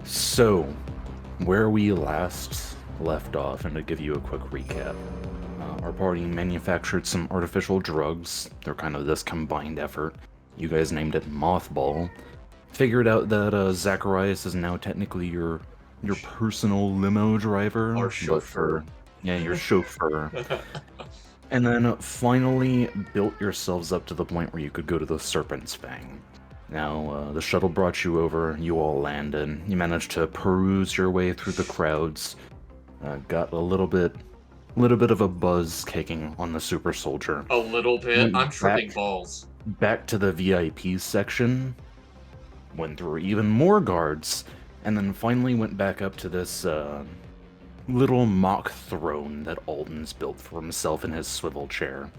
So, where we last left off, and to give you a quick recap, our party manufactured some artificial drugs. They're kind of this combined effort. You guys named it Mothball. Figured out that Zacharias is now technically your personal limo driver. Our but chauffeur. yeah, your chauffeur. And then finally built yourselves up to the point where you could go to the Serpent's Fang. Now, the shuttle brought you over, you all landed, you managed to peruse your way through the crowds, got a little bit of a buzz kicking on the super soldier. A little bit? Went I'm tripping balls. back to the VIP section, went through even more guards, and then finally went back up to this, little mock throne that Alden's built for himself in his swivel chair.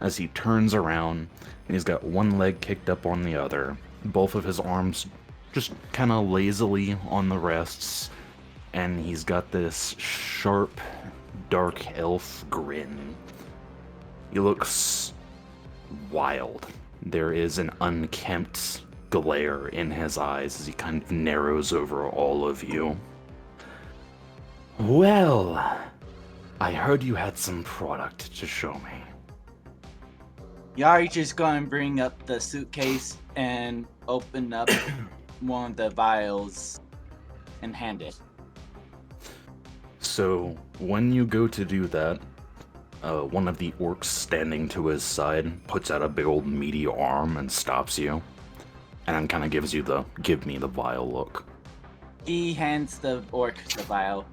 As he turns around, and he's got one leg kicked up on the other, both of his arms just kind of lazily on the rests, and he's got this sharp, dark elf grin. He looks wild. There is an unkempt glare in his eyes as he kind of narrows over all of you. Well, I heard you had some product to show me. Yari just gonna bring up the suitcase and open up one of the vials and hand it. So, when you go to do that, one of the orcs standing to his side puts out a big old meaty arm and stops you. And then kind of gives you the give me the vial look. He hands the orc the vial.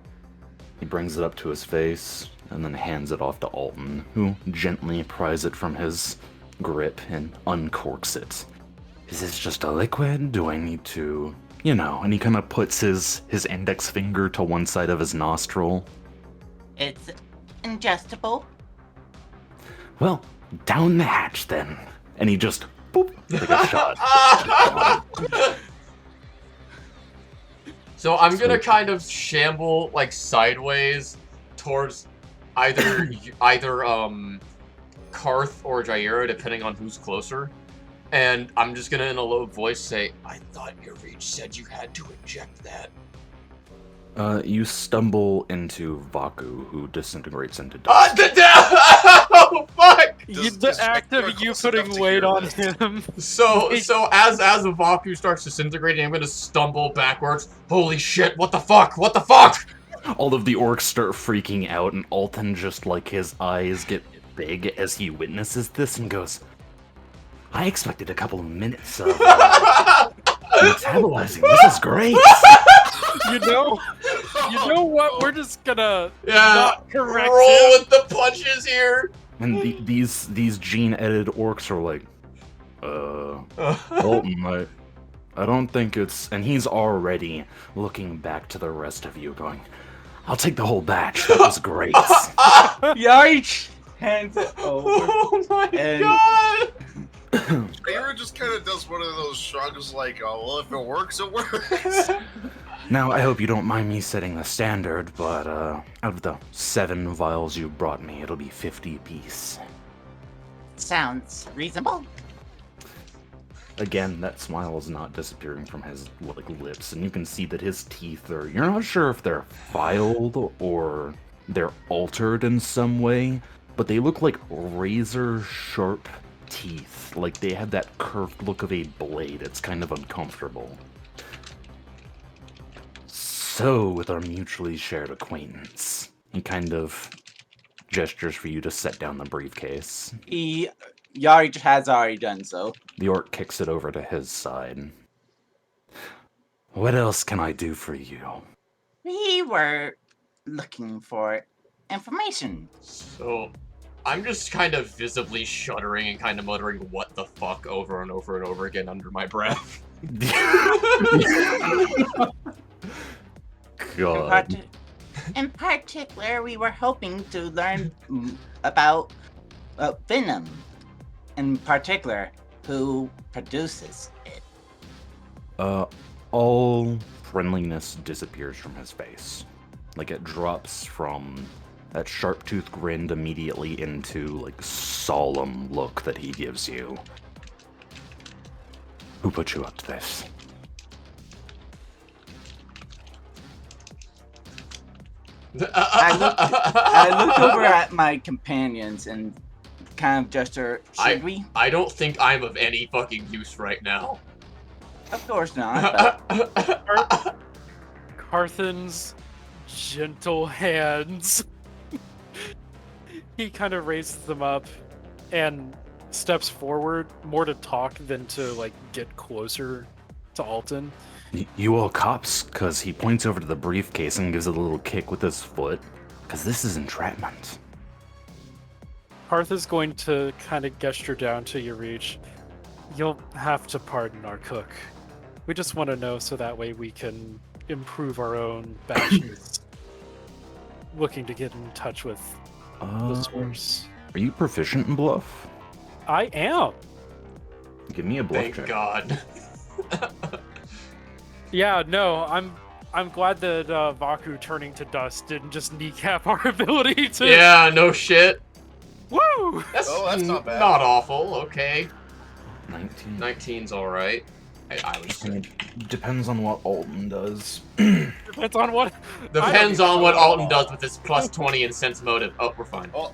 He brings it up to his face and then hands it off to Alton, who gently pries it from his grip and uncorks it. Is this just a liquid? Do I need to, and he kind of puts his index finger to one side of his nostril. It's ingestible. Well, down the hatch then. And he just, boop, take a shot. So I'm gonna kind of shamble like sideways towards either Karth or Jaira, depending on who's closer. And I'm just gonna in a low voice say, I thought your reach said you had to inject that. You stumble into Vaku, who disintegrates into dust. Oh fuck! The act of you putting weight on him. So as Vaku starts disintegrating, I'm gonna stumble backwards. Holy shit! What the fuck? What the fuck? All of the orcs start freaking out, and Alton just his eyes get big as he witnesses this and goes, I expected a couple of minutes of metabolizing. This is great. You know what? We're just gonna not correct roll him. with the punches here. And these gene-edited orcs are like, Alton, I don't think it's... And he's already looking back to the rest of you going, I'll take the whole batch. That was great. Yari hands it over. Oh my And- god! Aaron just kind of does one of those shrugs like, oh, well, if it works, it works. Now, I hope you don't mind me setting the standard, but out of the 7 vials you brought me, it'll be 50 apiece. Sounds reasonable. Again, that smile is not disappearing from his lips, and you can see that his teeth are... You're not sure if they're filed or they're altered in some way, but they look like razor-sharp teeth. Like they have that curved look of a blade. It's kind of uncomfortable. So, with our mutually shared acquaintance, he kind of gestures for you to set down the briefcase. Yari has already done so. The orc kicks it over to his side. What else can I do for you? We were looking for information. So, I'm just kind of visibly shuddering and kind of muttering what the fuck over and over and over again under my breath. God. In particular, we were hoping to learn about venom. In particular, who produces it. All friendliness disappears from his face. Like it drops from that sharp-toothed grin immediately into solemn look that he gives you. Who put you up to this? I looked over at my companions and kind of gesture. Should we? I don't think I'm of any fucking use right now. Of course not. But Carthen's gentle hands. He kind of raises them up and steps forward, more to talk than to like get closer to Alton. You all cops? Because he points over to the briefcase and gives it a little kick with his foot. Because this is entrapment. Parth is going to kind of gesture down to your reach. You'll have to pardon our cook. We just want to know so that way we can improve our own batches. Looking to get in touch with the source. Are you proficient in bluff? I am. Give me a bluff Thank check. God. Yeah, no, I'm glad that Vaku turning to dust didn't just kneecap our ability to. Yeah, no shit. Woo! That's not bad. Not awful. Okay. 19. 19's all right. I was. Depends on what Alton does. Depends on what. Depends on what Alton does with his plus 20 and sense motive. Oh, we're fine. Oh.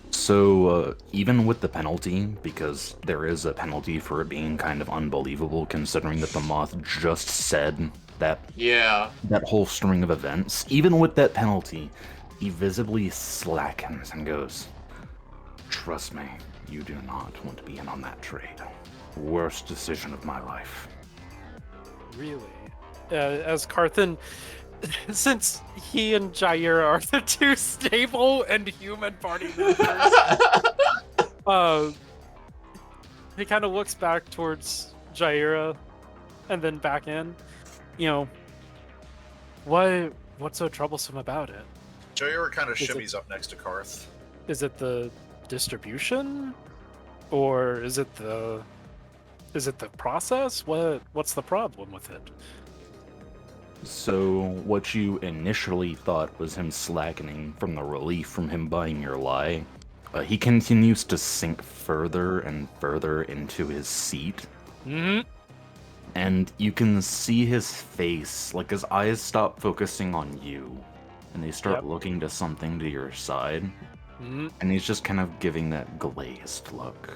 So, even with the penalty, because there is a penalty for it being kind of unbelievable, considering that the moth just said that Yeah. that whole string of events, even with that penalty, he visibly slackens and goes, "Trust me, you do not want to be in on that trade. Worst decision of my life." Really? As Carthen, since he and Jaira are the two stable and human party members, he kind of looks back towards Jaira and then back in. You know, what's so troublesome about it? Jaira kind of Is it- shimmies up next to Karth. Is it the distribution, or is it the process? What's the problem with it? So, what you initially thought was him slackening from the relief from him buying your lie, he continues to sink further and further into his seat. Mm-hmm. And you can see his face, like his eyes stop focusing on you, and they start Yep. looking to something to your side. Mm-hmm. And he's just kind of giving that glazed look.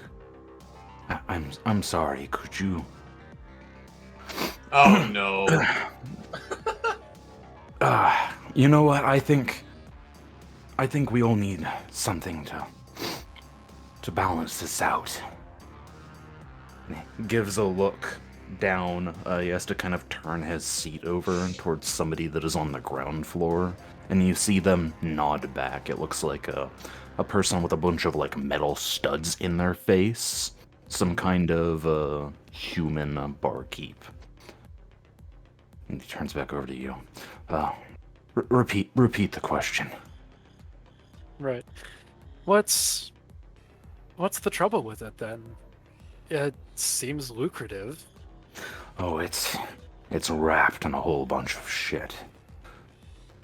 I'm sorry, could you... Oh no. You know what, I think we all need something to balance this out. And he gives a look down. He has to kind of turn his seat over towards somebody that is on the ground floor, and you see them nod back. It looks like a person with a bunch of like metal studs in their face, some kind of human barkeep. And he turns back over to you. Repeat the question. Right. What's the trouble with it then? It seems lucrative. Oh, it's wrapped in a whole bunch of shit.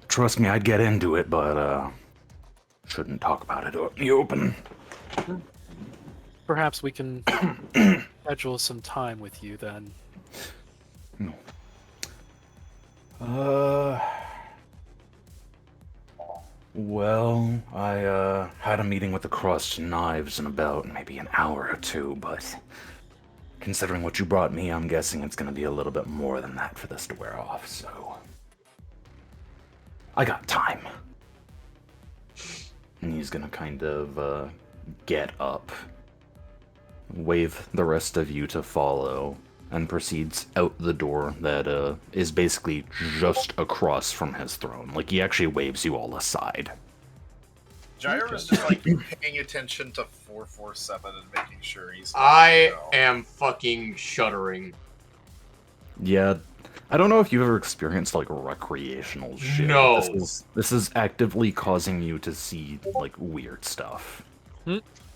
Trust me, I'd get into it, but shouldn't talk about it out in the open. Perhaps we can schedule some time with you then. Well, I had a meeting with the Crossed Knives in about maybe an hour or two, but considering what you brought me, I'm guessing it's gonna be a little bit more than that for this to wear off, so... I got time. And he's gonna kind of, get up, wave the rest of you to follow, and proceeds out the door that is basically just across from his throne. Like, he actually waves you all aside. Jaira's just like paying attention to 447 and making sure he's. I am fucking shuddering. Yeah, I don't know if you've ever experienced, like, recreational shit. No. This is actively causing you to see, like, weird stuff.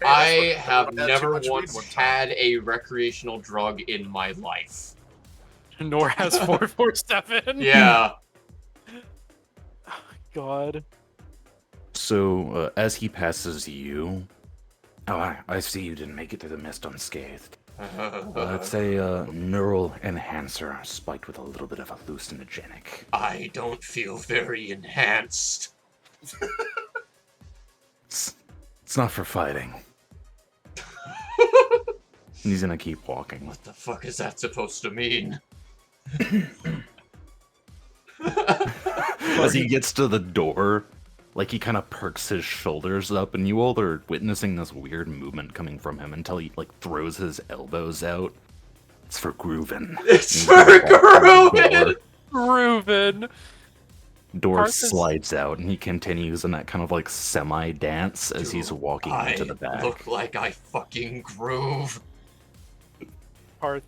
I have never once had a recreational drug in my life. Nor has 447. Yeah. God. So, as he passes you... Oh, I see you didn't make it through the mist unscathed. It's a neural enhancer spiked with a little bit of hallucinogenic. I don't feel very enhanced. It's not for fighting. He's gonna keep walking. What the fuck is that supposed to mean? As he gets to the door, like he kind of perks his shoulders up, and you all are witnessing this weird movement coming from him until he like throws his elbows out. It's for grooving. It's for grooving! Reuben! Door Parth is- slides out, and he continues in that kind of like semi-dance as he's walking into the back. Look like I fucking groove. Parth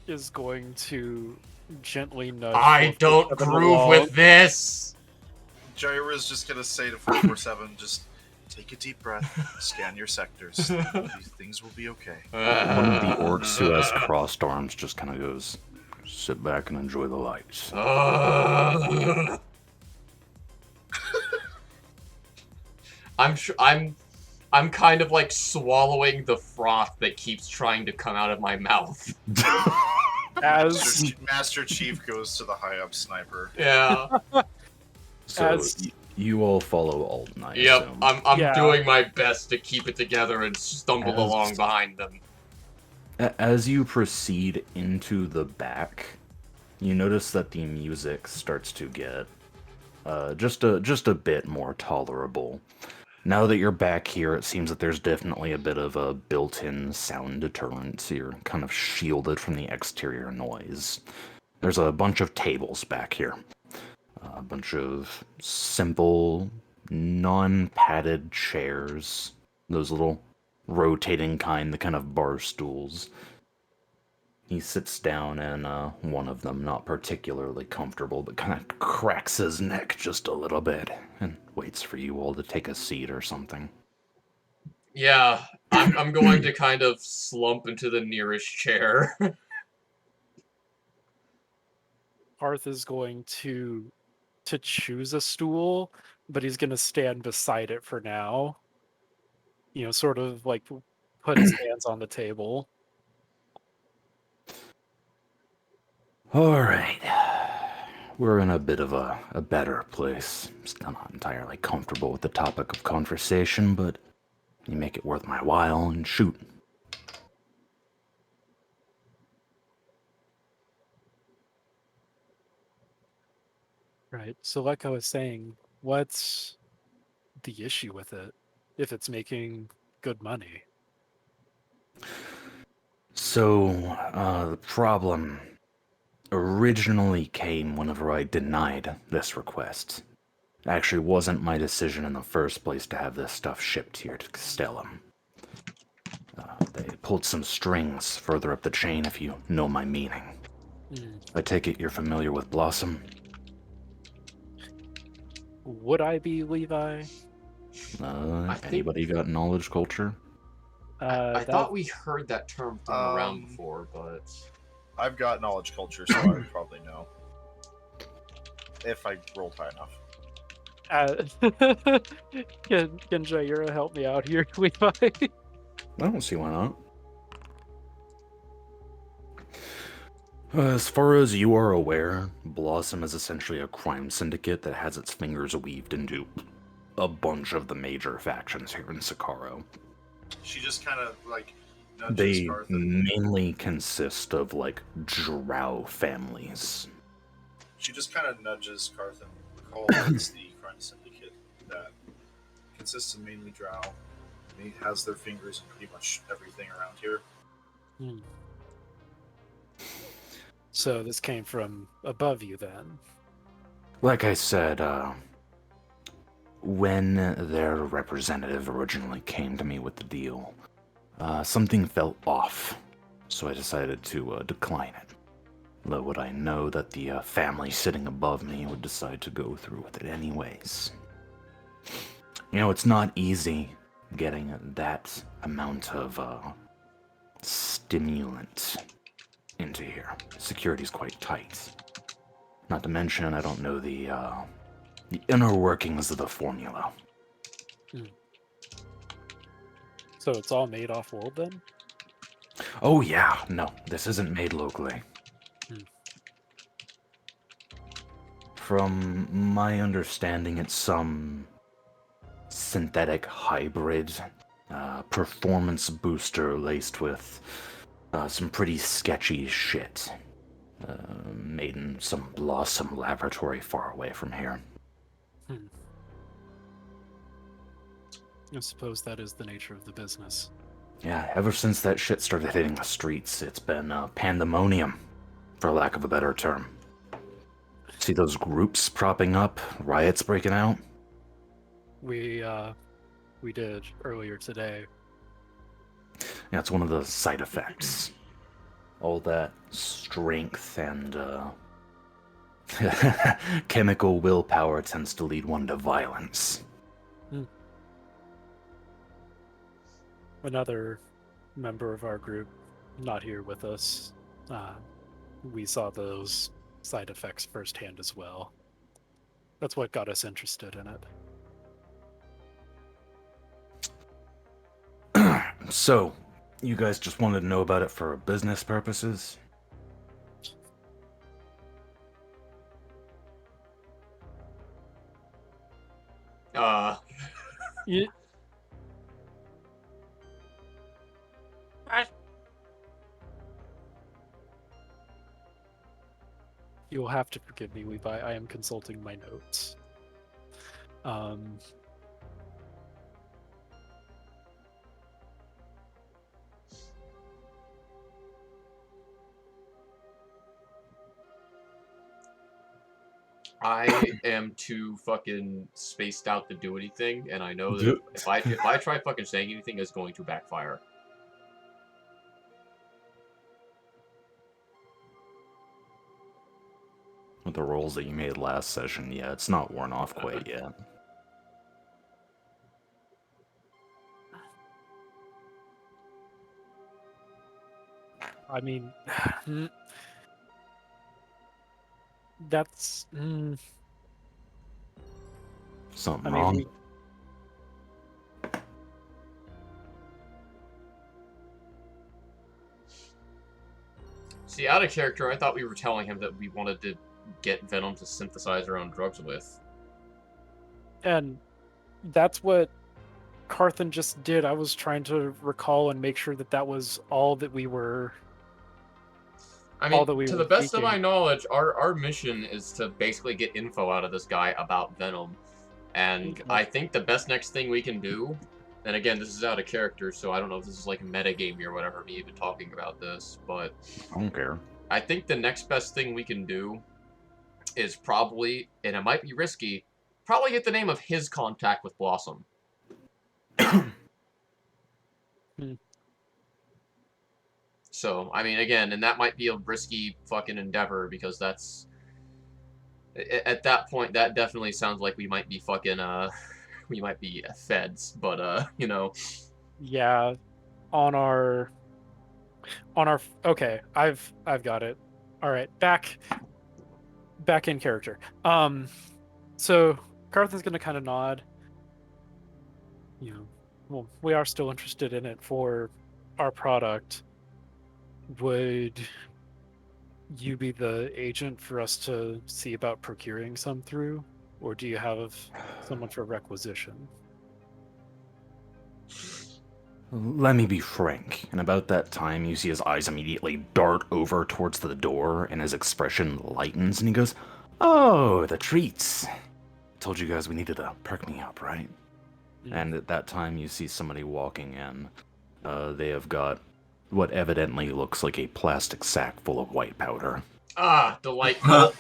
is going to gently nudge. I don't 447 groove along. with this. Jaira's just gonna say to 447, just take a deep breath, scan your sectors. These things will be okay. One of the orcs who has crossed arms just kind of goes, sit back and enjoy the lights. I'm kind of like swallowing the froth that keeps trying to come out of my mouth. As Master Chief goes to the high-up sniper. Yeah. So As- you all follow Alden, I Yep. assume. I'm Yeah. doing my best to keep it together and stumble As- along behind them. As you proceed into the back, you notice that the music starts to get just a bit more tolerable. Now that you're back here, it seems that there's definitely a bit of a built-in sound deterrent, so you're kind of shielded from the exterior noise. There's a bunch of tables back here. A bunch of simple, non-padded chairs. Those little rotating kind, the kind of bar stools. He sits down in one of them, not particularly comfortable, but kind of cracks his neck just a little bit and waits for you all to take a seat or something. Yeah, I'm going to kind of slump into the nearest chair. Parth is going to choose a stool, but he's going to stand beside it for now. You know, sort of like put his hands on the table. All right. We're in a bit of a better place. Still not entirely comfortable with the topic of conversation, but you make it worth my while and shoot. Right. So like I was saying, what's the issue with it if it's making good money? So, the problem originally came whenever I denied this request. It actually wasn't my decision in the first place to have this stuff shipped here to Castellum. They pulled some strings further up the chain, if you know my meaning. I take it you're familiar with Blossom? Would I be, Levi? think- Anybody got knowledge culture? I thought we heard that term thrown around before, but... I've got knowledge culture, so I would probably know. If I rolled high enough. Can Jaira help me out here, Levi? I don't see why not. As far as you are aware, Blossom is essentially a crime syndicate that has its fingers weaved into a bunch of the major factions here in Seccaro. She just kind of like nudges They Garth. mainly consist of like drow families. She just kind of nudges Garth and calls the crime syndicate that consists of mainly drow. He has their fingers in pretty much everything around here. So this came from above you then? Like I said, when their representative originally came to me with the deal, something felt off, so I decided to decline it. Little would I know that the family sitting above me would decide to go through with it anyways. You know, it's not easy getting that amount of stimulant into here. Security's quite tight. Not to mention, I don't know the inner workings of the formula. So it's all made off world then? Oh yeah, no, this isn't made locally. Hmm. From my understanding, it's some synthetic hybrid performance booster laced with some pretty sketchy shit. Made in some Blossom laboratory far away from here. Hmm. I suppose that is the nature of the business. Yeah, ever since that shit started hitting the streets, it's been pandemonium, for lack of a better term. See those groups propping up, riots breaking out? We did earlier today. Yeah, it's one of the side effects. All that strength and chemical willpower tends to lead one to violence. Another member of our group, not here with us, we saw those side effects firsthand as well. That's what got us interested in it. So, you guys just wanted to know about it for business purposes? Ye- You'll have to forgive me, Levi. I am consulting my notes. Um, I am too fucking spaced out to do anything, and I know that if I try fucking saying anything, it's going to backfire. With the rolls that you made last session, yeah, it's not worn off quite yet. I mean, that's. Something I mean, wrong? See, out of character, I thought we were telling him that we wanted to get Venom to synthesize our own drugs with. and that's what Carthan just did. I was trying to recall and make sure that that was all that we were. I All mean, that we to were the best of seeking. my knowledge, our mission is to basically get info out of this guy about Venom. And Okay. I think the best next thing we can do, and again, this is out of character, so I don't know if this is like metagame or whatever, me even talking about this, but I don't care. I think the next best thing we can do is probably, and it might be risky, probably get the name of his contact with Blossom. So, I mean, again, and that might be a risky fucking endeavor because that's at that point that definitely sounds like we might be fucking we might be feds, but you know. Yeah, on our okay, I've got it. All right, back in character. So Carthan's gonna kind of nod. You know, well, we are still interested in it for our product. Would you be the agent for us to see about procuring some through, or do you have someone for requisition? Let me be frank. And about that time, you see his eyes immediately dart over towards the door, and his expression lightens, and he goes, "Oh, the treats. Told you guys we needed to perk me up, right?" And at that time, you see somebody walking in. They have got what evidently looks like a plastic sack full of white powder. Ah, delightful.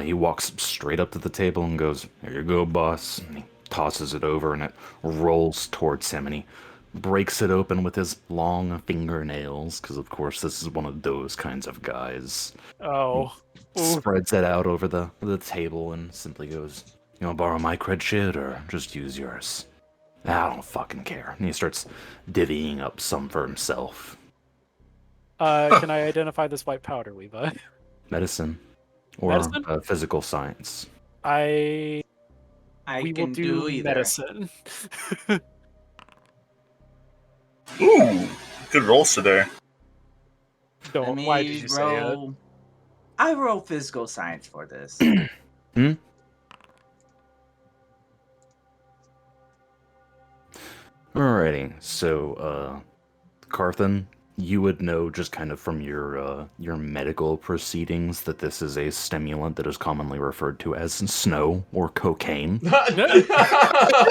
He walks straight up to the table and goes, "Here you go, boss." And he tosses it over, and it rolls towards him, and he breaks it open with his long fingernails, because of course this is one of those kinds of guys. Oh, Spreads it out over the table and simply goes, "You want to borrow my cred shit or just use yours?" "I don't fucking care." And he starts divvying up some for himself. can I identify this white powder, Levi? Medicine. Or Medicine? physical science. I We will can do do either. medicine. Ooh, good rolls today. Don't. Let Why me did you say it? roll. I roll physical science for this. Alrighty, so, Carthan, you would know just kind of from your medical proceedings that this is a stimulant that is commonly referred to as snow or cocaine.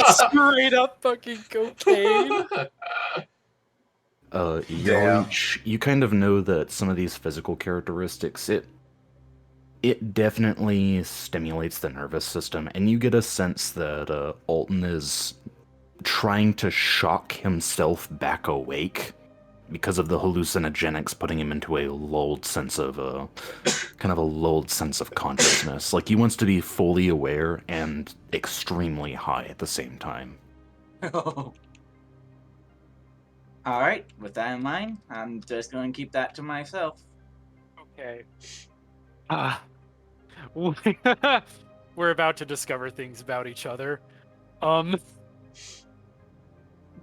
Straight up fucking cocaine. Damn. Yarich, you kind of know that some of these physical characteristics, it definitely stimulates the nervous system, and you get a sense that Alton is trying to shock himself back awake because of the hallucinogenics, putting him into a lulled sense of kind of a lulled sense of consciousness. Like he wants to be fully aware and extremely high at the same time. All right, with that in mind, I'm just going to keep that to myself. Okay. We're about to discover things about each other.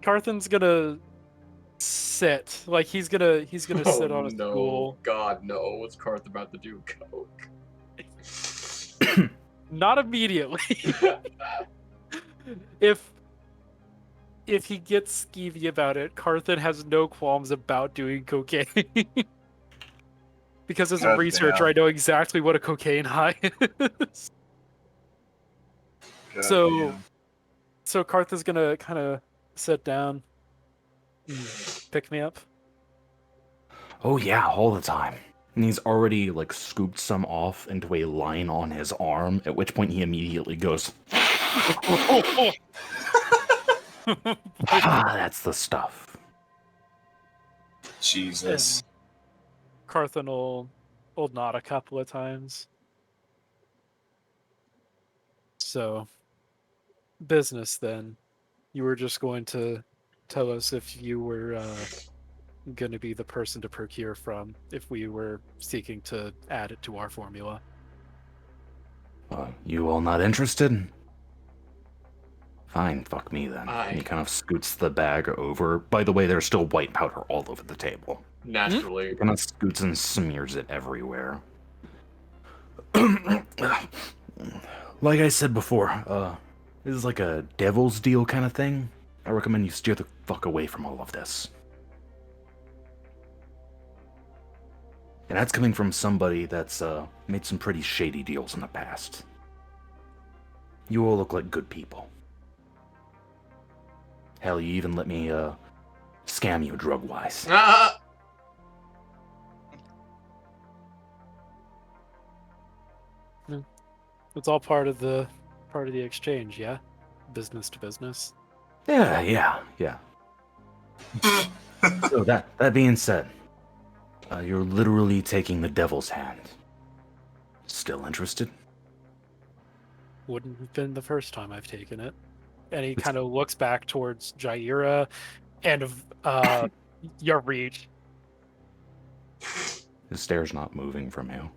Carthan's gonna sit. Like he's gonna sit on a no. stool. God, no. What's Karth about to do? Coke. Not immediately. If he gets skeevy about it, Carthan has no qualms about doing cocaine. Because as a God researcher, damn. I know exactly what a cocaine high is. God So damn. Carthan's gonna kind of sit down, pick me up. Oh yeah, all the time. And he's already like scooped some off into a line on his arm, at which point he immediately goes, ah, that's the stuff. Jesus. And Carthan will nod a couple of times. So, business then. You were just going to tell us if you were going to be the person to procure from if we were seeking to add it to our formula. You all not interested? Fine, fuck me then. Aye. And he kind of scoots the bag over. By the way, there's still white powder all over the table. Naturally. He kind of scoots and smears it everywhere. Like I said before, this is like a devil's deal kind of thing. I recommend you steer the fuck away from all of this. And that's coming from somebody that's made some pretty shady deals in the past. You all look like good people. Hell, you even let me scam you drug-wise. It's all part of the exchange, yeah? Business to business. Yeah. So that being said, you're literally taking the devil's hand. Still interested? Wouldn't have been the first time I've taken it. And he kind of looks back towards Jaira and Yarich. The stare's not moving from you.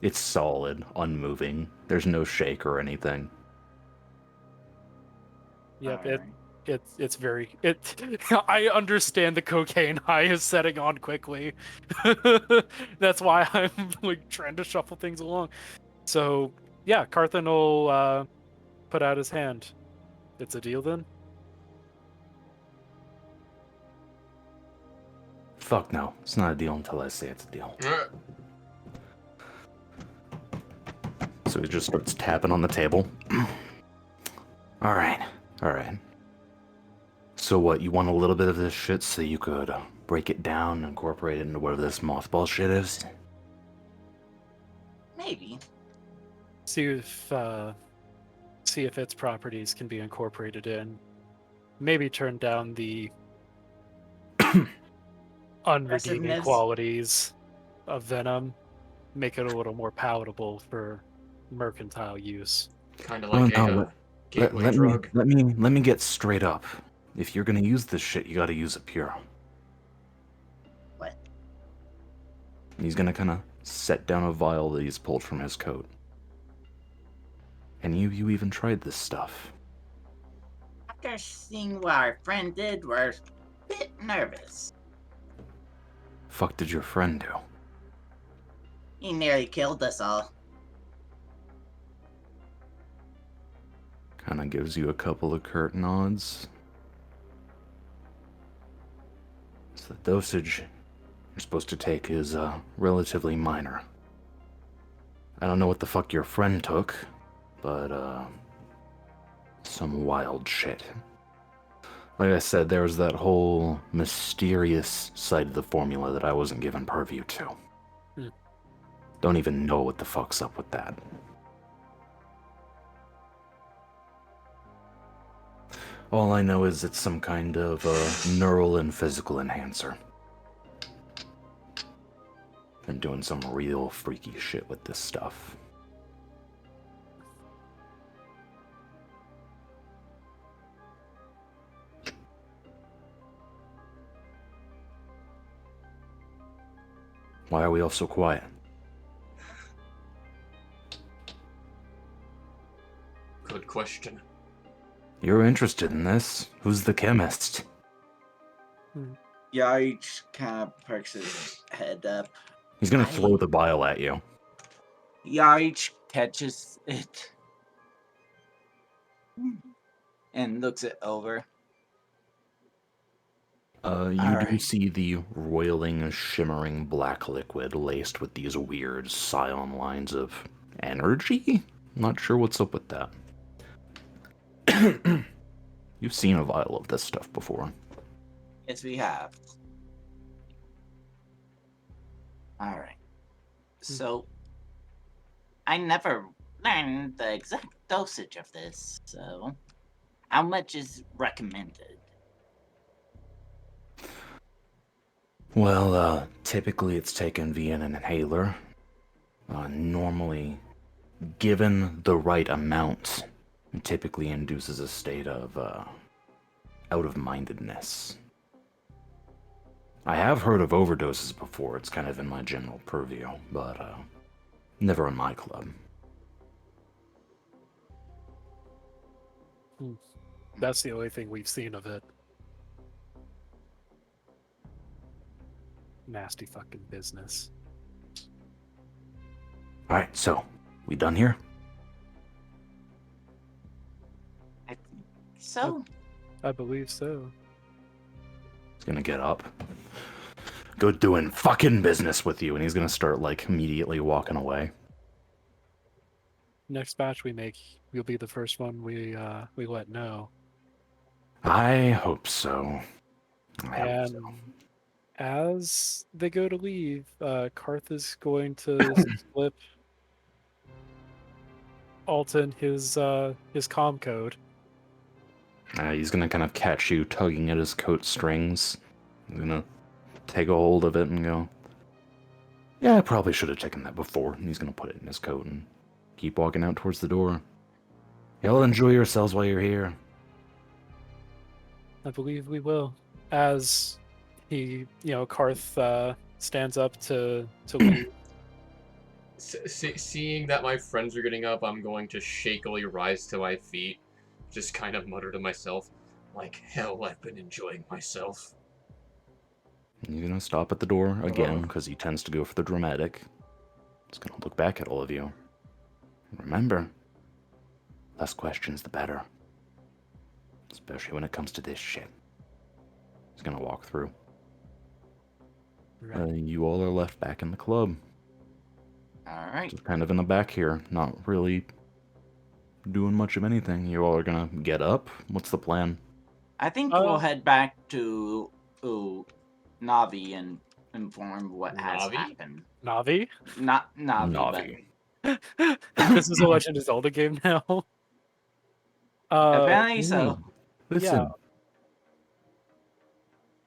It's solid, unmoving. There's no shake or anything. Yep, Alright. it's very I understand the cocaine high is setting on quickly. That's why I'm like trying to shuffle things along. So yeah, Carthan will put out his hand. It's a deal then? Fuck no. It's not a deal until I say it's a deal. So he just starts tapping on the table. Alright. So what, you want a little bit of this shit so you could break it down and incorporate it into whatever this mothball shit is? Maybe. See if its properties can be incorporated in. Maybe turn down the unredeeming Aggressiveness. qualities of venom. Make it a little more palatable for mercantile use. Kind of like a gateway drug. Let me get straight up. If you're gonna use this shit, you gotta use it pure. What? And he's gonna kind of set down a vial that he's pulled from his coat. And you even tried this stuff. After seeing what our friend did, we're nervous. Fuck did your friend do? He nearly killed us all. Kinda gives you a couple of curt nods. So the dosage you're supposed to take is relatively minor. I don't know what the fuck your friend took, but some wild shit. Like I said, there was that whole mysterious side of the formula that I wasn't given purview to. Don't even know what the fuck's up with that. All I know is it's some kind of neural and physical enhancer. Been doing some real freaky shit with this stuff. Why are we all so quiet? Good question. You're interested in this. Who's the chemist? Yarich kind of perks his head up. He's gonna throw the vial at you. Yarich catches it and looks it over. You Alright. do see the roiling, shimmering black liquid laced with these weird scion lines of energy? Not sure what's up with that. You've seen a vial of this stuff before. Yes, we have. Alright. So, I never learned the exact dosage of this, so how much is recommended? Well, typically it's taken via an inhaler. Normally, given the right amount, it typically induces a state of out-of-mindedness. I have heard of overdoses before. It's kind of in my general purview, but never in my club. That's the only thing we've seen of it. Nasty fucking business. All right, so we done here? I think so. I believe so. He's gonna get up, go doing fucking business with you, and he's gonna start like immediately walking away. Next batch we make, you'll be the first one we let know. I hope so. I hope And so. as they go to leave, Karth is going to slip Alton his comm code. He's gonna kind of catch you tugging at his coat strings. He's gonna take a hold of it and go, "Yeah, I probably should have taken that before." And he's gonna put it in his coat and keep walking out towards the door. Y'all enjoy yourselves while you're here. I believe we will. As he, Karth stands up to leave. Seeing that my friends are getting up, I'm going to shakily rise to my feet. Just kind of mutter to myself, like, hell, I've been enjoying myself. He's gonna stop at the door again, because he tends to go for the dramatic. He's gonna look back at all of you. Remember, less questions the better. Especially when it comes to this shit. He's gonna walk through. You all are left back in the club. Alright. Just kind of in the back here, not really doing much of anything. You all are gonna get up? What's the plan? I think we'll head back to Navi and inform what has Navi? happened. Navi? Not Navi, Navi. This is a Legend of Zelda game now. but apparently so. Listen.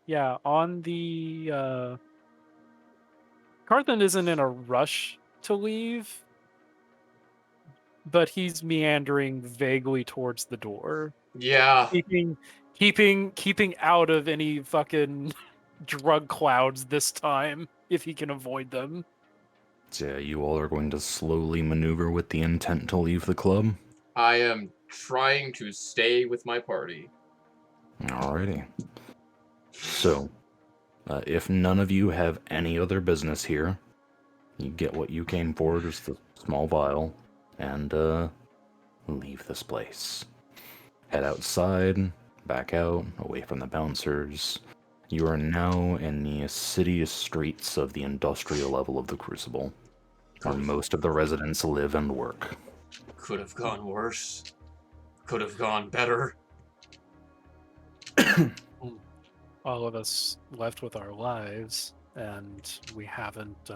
Yeah, on the Carthan isn't in a rush to leave, but he's meandering vaguely towards the door. Yeah. Keeping out of any fucking drug clouds this time, if he can avoid them. So you all are going to slowly maneuver with the intent to leave the club? I am trying to stay with my party. Alrighty. So, if none of you have any other business here, you get what you came for, just the small vial, and leave this place. Head outside, back out, away from the bouncers. You are now in the city streets of the industrial level of the Crucible, where most of the residents live and work. Could have gone worse. Could have gone better. All of us left with our lives, and we haven't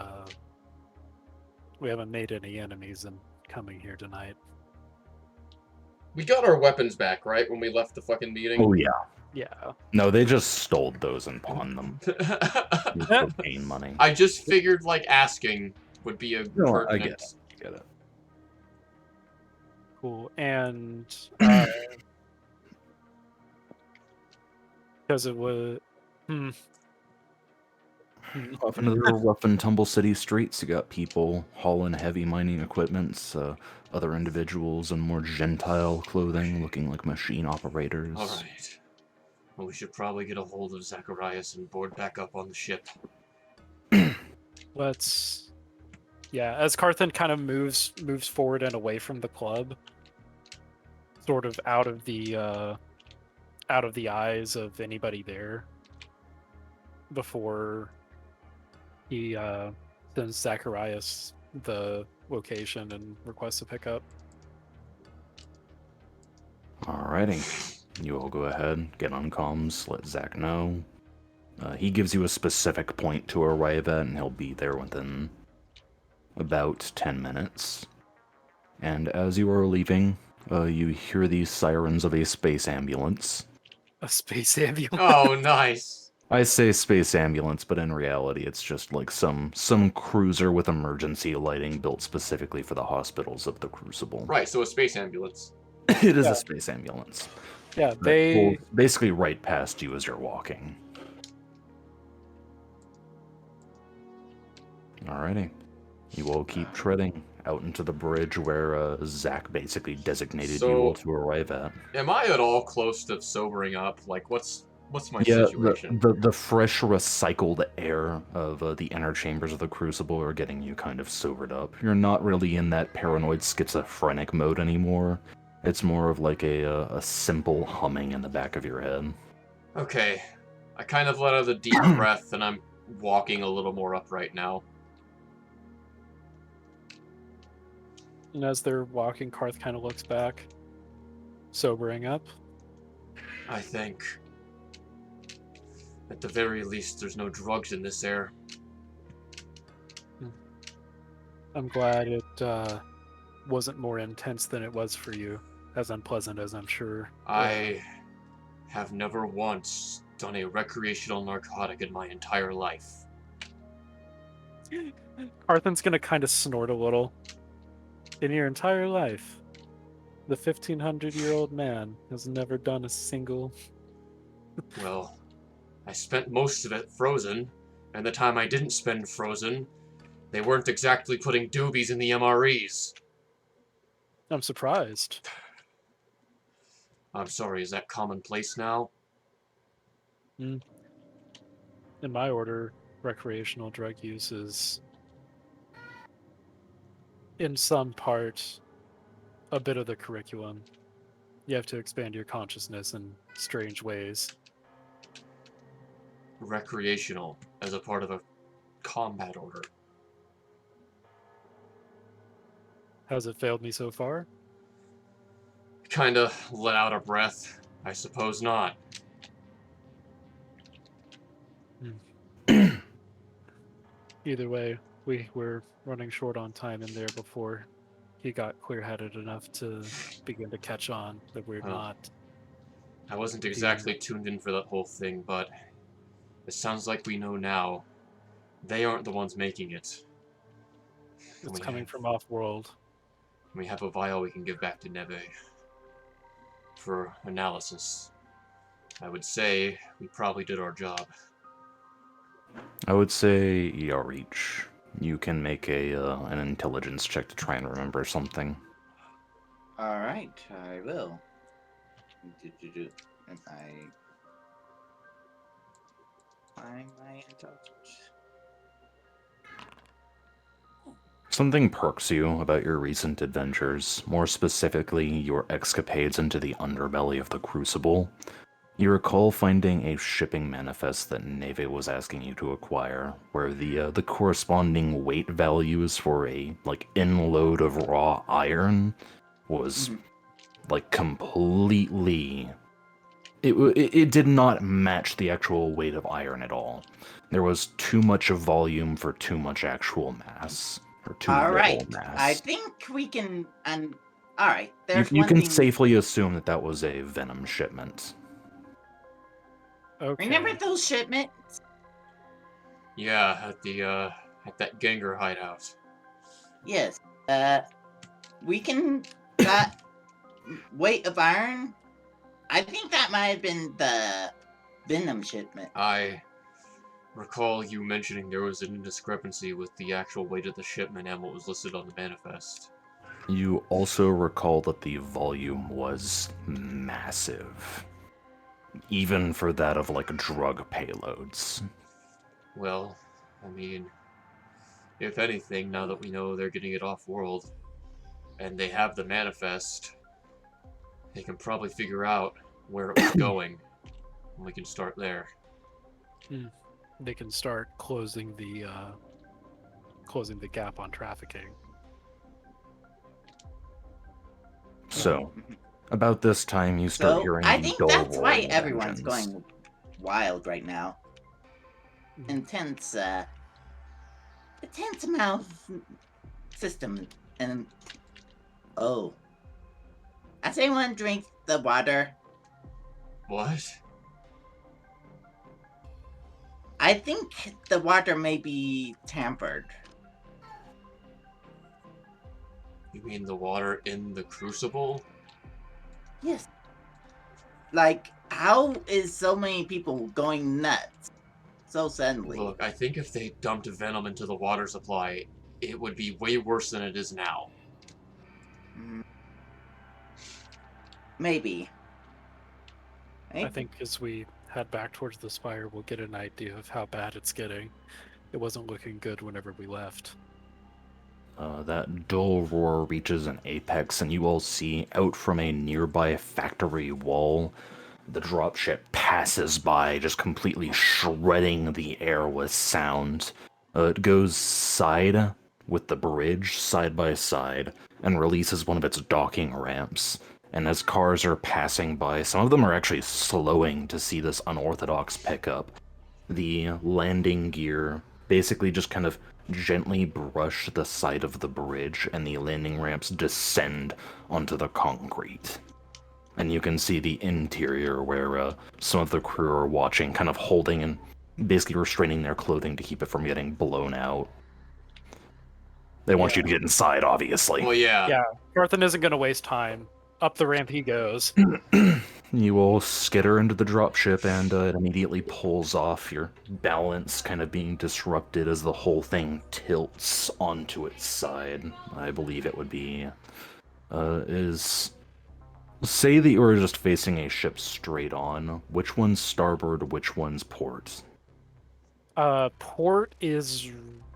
made any enemies in coming here tonight. We got our weapons back, right, when we left the fucking meeting? Oh yeah. Yeah. No, they just stole those and pawned them. With cocaine money. I just figured, like, asking would be a No, I pertinent... get it. I get it. Cool. And because it was Off into the rough and tumble city streets, you got people hauling heavy mining equipments, other individuals in more gentile clothing looking like machine operators. Alright. Well, we should probably get a hold of Zacharias and board back up on the ship. let's as Carthan kind of moves forward and away from the club, sort of out of the eyes of anybody there, before he sends Zacharias the location and requests a pickup. Alrighty. You all go ahead, get on comms, let Zach know. He gives you a specific point to arrive at, and he'll be there within about 10 minutes. And as you are leaving, you hear the sirens of a space ambulance. A space ambulance. Oh, nice! I say space ambulance, but in reality it's just like some cruiser with emergency lighting built specifically for the hospitals of the Crucible. Right, so a space ambulance. It is Yeah. a space ambulance. Yeah, That they pulls basically right past you as you're walking. Alrighty. You all keep treading out into the bridge where Zach basically designated you all to arrive at. Am I at all close to sobering up? Like, what's my Yeah, situation? the fresh recycled air of the inner chambers of the Crucible are getting you kind of sobered up. You're not really in that paranoid schizophrenic mode anymore. It's more of like a simple humming in the back of your head. Okay. I kind of let out a deep breath, and I'm walking a little more upright now. And as they're walking, Karth kind of looks back, sobering up. I think, at the very least, there's no drugs in this air. I'm glad it wasn't more intense than it was for you, as unpleasant as I'm sure. I have never once done a recreational narcotic in my entire life. Carthan's gonna kind of snort a little. In your entire life, the 1,500-year-old man has never done a single... Well, I spent most of it frozen, and the time I didn't spend frozen, they weren't exactly putting doobies in the MREs. I'm surprised. I'm sorry, is that commonplace now? In my order, recreational drug use is, in some part, a bit of the curriculum. You have to expand your consciousness in strange ways. Recreational, as a part of a combat order. Has it failed me so far? Kinda let out a breath. I suppose not. Either way, we were running short on time in there before he got clear-headed enough to begin to catch on that we're Oh. not. I wasn't exactly tuned in for that whole thing, but it sounds like we know now. They aren't the ones making it. It's coming from off-world. We have a vial we can give back to Neve for analysis. I would say we probably did our job. I would say you're each. You can make an intelligence check to try and remember something. All right, I will. And Find my intelligence. Something perks you about your recent adventures, more specifically your escapades into the underbelly of the Crucible. You recall finding a shipping manifest that Neve was asking you to acquire, where the corresponding weight values for a inload of raw iron was completely. It did not match the actual weight of iron at all. There was too much volume for too much actual mass. Or too All little right, mass. I think we can. And all right, You, there's you one can thing. safely assume that that was a venom shipment. Okay. Remember those shipments? Yeah, at that Gengar hideout. Yes. We can. That weight of iron. I think that might have been the venom shipment. I recall you mentioning there was a discrepancy with the actual weight of the shipment and what was listed on the manifest. You also recall that the volume was massive. Even for that of drug payloads. Well, I mean, if anything, now that we know they're getting it off-world, and they have the manifest, they can probably figure out where it was going, and we can start there. They can start closing the gap on trafficking. So, about this time you start So hearing I the think dull that's why roaring of everyone's engines. going wild right now. Intense amount of system and Has anyone drink the water? What? I think the water may be tampered. You mean the water in the crucible? Yes. Like, how is so many people going nuts so suddenly? Look, I think if they dumped venom into the water supply, it would be way worse than it is now. Maybe. I think as we head back towards the spire, we'll get an idea of how bad it's getting. It wasn't looking good whenever we left. That dull roar reaches an apex, and you all see out from a nearby factory wall, the dropship passes by, just completely shredding the air with sound. It goes side with the bridge, side by side, and releases one of its docking ramps. And as cars are passing by, some of them are actually slowing to see this unorthodox pickup. The landing gear basically just kind of gently brush the side of the bridge, and the landing ramps descend onto the concrete. And you can see the interior where some of the crew are watching, kind of holding and basically restraining their clothing to keep it from getting blown out. They want you to get inside, obviously. Well, yeah. Yeah, Carthan isn't going to waste time. Up the ramp he goes. You will skitter into the dropship, and it immediately pulls off, your balance kind of being disrupted as the whole thing tilts onto its side. I believe it would be... Say that you were just facing a ship straight on. Which one's starboard, which one's port? Port is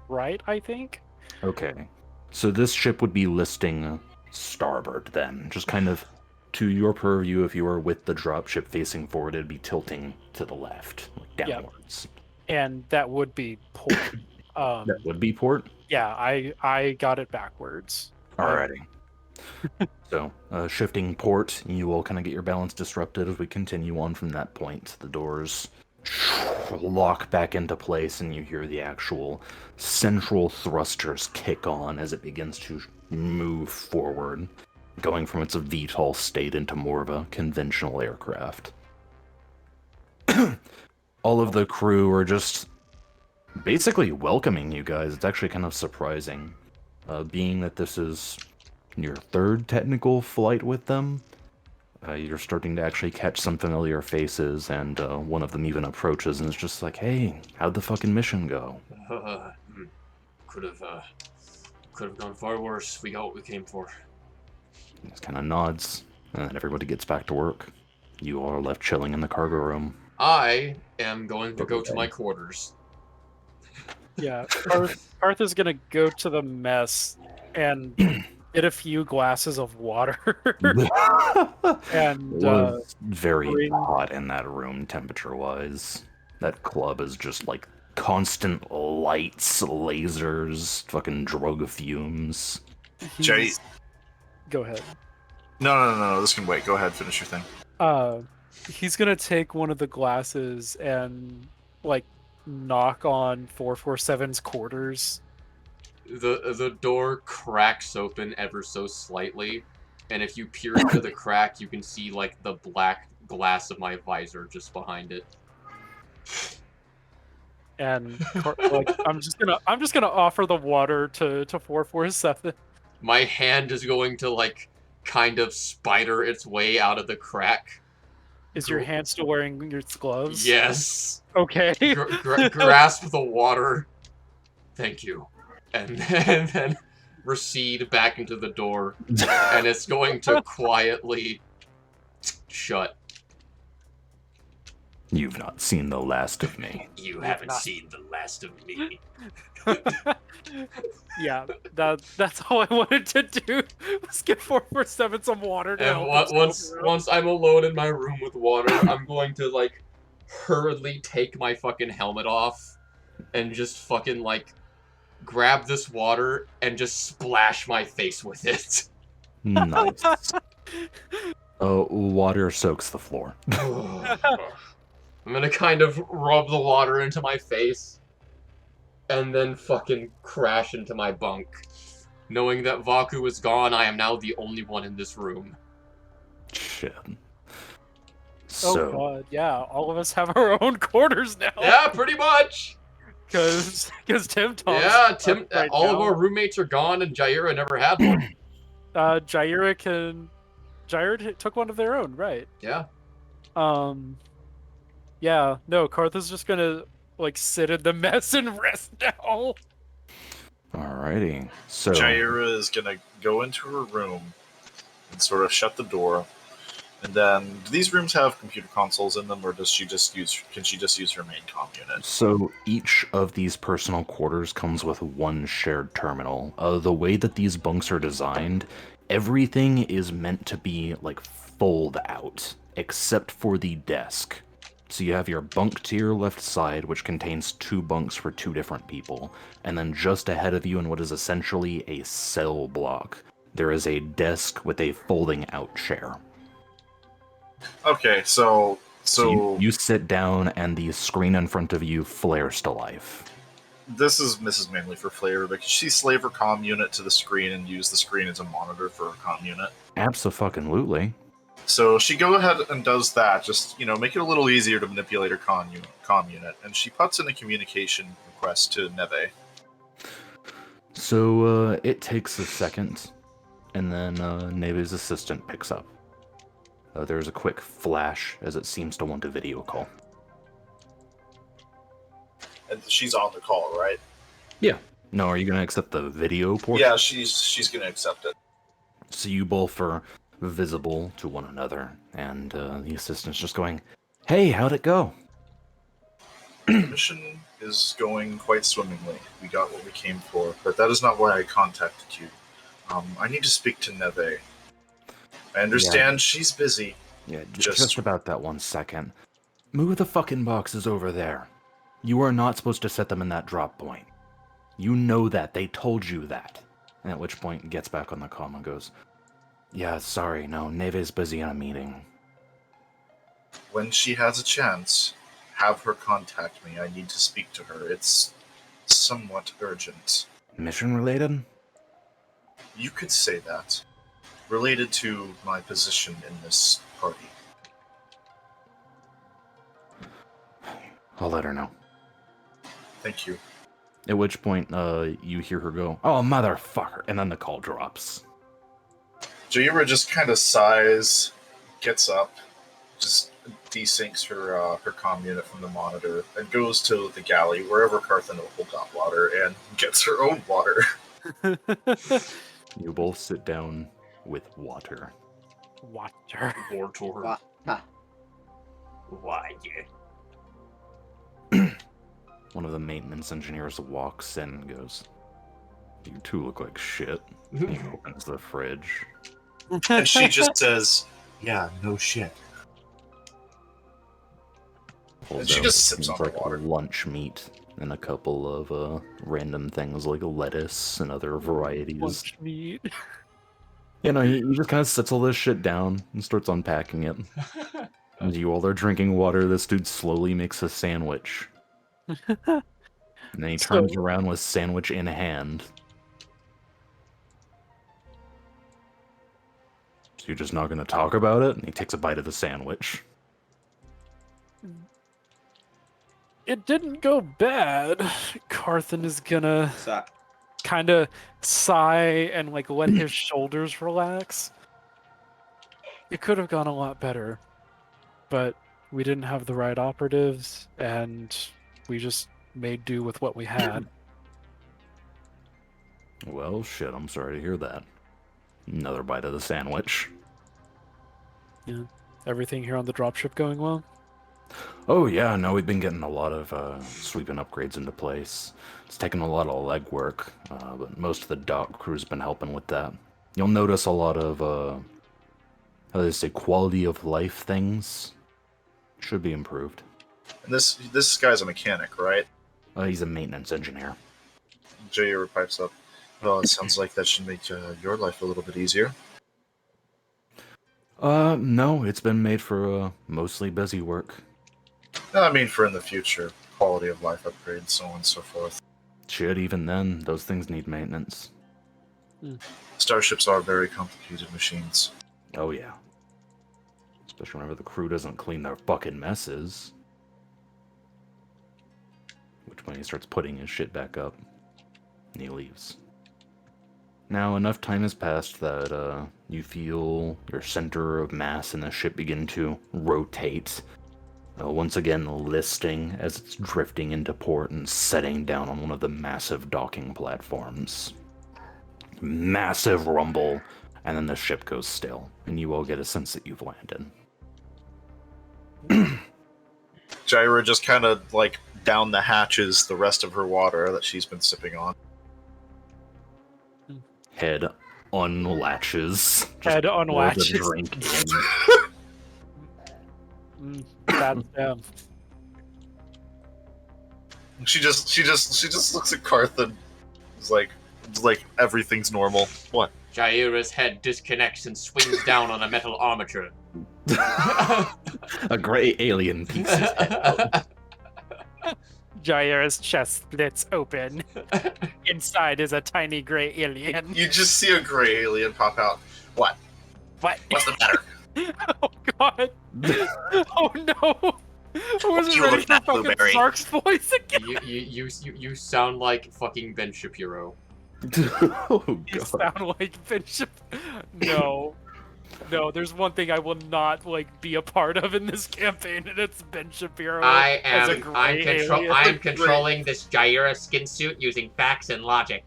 right, I think. Okay. So this ship would be listing starboard then. Just kind of to your purview, if you were with the dropship facing forward, it'd be tilting to the left, downwards. And that would be port. That would be port? Yeah, I got it backwards. Alrighty. So, shifting port, you will kind of get your balance disrupted as we continue on from that point. The doors lock back into place, and you hear the actual central thrusters kick on as it begins to move forward, going from its VTOL state into more of a conventional aircraft. All of the crew are just basically welcoming you guys. It's actually kind of surprising, being that this is your third technical flight with them. You're starting to actually catch some familiar faces, and one of them even approaches and is just like, "Hey, how'd the fucking mission go?" Could have gone far worse. We got what we came for. He just kind of nods, and then everybody gets back to work. You all are left chilling in the cargo room. I am going to go to Okay. my quarters. Yeah, Parth is gonna go to the mess and get a few glasses of water and It was very bring. hot in that room, temperature-wise. That club is just like constant lights, lasers, fucking drug fumes. Jay- he's- Go ahead. No. This can wait. Go ahead. Finish your thing. He's gonna take one of the glasses and like knock on 447's quarters. The door cracks open ever so slightly, and if you peer into the crack, you can see like the black glass of my visor just behind it. And like I'm just gonna offer the water to 447. My hand is going to like kind of spider its way out of the crack. Is your hand still wearing your gloves? Yes. Okay. Grasp the water. Thank you. And then recede back into the door, and it's going to quietly shut. You've not seen the last of me. You haven't seen the last of me. Yeah, that's all I wanted to do was get 447 some water to And help him once sober up. once I'm alone in my room with water, I'm going to like hurriedly take my fucking helmet off and just fucking like grab this water and just splash my face with it. Nice. Water soaks the floor. I'm gonna kind of rub the water into my face and then fucking crash into my bunk. Knowing that Vaku is gone, I am now the only one in this room. Shit. Oh So, god, yeah, all of us have our own quarters now. Yeah, pretty much! Because Tim Tom's Yeah, Tim. right all of now. our roommates are gone, and Jaira never had one. Jaira took one of their own, right? Yeah. Yeah, no, Kartha's just gonna like sit in the mess and rest now. alrighty. So, Jaira is gonna go into her room and sort of shut the door. And then, do these rooms have computer consoles in them, or can she just use her main comm unit? So each of these personal quarters comes with one shared terminal. The way that these bunks are designed, everything is meant to be like fold out, except for the desk. So you have your bunk to your left side, which contains 2 bunks for 2 different people, and then just ahead of you in what is essentially a cell block, there is a desk with a folding out chair. Okay, so You sit down and the screen in front of you flares to life. this is Mrs. Mainly for flavor, but can she slave her comm unit to the screen and use the screen as a monitor for her comm unit? Abso-fucking-lutely. So she go ahead and does that, just make it a little easier to manipulate her comm unit, and she puts in a communication request to Neve. So it takes a second, and then Neve's assistant picks up. There's a quick flash as it seems to want a video call. And she's on the call, right? No, are you going to accept the video portion? Yeah, she's gonna accept it. So you both are visible to one another, and the assistant's just going, "Hey, how'd it go?" The mission is going quite swimmingly. We got what we came for, but that is not why I contacted you. I need to speak to Neve. I understand she's busy. Yeah, Just- just about that 1 second. Move the fucking boxes over there. You are not supposed to set them in that drop point. You know that. They told you that. And at which point, gets back on the comm and goes, "Yeah, sorry, no, Neve's busy in a meeting." When she has a chance, have her contact me. I need to speak to her. It's somewhat urgent. Mission related? You could say that. Related to my position in this party. I'll let her know. Thank you. At which point, you hear her go, "Oh, motherfucker," and then the call drops. Jaira just kind of sighs, gets up, just desyncs her comm unit from the monitor, and goes to the galley, wherever Carthenople got water, and gets her own water. You both sit down with water. Water. Vortor. Wah, ah. Why? one of the maintenance engineers walks in and goes, "You two look like shit." He opens the fridge. And she just says, "Yeah, no shit." Pulls And she out just what sips seems on her like water. lunch meat and a couple of random things like lettuce and other varieties. Lunch meat. You know, he just kind of sets all this shit down and starts unpacking it. As you all are drinking water, this dude slowly makes a sandwich. And then he turns So- around with sandwich in hand. So you're just not going to talk about it? And he takes a bite of the sandwich. It didn't go bad. Carthen is gonna So kind of sigh and like let his shoulders relax. It could have gone a lot better, but we didn't have the right operatives, and we just made do with what we had. Well, shit, I'm sorry to hear that. Another bite of the sandwich. Everything here on the dropship going well? Oh yeah, no, we've been getting a lot of sweeping upgrades into place. It's taken a lot of legwork, but most of the dock crew's been helping with that. You'll notice a lot of, how do they say, quality of life things should be improved. And this guy's a mechanic, right? He's a maintenance engineer. Jair pipes up. Well, it sounds like that should make your life a little bit easier. No, it's been made for mostly busy work. No, I mean for in the future, quality of life upgrades, so on and so forth. Shit, even then, those things need maintenance. Starships are very complicated machines. Oh yeah. Especially whenever the crew doesn't clean their fucking messes. Which when he starts putting his shit back up, and he leaves. Now, enough time has passed that you feel your center of mass in the ship begin to rotate. Once again listing as it's drifting into port and setting down on one of the massive docking platforms. Massive rumble, and then the ship goes still, and you all get a sense that you've landed. Jaira just kind of like down the hatches the rest of her water that she's been sipping on. Head unlatches. Just Head pours a unlatches. drink in. Bad damn. She just looks at Carthen. It's like everything's normal. What? Jaira's head disconnects and swings down on a metal armature. A gray alien peeks his head out. Jaira's chest splits open. Inside is a tiny gray alien. You just see a gray alien pop out. What? What? What's the matter? Oh god. Oh no. I wasn't You ready look for at fucking Blueberry. Zark's voice again. You sound like fucking Ben Shapiro. Oh You god. sound like Bishop. No. No, there's one thing I will not like be a part of in this campaign, and it's Ben Shapiro as a gray alien. I'm controlling this Jaira skin suit using facts and logic.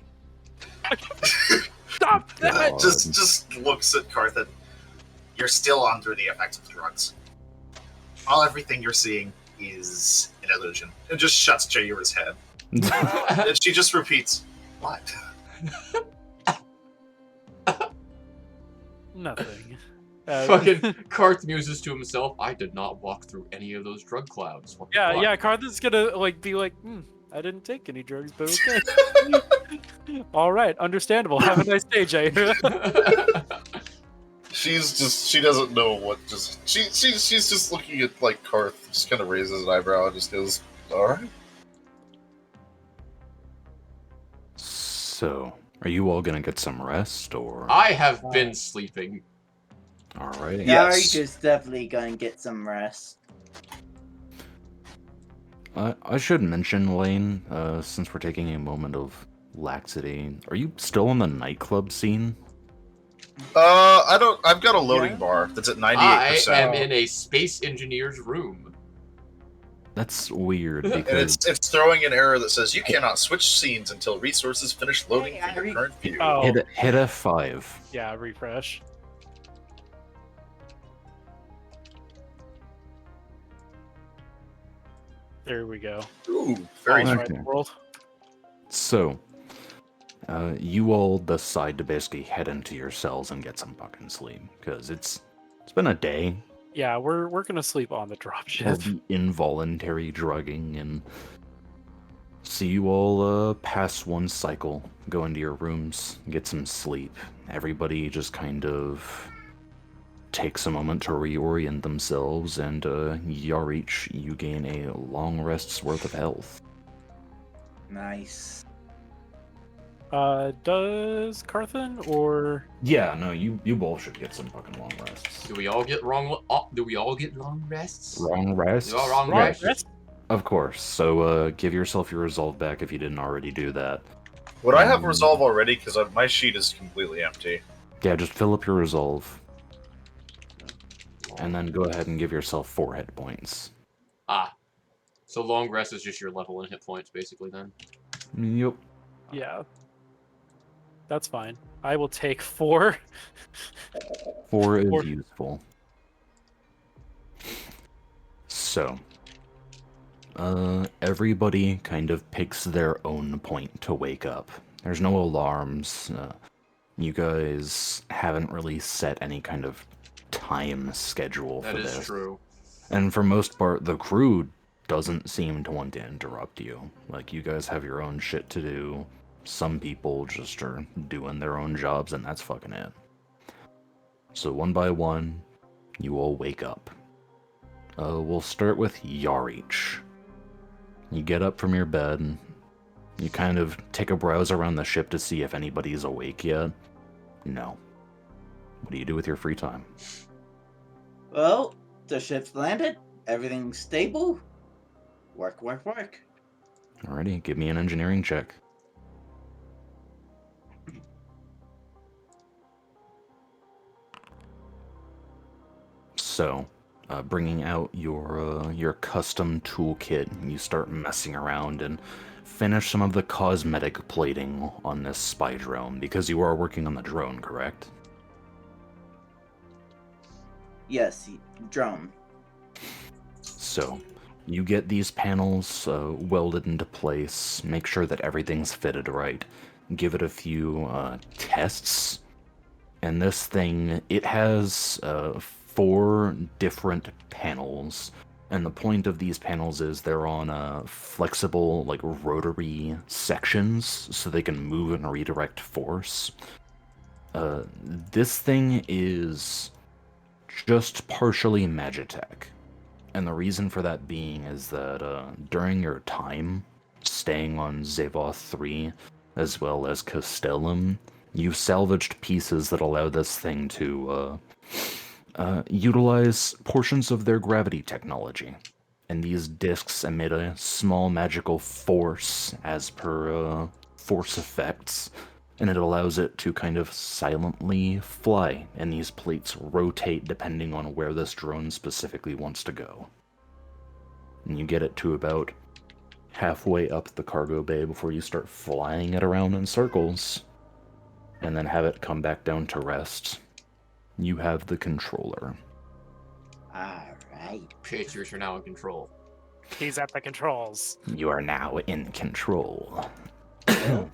Stop that! Just looks at Carthen. You're still under the effects of drugs. Everything you're seeing is an illusion. And just shuts Jaira's head. And she just repeats, what? Nothing. Fucking Karth muses to himself. I did not walk through any of those drug clouds. What the Yeah, fuck? yeah, Carthen's gonna like be like, I didn't take any drugs, but okay. All right, understandable. Have a nice day, Jay. She doesn't know what she's just looking at like Karth, just kind of raises an eyebrow and just goes, alright. So, are you all gonna get some rest, or? I have been sleeping. Alright. Yes. Yarika's definitely gonna get some rest. I should mention, Lane, since we're taking a moment of laxity, are you still on the nightclub scene? I've got a loading bar that's at 98%. I am in a space engineer's room. That's weird, And because it's throwing an error that says you cannot switch scenes until resources finish loading from your current view. Oh. hit F5. Yeah, refresh. There we go. Ooh, very All nice. right, Okay. world. So, you all decide to basically head into your cells and get some fucking sleep because it's been a day Yeah, we're gonna sleep on the dropship. of the involuntary drugging, and so you all pass one cycle, go into your rooms, get some sleep. Everybody just kind of takes a moment to reorient themselves, and Yarich, you gain a long rest's worth of health. Nice. Does Carthan or Yeah, no, you both should get some fucking long rests. Do we all get do we all get long rests? Long rests? Do all wrong Long rests? rest? Of course. So give yourself your resolve back if you didn't already do that. Would I have resolve already? Because my sheet is completely empty. Yeah, just fill up your resolve. And then go ahead and give yourself 4 hit points. Ah. So long rest is just your level and hit points, basically, then. Yep. Yeah. That's fine. I will take 4. 4 is 4. useful. So, everybody kind of picks their own point to wake up. There's no alarms. You guys haven't really set any kind of time schedule That for is this. true. And for most part, the crew doesn't seem to want to interrupt you. Like, you guys have your own shit to do. Some people just are doing their own jobs, and that's fucking it. So one by one, you all wake up. We'll start with Yarich. You get up from your bed, and you kind of take a browse around the ship to see if anybody's awake yet. No. What do you do with your free time? Well, the ship's landed. Everything's stable. Work, work, work. Alrighty, give me an engineering check. So, bringing out your custom toolkit, you start messing around and finish some of the cosmetic plating on this spy drone because you are working on the drone, correct? Yes, drone. So, you get these panels welded into place, make sure that everything's fitted right, give it a few tests, and this thing, it has 4 different panels, and the point of these panels is they're on flexible, like, rotary sections, so they can move and redirect force. This thing is just partially Magitech. And the reason for that being is that during your time staying on Zavoth 3, as well as Castellum, you salvaged pieces that allow this thing to utilize portions of their gravity technology. And these discs emit a small magical force as per force effects, and it allows it to kind of silently fly, and these plates rotate depending on where this drone specifically wants to go. And you get it to about halfway up the cargo bay before you start flying it around in circles, and then have it come back down to rest. You have the controller. Alright. Patriots are now in control. He's at the controls. You are now in control. Well,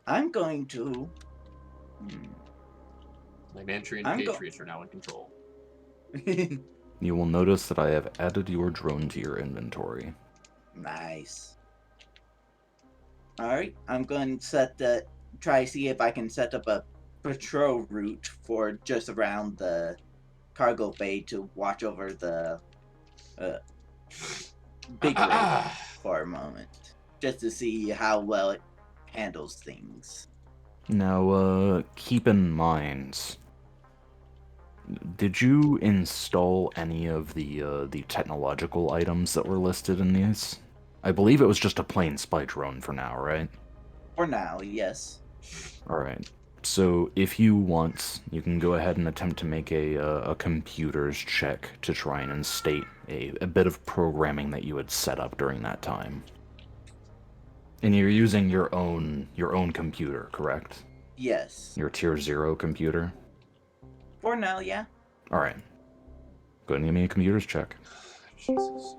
I'm going to. Lymantry and I'm go- Patriots are now in control. You will notice that I have added your drone to your inventory. Nice. Alright, I'm going to try to see if I can set up a patrol route for just around the cargo bay to watch over the big rig for a moment. Just to see how well it handles things. Now, keep in mind, did you install any of the technological items that were listed in these? I believe it was just a plain spy drone for now, right? For now, yes. Alright. So, if you want, you can go ahead and attempt to make a computer's check to try and instate a bit of programming that you had set up during that time. And you're using your own computer, correct? Yes. Your tier 0 computer? For now, yeah. Alright. Go ahead and give me a computer's check. Jesus.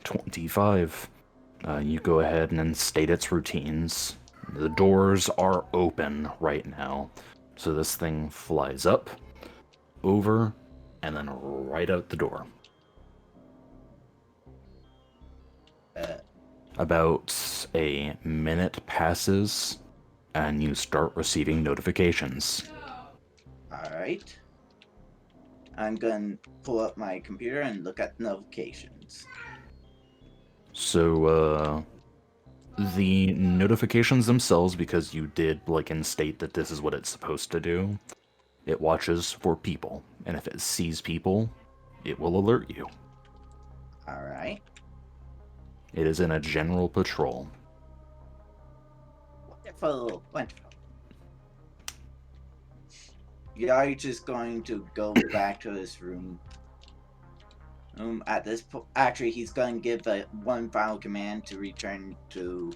25. You go ahead and instate its routines. The doors are open right now. So this thing flies up, over, and then right out the door. About a minute passes, and you start receiving notifications. Alright. I'm gonna pull up my computer and look at notifications. So, the notifications themselves, because you did, like, instate that this is what it's supposed to do, it watches for people. And if it sees people, it will alert you. Alright. It is in a general patrol. Wonderful. Wonderful. Yari just going to go back to his room. At this point, actually, he's going to give one final command to return to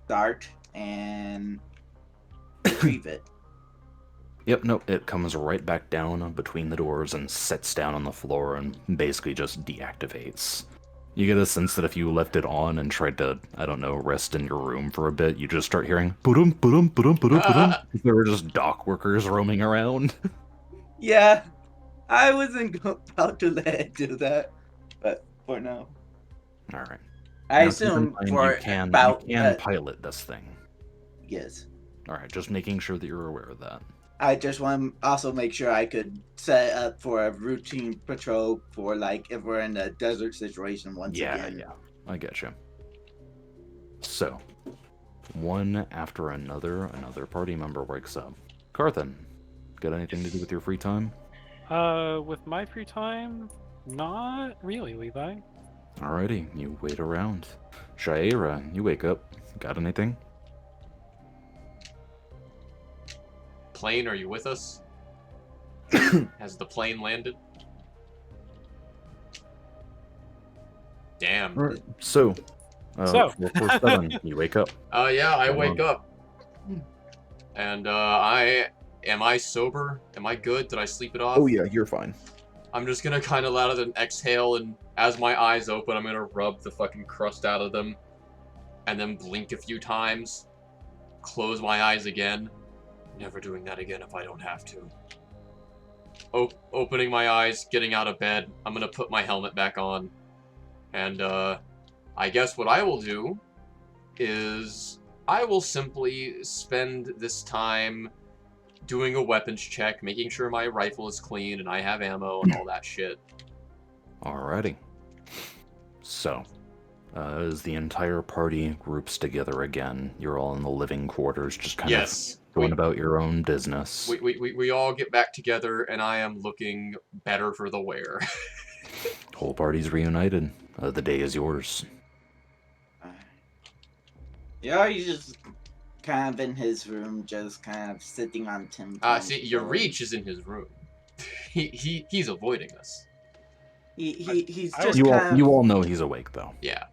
Dart and retrieve it. Yep, nope, it comes right back down between the doors and sits down on the floor and basically just deactivates. You get a sense that if you left it on and tried to, I don't know, rest in your room for a bit, you just start hearing ba-dum, ba-dum, ba-dum, ba-dum, ba-dum. There were just dock workers roaming around. Yeah, I wasn't about to let it do that, but for now. Alright. I Now, keep in assume mind for you can about pilot this thing. yes. Alright, just making sure that you're aware of that. I just want to also make sure I could set up for a routine patrol for like if we're in a desert situation once again. Yeah, I get you. So, one after another party member wakes up. Carthan, got anything to do with your free time? With my free time, not really, Levi. Alrighty, you wait around. Shaira, you wake up. Got anything? Plane, are you with us? Has the plane landed? Damn. Alright, so, 447, you wake up. Yeah, I Hold wake on. up. And, am I sober? Am I good? Did I sleep it off? Oh yeah, you're fine. I'm just gonna kind of let out an exhale, and as my eyes open, I'm gonna rub the fucking crust out of them, and then blink a few times, close my eyes again. Never doing that again if I don't have to. Opening my eyes, getting out of bed, I'm gonna put my helmet back on, and, I guess what I will do is I will simply spend this time doing a weapons check, making sure my rifle is clean and I have ammo and all that shit. Alrighty. So, as the entire party groups together again, you're all in the living quarters, just kind of going about your own business. We all get back together, and I am looking better for the wear. Whole party's reunited. The day is yours. Yeah, he's just kind of in his room, just kind of sitting on Tim. See, your reach is in his room. He's avoiding us. He's just You all know he's awake, though. Yeah.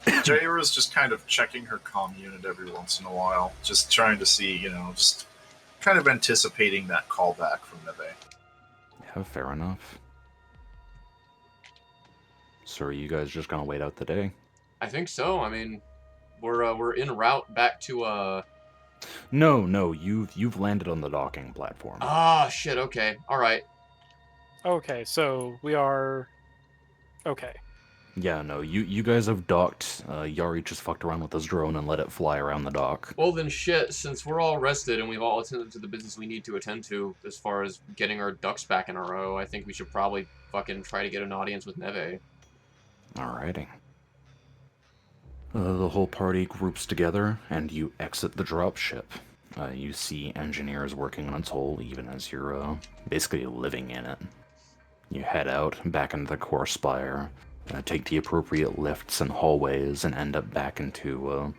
Jaira's just kind of checking her comm unit every once in a while, just trying to see, just kind of anticipating that callback from Neve. Yeah, fair enough. So are you guys just gonna wait out the day? I think so. I mean, we're en route back to No, you've landed on the docking platform. Ah, shit. Okay. All right. Okay, so we are... Okay. Yeah, no, you guys have docked. Yari just fucked around with his drone and let it fly around the dock. Well then, shit. Since we're all rested and we've all attended to the business we need to attend to, as far as getting our ducks back in a row, I think we should probably fucking try to get an audience with Neve. Alrighty. The whole party groups together, and you exit the dropship. You see engineers working on its hull, even as you're basically living in it. You head out, back into the core spire, take the appropriate lifts and hallways, and end up back into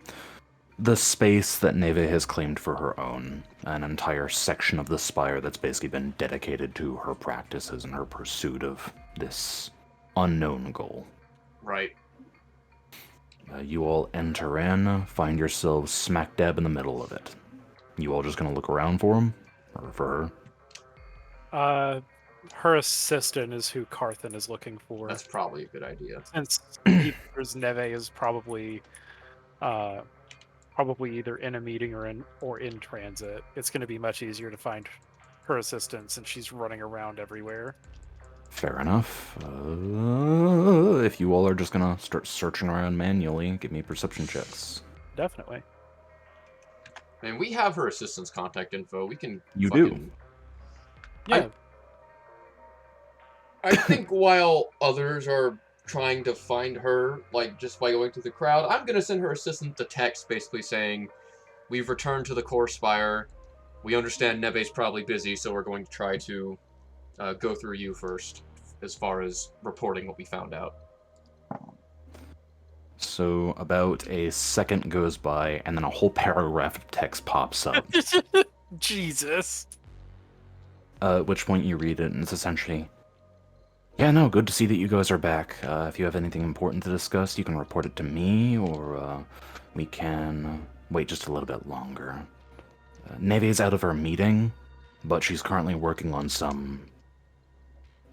the space that Neve has claimed for her own. An entire section of the spire that's basically been dedicated to her practices and her pursuit of this unknown goal. Right. You all enter in, find yourselves smack dab in the middle of it. You all just gonna look around for him? Or for her? Her assistant is who Carthan is looking for. That's probably a good idea. Since he figures Neve is probably either in a meeting or in transit, it's going to be much easier to find her assistant since she's running around everywhere. Fair enough. If you all are just gonna start searching around manually, give me perception checks. Definitely. I mean, we have her assistant's contact info. We can. You fucking... Yeah. I think while others are trying to find her, like, just by going through the crowd, I'm gonna send her assistant a text basically saying, "We've returned to the core spire. We understand Neve's probably busy, so we're going to try to go through you first, as far as reporting what we found out." So about a second goes by, and then a whole paragraph of text pops up. Jesus. At which point you read it, and it's essentially, "Yeah, no, good to see that you guys are back. If you have anything important to discuss, you can report it to me, or we can wait just a little bit longer. Neve's out of her meeting, but she's currently working on some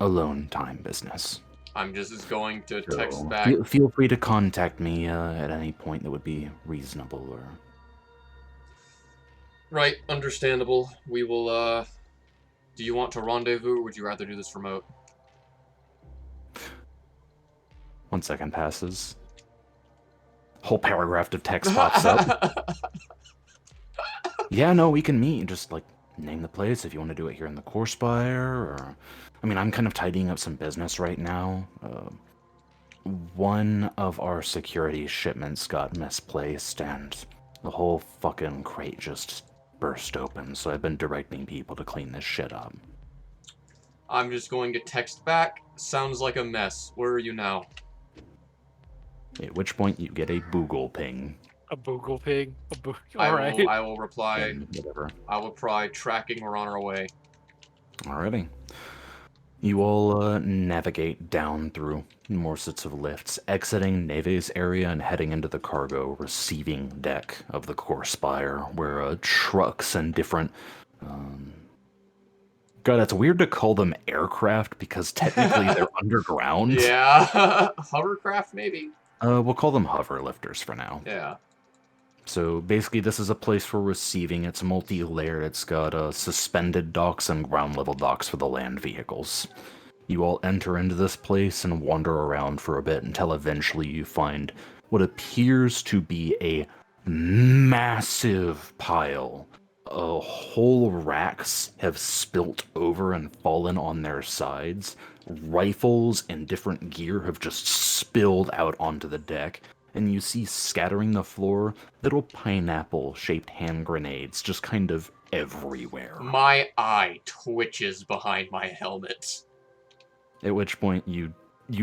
alone time business. I'm just going to So text back. feel free to contact me at any point that would be reasonable, or..." Right, understandable. We will, do you want to rendezvous, or would you rather do this remote? 1 second passes. Whole paragraph of text pops up. "Yeah, no, we can meet. Just, like, name the place if you want to do it here in the core spire, or... I mean, I'm kind of tidying up some business right now. One of our security shipments got misplaced, and the whole fucking crate just burst open, so I've been directing people to clean this shit up." I'm just going to text back. Sounds like a mess. Where are you now? At which point you get a Boogle ping. A boogle pig. I Alright. will reply. Whatever. I will reply. Tracking. We're on our way. Alrighty. You all navigate down through more sets of lifts, exiting Neve's area and heading into the cargo receiving deck of the core spire, where trucks and different... God, it's weird to call them aircraft, because technically they're underground. Yeah. Hovercraft, maybe? We'll call them hover lifters for now. Yeah. So basically this is a place for receiving. It's multi-layered. It's got suspended docks and ground-level docks for the land vehicles. You all enter into this place and wander around for a bit until eventually you find what appears to be a massive pile. Whole racks have spilt over and fallen on their sides. Rifles and different gear have just spilled out onto the deck. And you see scattering the floor little pineapple-shaped hand grenades just kind of everywhere. My eye twitches behind my helmet. At which point you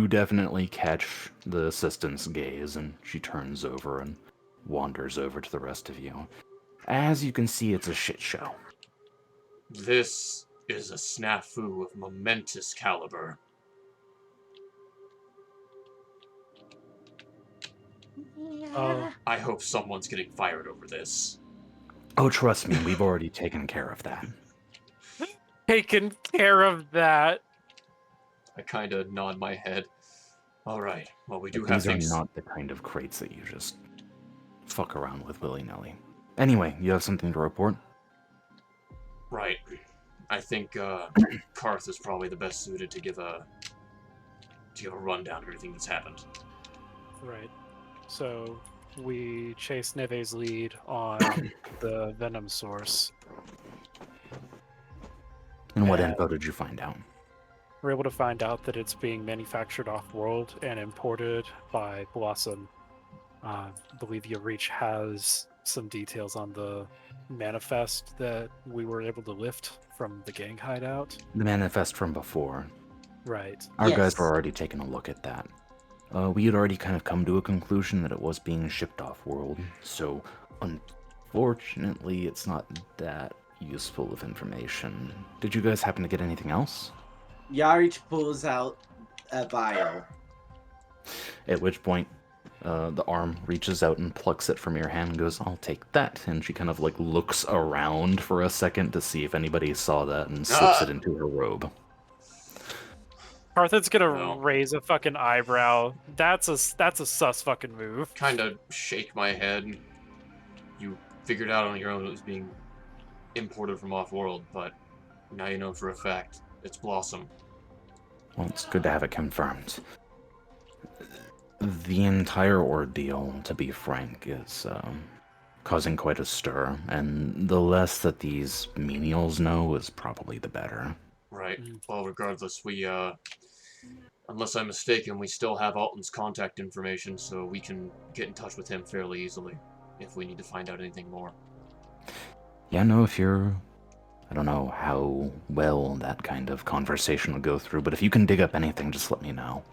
definitely catch the assistant's gaze, and she turns over and wanders over to the rest of you. As you can see, it's a shit show. This is a snafu of momentous caliber. Oh. I hope someone's getting fired over this. Oh, trust me, we've already taken care of that. Taken care of that. I kind of nod my head. All right. Well, we do But have these are things. not the kind of crates that you just fuck around with willy-nilly. Anyway, you have something to report? Right. I think Karth is probably the best suited to give a rundown of everything that's happened. Right. So we chase Neve's lead on the venom source. And what Yeah. info did you find out? We're able to find out that it's being manufactured off-world and imported by Blossom. I believe your reach has some details on the manifest that we were able to lift from the gang hideout. The manifest from before. Right. Our guys Yes. were already taking a look at that. We had already kind of come to a conclusion that it was being shipped off-world, so unfortunately it's not that useful of information. Did you guys happen to get anything else? Yarich pulls out a vial. At which point, The arm reaches out and plucks it from your hand and goes, "I'll take that." And she kind of like looks around for a second to see if anybody saw that and slips it into her robe. Carthen's gonna No. raise a fucking eyebrow. That's a sus fucking move. Kind of shake my head. You figured out on your own it was being imported from off-world, but now you know for a fact it's Blossom. Well, it's good to have it confirmed. The entire ordeal, to be frank, is causing quite a stir, and the less that these menials know is probably the better. Right. Mm. Well, regardless, we, unless I'm mistaken, we still have Alton's contact information, so we can get in touch with him fairly easily if we need to find out anything more. Yeah, no, if you're... I don't know how well that kind of conversation will go through, but if you can dig up anything, just let me know.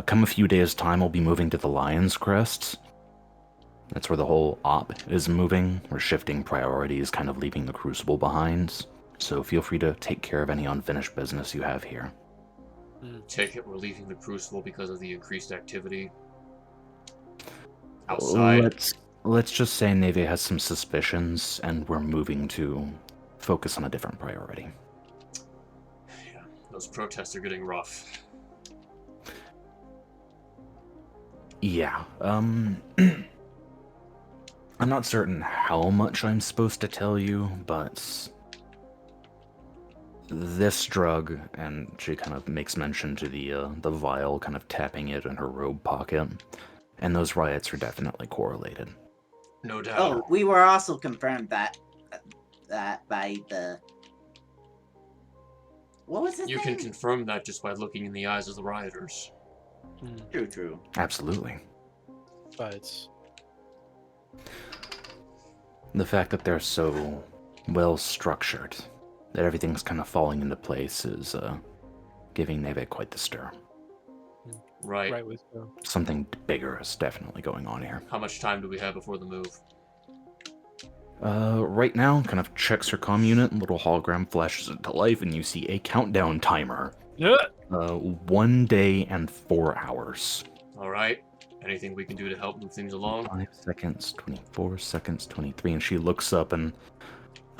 Come a few days' time, we'll be moving to the Lion's Crest. That's where the whole op is moving. We're shifting priorities, kind of leaving the Crucible behind. So feel free to take care of any unfinished business you have here. Take it we're leaving the Crucible because of the increased activity outside. Let's just say Neve has some suspicions, and we're moving to focus on a different priority. Yeah, those protests are getting rough. Yeah, I'm not certain how much I'm supposed to tell you, but this drug, and she kind of makes mention to the vial, kind of tapping it in her robe pocket, and those riots are definitely correlated. No doubt. Oh, we were also confirmed that by the... What was his You name? can confirm that just by looking in the eyes of the rioters. True. Absolutely. But The fact that they're so well structured, that everything's kind of falling into place, is giving Neve quite the stir. Right. right with Something bigger is definitely going on here. How much time do we have before the move? Right now, kind of checks her comm unit, and little hologram flashes into life, and you see a countdown timer. yeah. 1 day and 4 hours. Alright. Anything we can do to help move things along? 5 seconds, 24 seconds, 23, and she looks up and...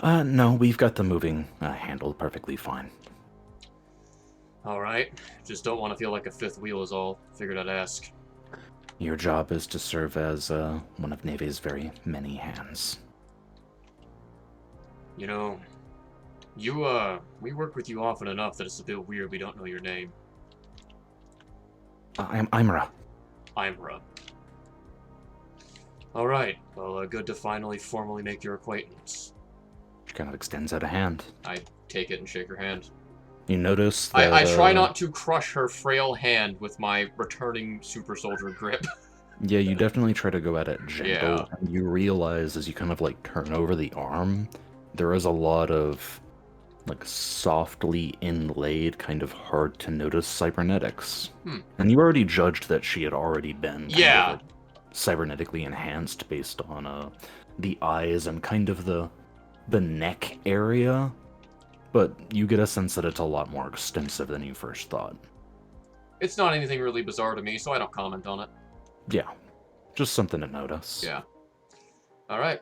no, we've got the moving handled perfectly fine. Alright. Just don't want to feel like a fifth wheel is all. Figured I'd ask. Your job is to serve as one of Neve's very many hands. You know, we work with you often enough that it's a bit weird we don't know your name. I'm Imra. Imra. Alright, well, good to finally formally make your acquaintance. She kind of extends out a hand. I take it and shake her hand. You notice that... I try not to crush her frail hand with my returning super soldier grip. Yeah, you definitely try to go at it gentle. Yeah. And you realize as you kind of like turn over the arm, there is a lot of like softly inlaid, kind of hard to notice cybernetics. And you already judged that she had already been kind of, like, cybernetically enhanced based on the eyes and kind of the neck area. But you get a sense that it's a lot more extensive than you first thought. It's not anything really bizarre to me, so I don't comment on it. Yeah, just something to notice. Yeah. Alright.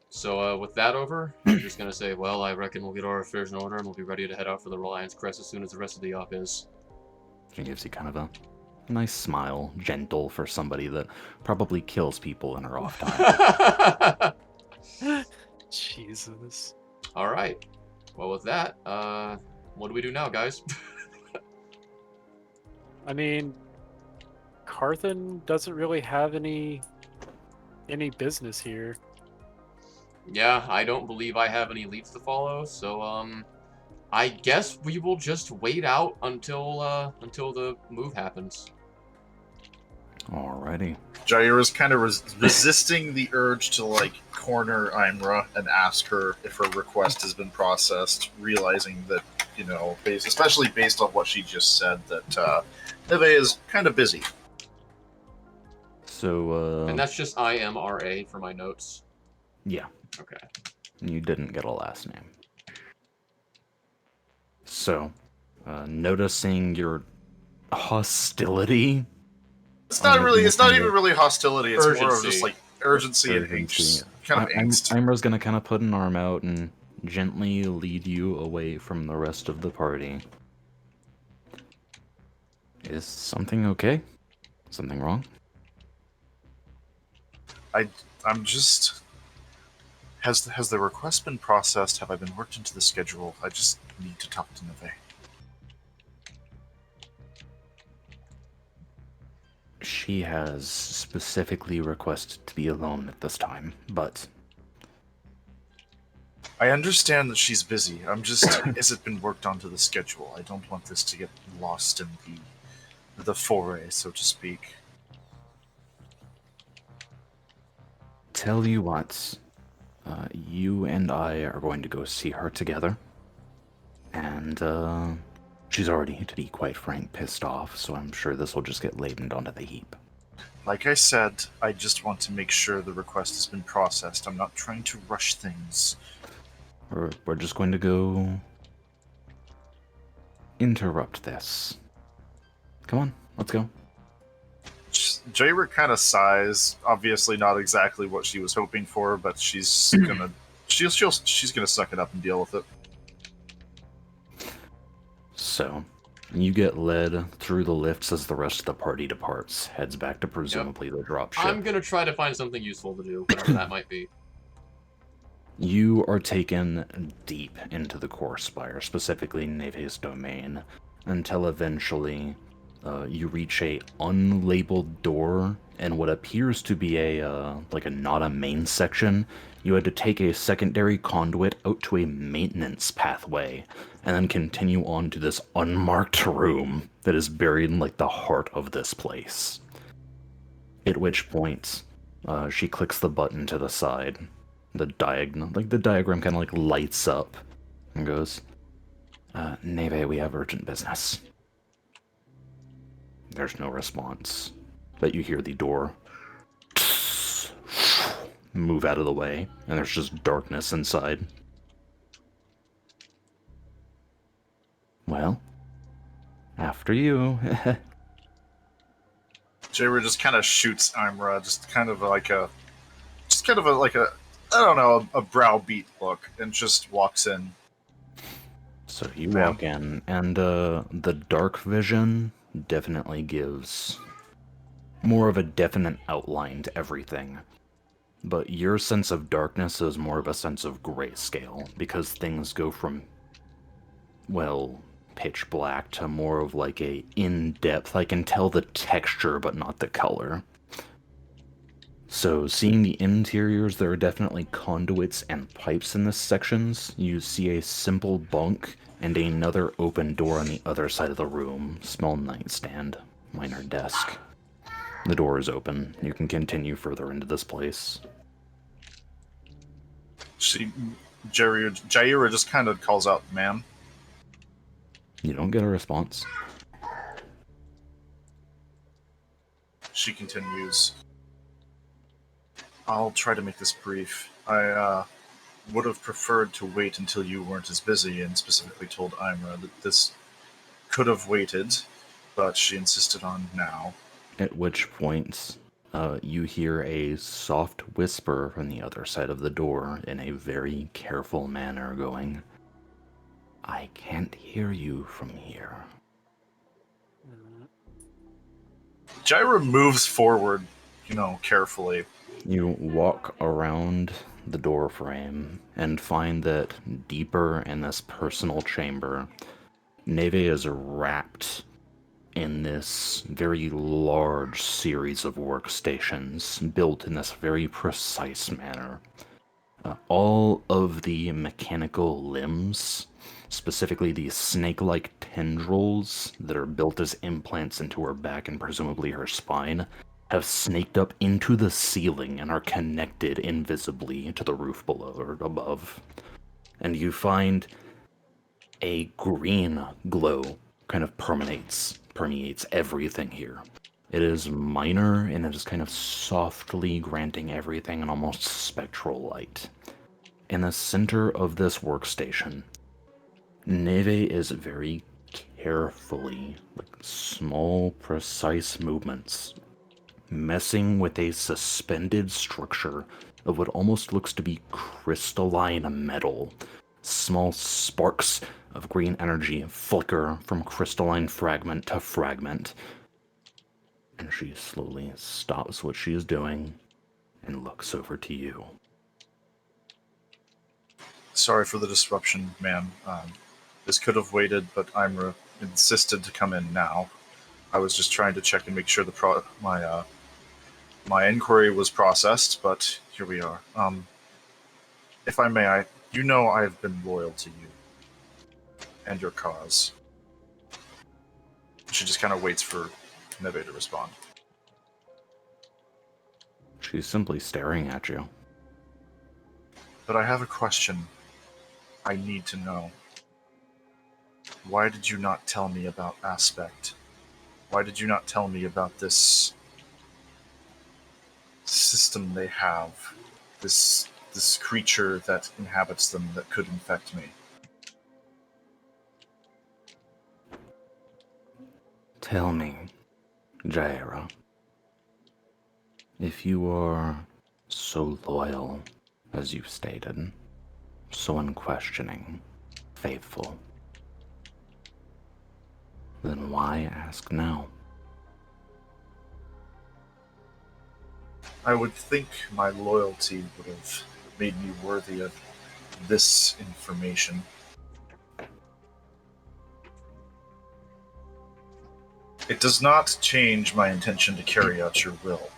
So, with that over, I'm just gonna say, well, I reckon we'll get our affairs in order and we'll be ready to head out for the Lion's Crest as soon as the rest of the op is. She gives you kind of a nice smile, gentle for somebody that probably kills people in her off time. Jesus. Alright. Well, with that, what do we do now, guys? I mean, Carthen doesn't really have any business here. Yeah, I don't believe I have any leads to follow, so, I guess we will just wait out until the move happens. Alrighty. Jaira's kind of resisting the urge to like corner Imra and ask her if her request has been processed, realizing that, you know, especially based on what she just said, that Neve is kind of busy. So, And that's just IMRA for my notes. yeah, Okay. you didn't get a last name. So, noticing your hostility It's not really. It's not even really hostility. It's more of Urgency. just like urgency and angst, kind of angst. Imra's gonna kind of put an arm out and gently lead you away from the rest of the party. Is something okay? Something wrong? I'm just. Has the request been processed? Have I been worked into the schedule? I just need to talk to Neve. She has specifically requested to be alone at this time, but I understand that she's busy. I'm just. Has it been worked onto the schedule? I don't want this to get lost in the foray, so to speak. tell you what, you and I are going to go see her together. And, she's already, to be quite frank, pissed off, so I'm sure this will just get laden onto the heap. Like I said, I just want to make sure the request has been processed. I'm not trying to rush things. We're just going to go interrupt this. Come on, let's go. Jaira kind of sighs. Obviously, not exactly what she was hoping for, but she's gonna she's gonna suck it up and deal with it. So, you get led through the lifts as the rest of the party departs, heads back to presumably the dropship. I'm gonna try to find something useful to do, whatever that might be. You are taken deep into the core spire, specifically Neve's domain, until eventually you reach a unlabeled door in what appears to be a not a main section. You had to take a secondary conduit out to a maintenance pathway, and then continue on to this unmarked room that is buried in like the heart of this place. At which point, she clicks the button to the side. The diagram kind of like lights up and goes, Neve, we have urgent business. There's no response, but you hear the door move out of the way, and there's just darkness inside. Well, after you. Jaira just kind of shoots Imra, just kind of like a I don't know, a browbeat look, and just walks in. So you walk in, and the dark vision definitely gives more of a definite outline to everything. But your sense of darkness is more of a sense of grayscale, because things go from, well, pitch black to more of like a in-depth, I can tell the texture but not the color. So, seeing the interiors, there are definitely conduits and pipes in this sections. You see a simple bunk and another open door on the other side of the room. Small nightstand, minor desk. The door is open. You can continue further into this place. Jaira just kind of calls out, "Ma'am." You don't get a response. She continues, "I'll try to make this brief. I would have preferred to wait until you weren't as busy, and specifically told Imra that this could have waited, but she insisted on now." At which point, you hear a soft whisper from the other side of the door in a very careful manner going, I can't hear you from here. Jaira moves forward, carefully. You walk around the door frame and find that deeper in this personal chamber, Neve is wrapped in this very large series of workstations built in this very precise manner. All of the mechanical limbs, specifically the snake-like tendrils that are built as implants into her back and presumably her spine, have snaked up into the ceiling and are connected invisibly to the roof below or above. And you find a green glow kind of permeates everything here. It is minor, and it is kind of softly granting everything an almost spectral light. In the center of this workstation, Neve is very carefully, like small, precise movements, messing with a suspended structure of what almost looks to be crystalline metal. Small sparks of green energy flicker from crystalline fragment to fragment. And she slowly stops what she is doing and looks over to you. Sorry for the disruption, ma'am. This could have waited, but Imra insisted to come in now. I was just trying to check and make sure my inquiry was processed, but here we are. If I may, I've been loyal to you and your cause. She just kind of waits for Neve to respond. She's simply staring at you. But I have a question. I need to know. Why did you not tell me about Aspect? Why did you not tell me about this system they have? This creature that inhabits them that could infect me? Tell me, Jaira, if you are so loyal, as you've stated, so unquestioning, faithful, then why ask now? I would think my loyalty would have made me worthy of this information. It does not change my intention to carry out your will.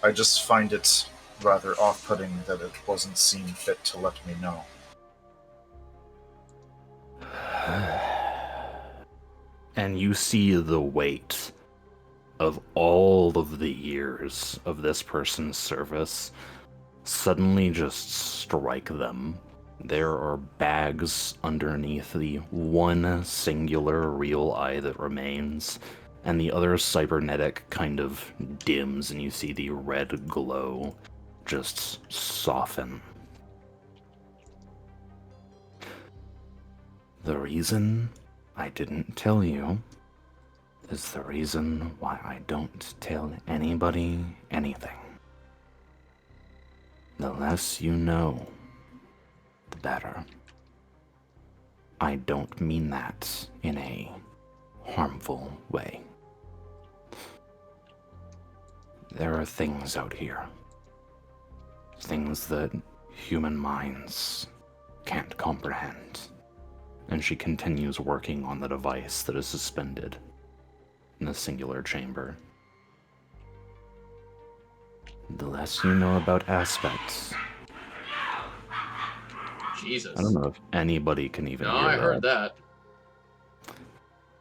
I just find it rather off-putting that it wasn't seen fit to let me know. And you see the weight of all of the years of this person's service suddenly just strike them. There are bags underneath the one singular real eye that remains, and the other cybernetic kind of dims, and you see the red glow just soften. The reason I didn't tell you is the reason why I don't tell anybody anything. The less you know, the better. I don't mean that in a harmful way. There are things out here. Things that human minds can't comprehend. And she continues working on the device that is suspended in the singular chamber. The less you know about aspects. Jesus. I don't know if anybody can even No, hear I that. heard that.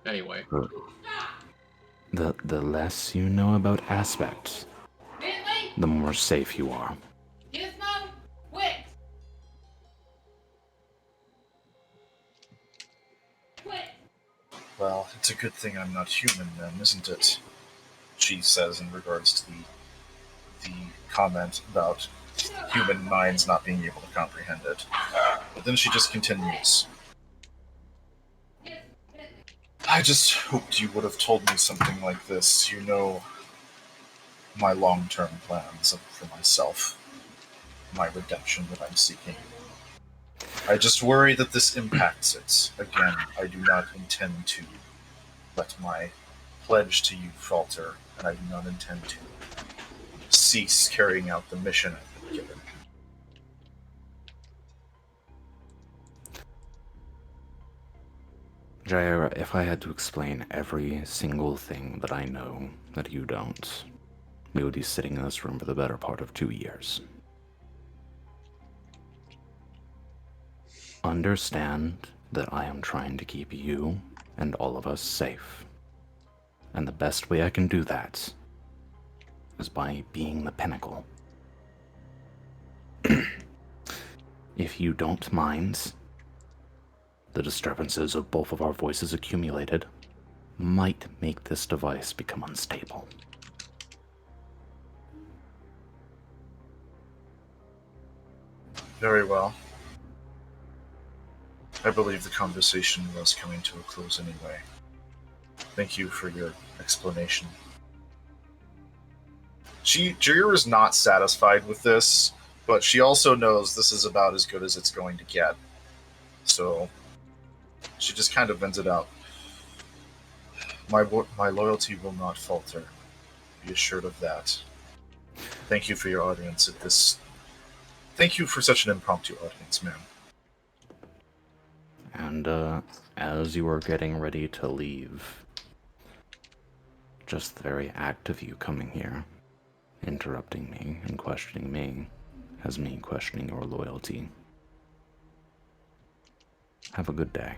Anyway. The less you know about aspects, the more safe you are. Gizmo, quit! Quit! Well, it's a good thing I'm not human then, isn't it? She says in regards to the comment about human minds not being able to comprehend it. But then she just continues. I just hoped you would have told me something like this. You know my long-term plans for myself, my redemption that I'm seeking. I just worry that this impacts it. Again, I do not intend to let my pledge to you falter, and I do not intend to cease carrying out the mission I've been given. Jaira, if I had to explain every single thing that I know that you don't, we would be sitting in this room for the better part of 2 years. Understand that I am trying to keep you and all of us safe. And the best way I can do that is by being the pinnacle. If you don't mind, the disturbances of both of our voices accumulated might make this device become unstable. Very well. I believe the conversation was coming to a close anyway. Thank you for your explanation. Jaira's not satisfied with this, but she also knows this is about as good as it's going to get. So she just kind of vents it out. My loyalty will not falter. Be assured of that. Thank you for your audience at this. Thank you for such an impromptu audience, ma'am. And as you are getting ready to leave, just the very act of you coming here, interrupting me and questioning me, has me questioning your loyalty. Have a good day.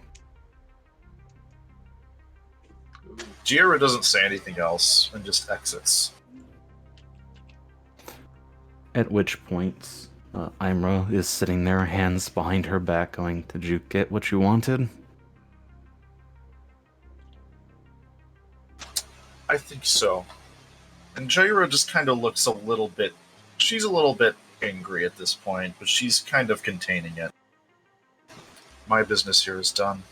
Jaira doesn't say anything else and just exits. At which point, Imra is sitting there, hands behind her back, going, "Did you get what you wanted?" I think so. And Jaira just kind of looks a little bit. She's a little bit angry at this point, but she's kind of containing it. My business here is done.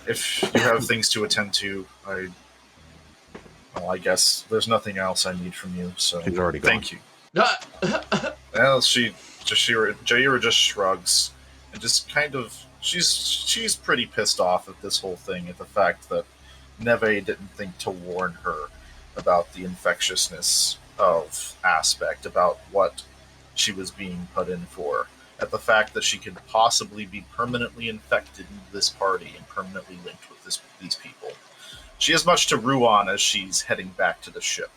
If you have things to attend to, I guess there's nothing else I need from you, so She's already gone. thank you. Well, Jaira just shrugs and just kind of she's pretty pissed off at this whole thing, at the fact that Neve didn't think to warn her about the infectiousness of Aspect, about what she was being put in for, at the fact that she could possibly be permanently infected in this party and permanently linked with these people. She has much to rue on as she's heading back to the ship.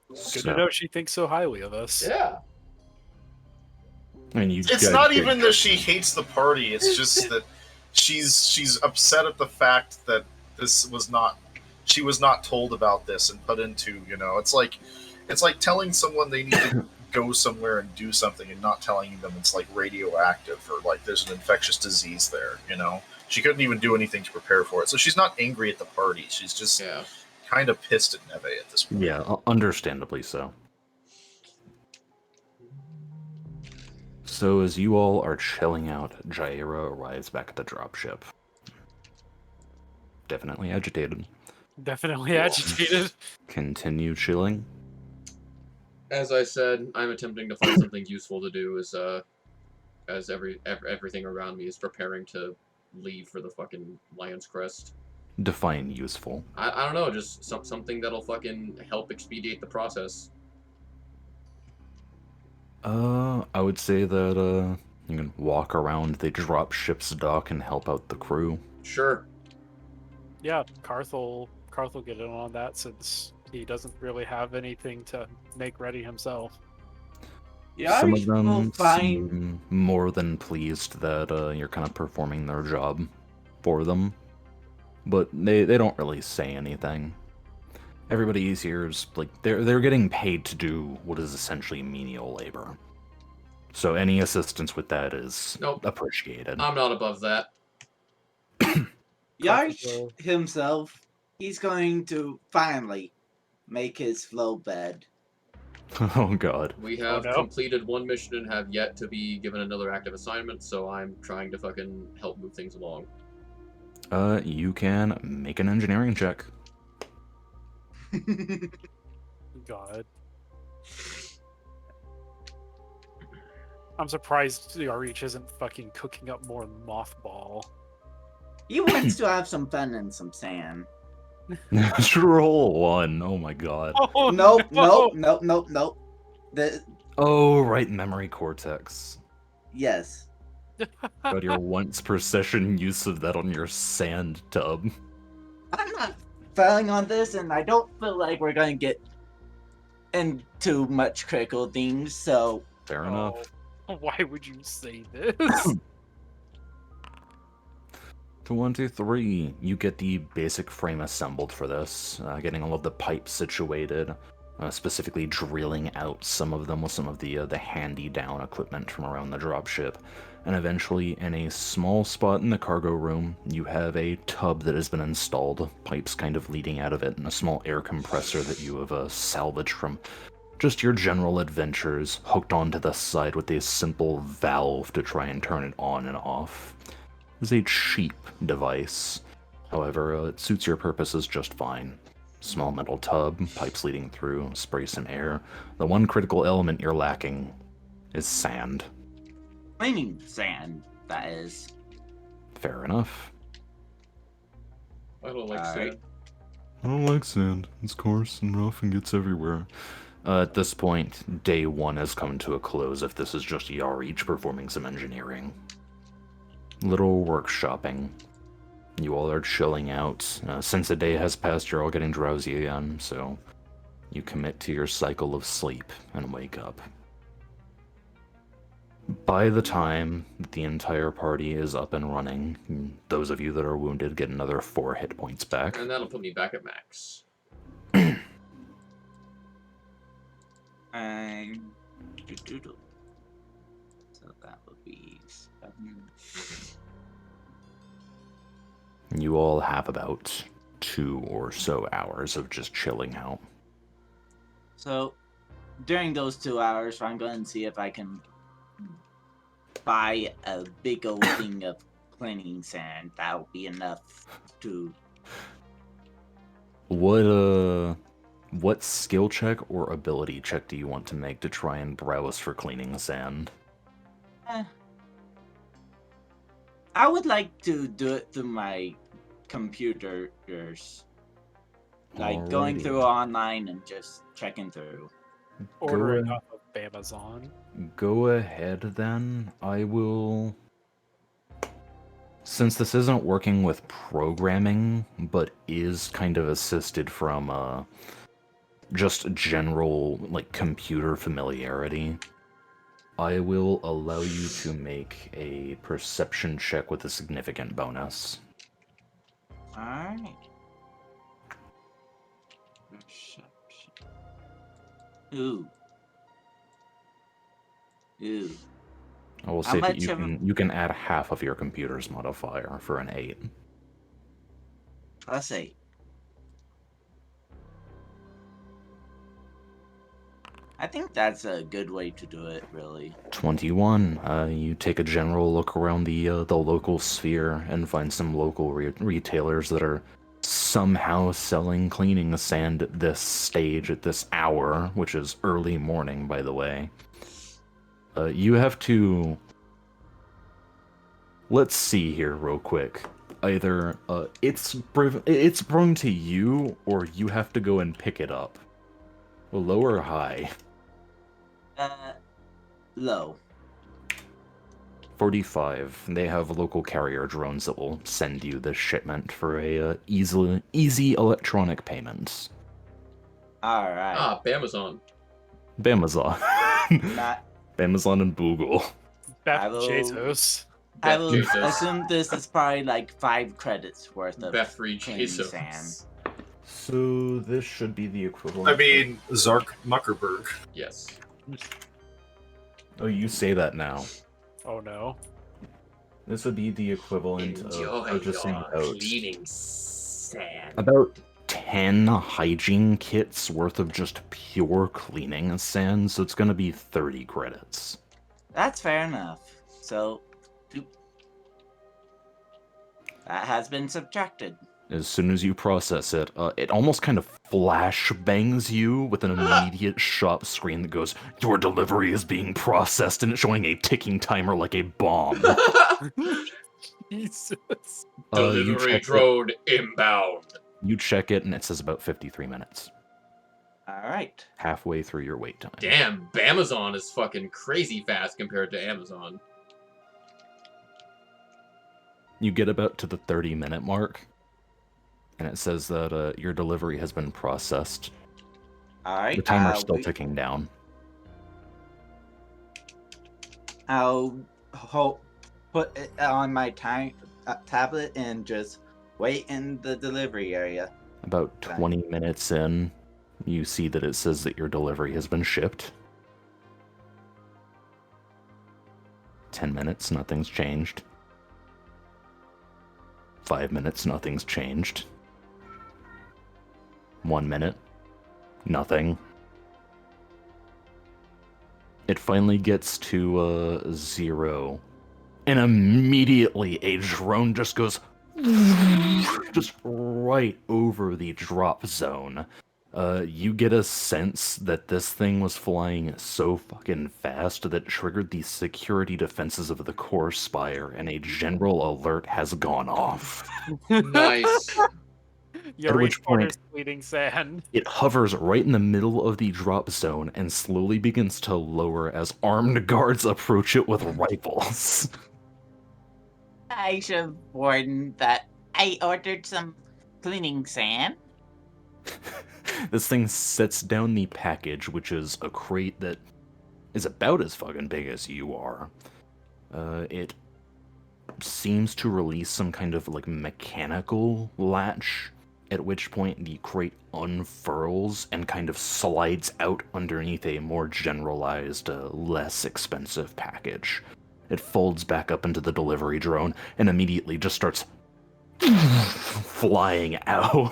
Good to know she thinks so highly of us. Yeah. And you It's guys not did even that she hates the party, it's just that she's upset at the fact that she was not told about this and put into, it's like telling someone they need to go somewhere and do something and not telling them it's like radioactive or like there's an infectious disease there, She couldn't even do anything to prepare for it. So she's not angry at the party. She's just kind of pissed at Neve at this point. Yeah, understandably so. So as you all are chilling out, Jaira arrives back at the dropship. Definitely agitated. Definitely agitated. Continue chilling. As I said, I'm attempting to find something useful to do as everything around me is preparing to leave for the fucking Lion's Crest. Define useful. I don't know, just something that'll fucking help expedite the process. I would say that you can walk around the dropship's dock and help out the crew. Sure. Yeah, Karth'll get in on that since he doesn't really have anything to make ready himself. Yeah, Some I of them will find. seem more than pleased that you're kind of performing their job for them, but they don't really say anything. Everybody here is like they're getting paid to do what is essentially menial labor, so any assistance with that is appreciated. I'm not above that. Yarsh himself, he's going to finally make his flow bed. Oh god. We have completed one mission and have yet to be given another active assignment, so I'm trying to fucking help move things along. You can make an engineering check. God. I'm surprised Yarich isn't fucking cooking up more mothball. He wants to have some fun and some sand. Roll one. Oh my god. Oh, Nope. Oh, right, memory cortex. Yes. Got your once per session use of that on your sand tub. I'm not failing on this, and I don't feel like we're going to get into much critical things, so... Fair enough. Why would you say this? 1, 2, 3. You get the basic frame assembled for this, getting all of the pipes situated, specifically drilling out some of them with some of the handy-down equipment from around the dropship. And eventually, in a small spot in the cargo room, you have a tub that has been installed, pipes kind of leading out of it, and a small air compressor that you have salvaged from just your general adventures, hooked onto the side with a simple valve to try and turn it on and off. It's a cheap device. However, it suits your purposes just fine. Small metal tub, pipes leading through, spray some air. The one critical element you're lacking is sand. Cleaning sand, that is. Fair enough. I don't like Alright. sand. I don't like sand. It's coarse and rough and gets everywhere. At this point, day 1 has come to a close if this is just y'all each performing some engineering. Little workshopping. You all are chilling out. Since a day has passed, you're all getting drowsy again, so you commit to your cycle of sleep and wake up. By the time the entire party is up and running, those of you that are wounded get another 4 hit points back. And that'll put me back at max. And so that would be 7. You all have about 2 or so hours of just chilling out. So during those 2 hours, I'm going to see if I can buy a big old thing of cleaning sand. That'll be enough to. What skill check or ability check do you want to make to try and browse for cleaning sand? I would like to do it through my computers. Like going Alrighty. through online and just checking through. Order it Go- off of Amazon. Go ahead then. I will... Since this isn't working with programming, but is kind of assisted from just general like computer familiarity, I will allow you to make a perception check with a significant bonus. Alright. Perception. Ooh. Ooh. I will How say that much of- you can add half of your computer's modifier for an 8. +8. I think that's a good way to do it, really. 21. You take a general look around the local sphere and find some local retailers that are somehow selling cleaning sand at this stage, at this hour, which is early morning, by the way. You have to... Let's see here real quick. Either it's brought to you, or you have to go and pick it up. Low or high? Low. 45. They have local carrier drones that will send you the shipment for a easy electronic payments. Alright. Ah, Bamazon. Bamazon. Not, Bamazon and Boogle. Beth I will- Bezos. I Beth will Jesus. assume this is probably like 5 credits worth of Bethry cleaning Jesus. sand. So this should be the equivalent. I mean, Zark Muckerberg. Yes. Oh, you say that now. Oh no. This would be the equivalent Enjoy of purchasing your about cleaning sand. about 10 hygiene kits worth of just pure cleaning sand, so it's gonna be 30 credits. That's fair enough. So, that has been subtracted. As soon as you process it, it almost kind of flash bangs you with an immediate shop screen that goes, "Your delivery is being processed," and it's showing a ticking timer like a bomb. Jesus. You Delivery check drone inbound. You check it, and it says about 53 minutes. Alright. Halfway through your wait time. Damn, Bamazon is fucking crazy fast compared to Amazon. You get about to the 30-minute mark, and it says that your delivery has been processed. Alright. The timer's still ticking down. I'll put it on my tablet and just wait in the delivery area. About 20 minutes in, you see that it says that your delivery has been shipped. 10 minutes, nothing's changed. 5 minutes, nothing's changed. 1 minute, nothing. It finally gets to 0. And immediately a drone just goes, just right over the drop zone. You get a sense that this thing was flying so fucking fast that it triggered the security defenses of the core spire, and a general alert has gone off. Nice. Your At which reporter's point- bleeding sand. It hovers right in the middle of the drop zone and slowly begins to lower as armed guards approach it with rifles. I should have warned that I ordered some cleaning sand. This thing sets down the package, which is a crate that is about as fucking big as you are. It seems to release some kind of like mechanical latch, at which point the crate unfurls and kind of slides out underneath a more generalized, less expensive package. It folds back up into the delivery drone and immediately just starts flying out.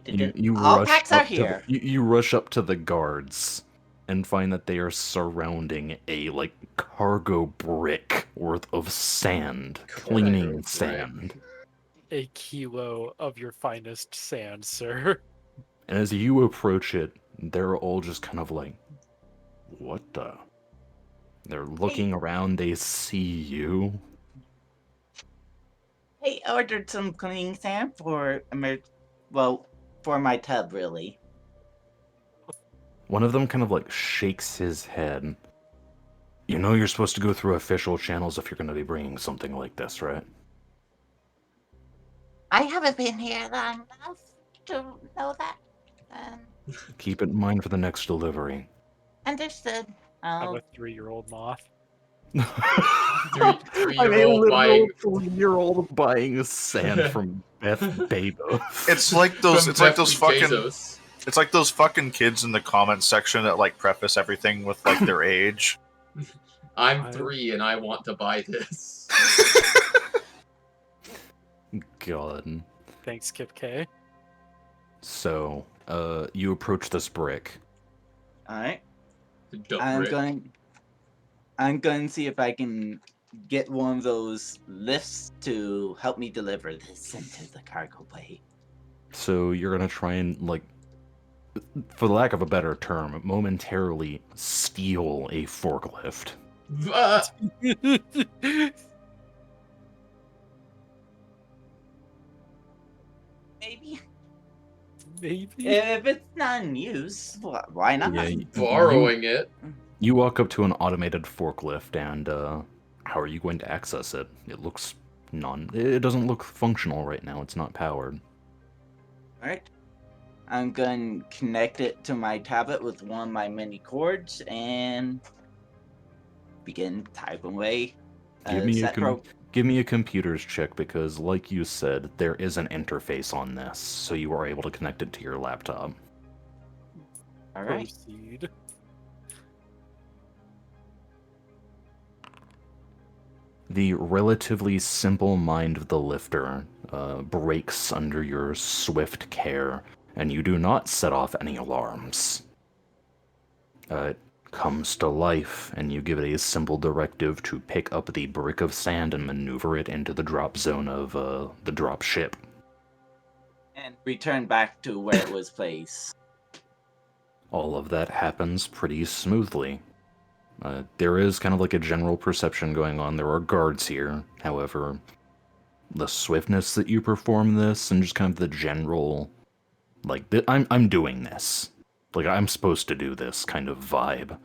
You All rush packs are up to here. you rush up to the guards and find that they are surrounding a like cargo brick worth of sand, cleaning brick. sand. A kilo of your finest sand, sir. And as you approach it, they're all just kind of like, "What the?" They're looking around. They see you. I ordered some cleaning sand for for my tub, really. One of them kind of like shakes his head. You know you're supposed to go through official channels if you're going to be bringing something like this, right? I haven't been here long enough to know that. Keep it in mind for the next delivery. Understood. I'm Oh, a 3-year-old moth. Three-year-old buying 3-year-old buying sand from Beth Bezos. It's like those. from It's like those Jeffrey fucking. Bezos. It's like those fucking kids in the comments section that like preface everything with like their age. I'm 3 and I want to buy this. God. Thanks, Kip K. So, you approach this brick. Alright. Dope I'm brick. going to see if I can get one of those lifts to help me deliver this into the cargo bay. So you're gonna try and, like, for the lack of a better term, momentarily steal a forklift. Ah! Maybe. Maybe. If it's not in use, why not? Yeah, Borrowing it. You walk up to an automated forklift, and how are you going to access it? It looks It doesn't look functional right now. It's not powered. Alright. I'm going to connect it to my tablet with one of my mini cords and begin typing away. Give me a computer's check because, like you said, there is an interface on this, so you are able to connect it to your laptop. Alright. Proceed. The relatively simple mind of the lifter breaks under your swift care, and you do not set off any alarms. It comes to life, and you give it a simple directive to pick up the brick of sand and maneuver it into the drop zone of the drop ship. And return back to where it was placed. All of that happens pretty smoothly. There is kind of like a general perception going on. There are guards here. However, the swiftness that you perform this and just kind of the general, like, I'm doing this. Like, I'm supposed to do this kind of vibe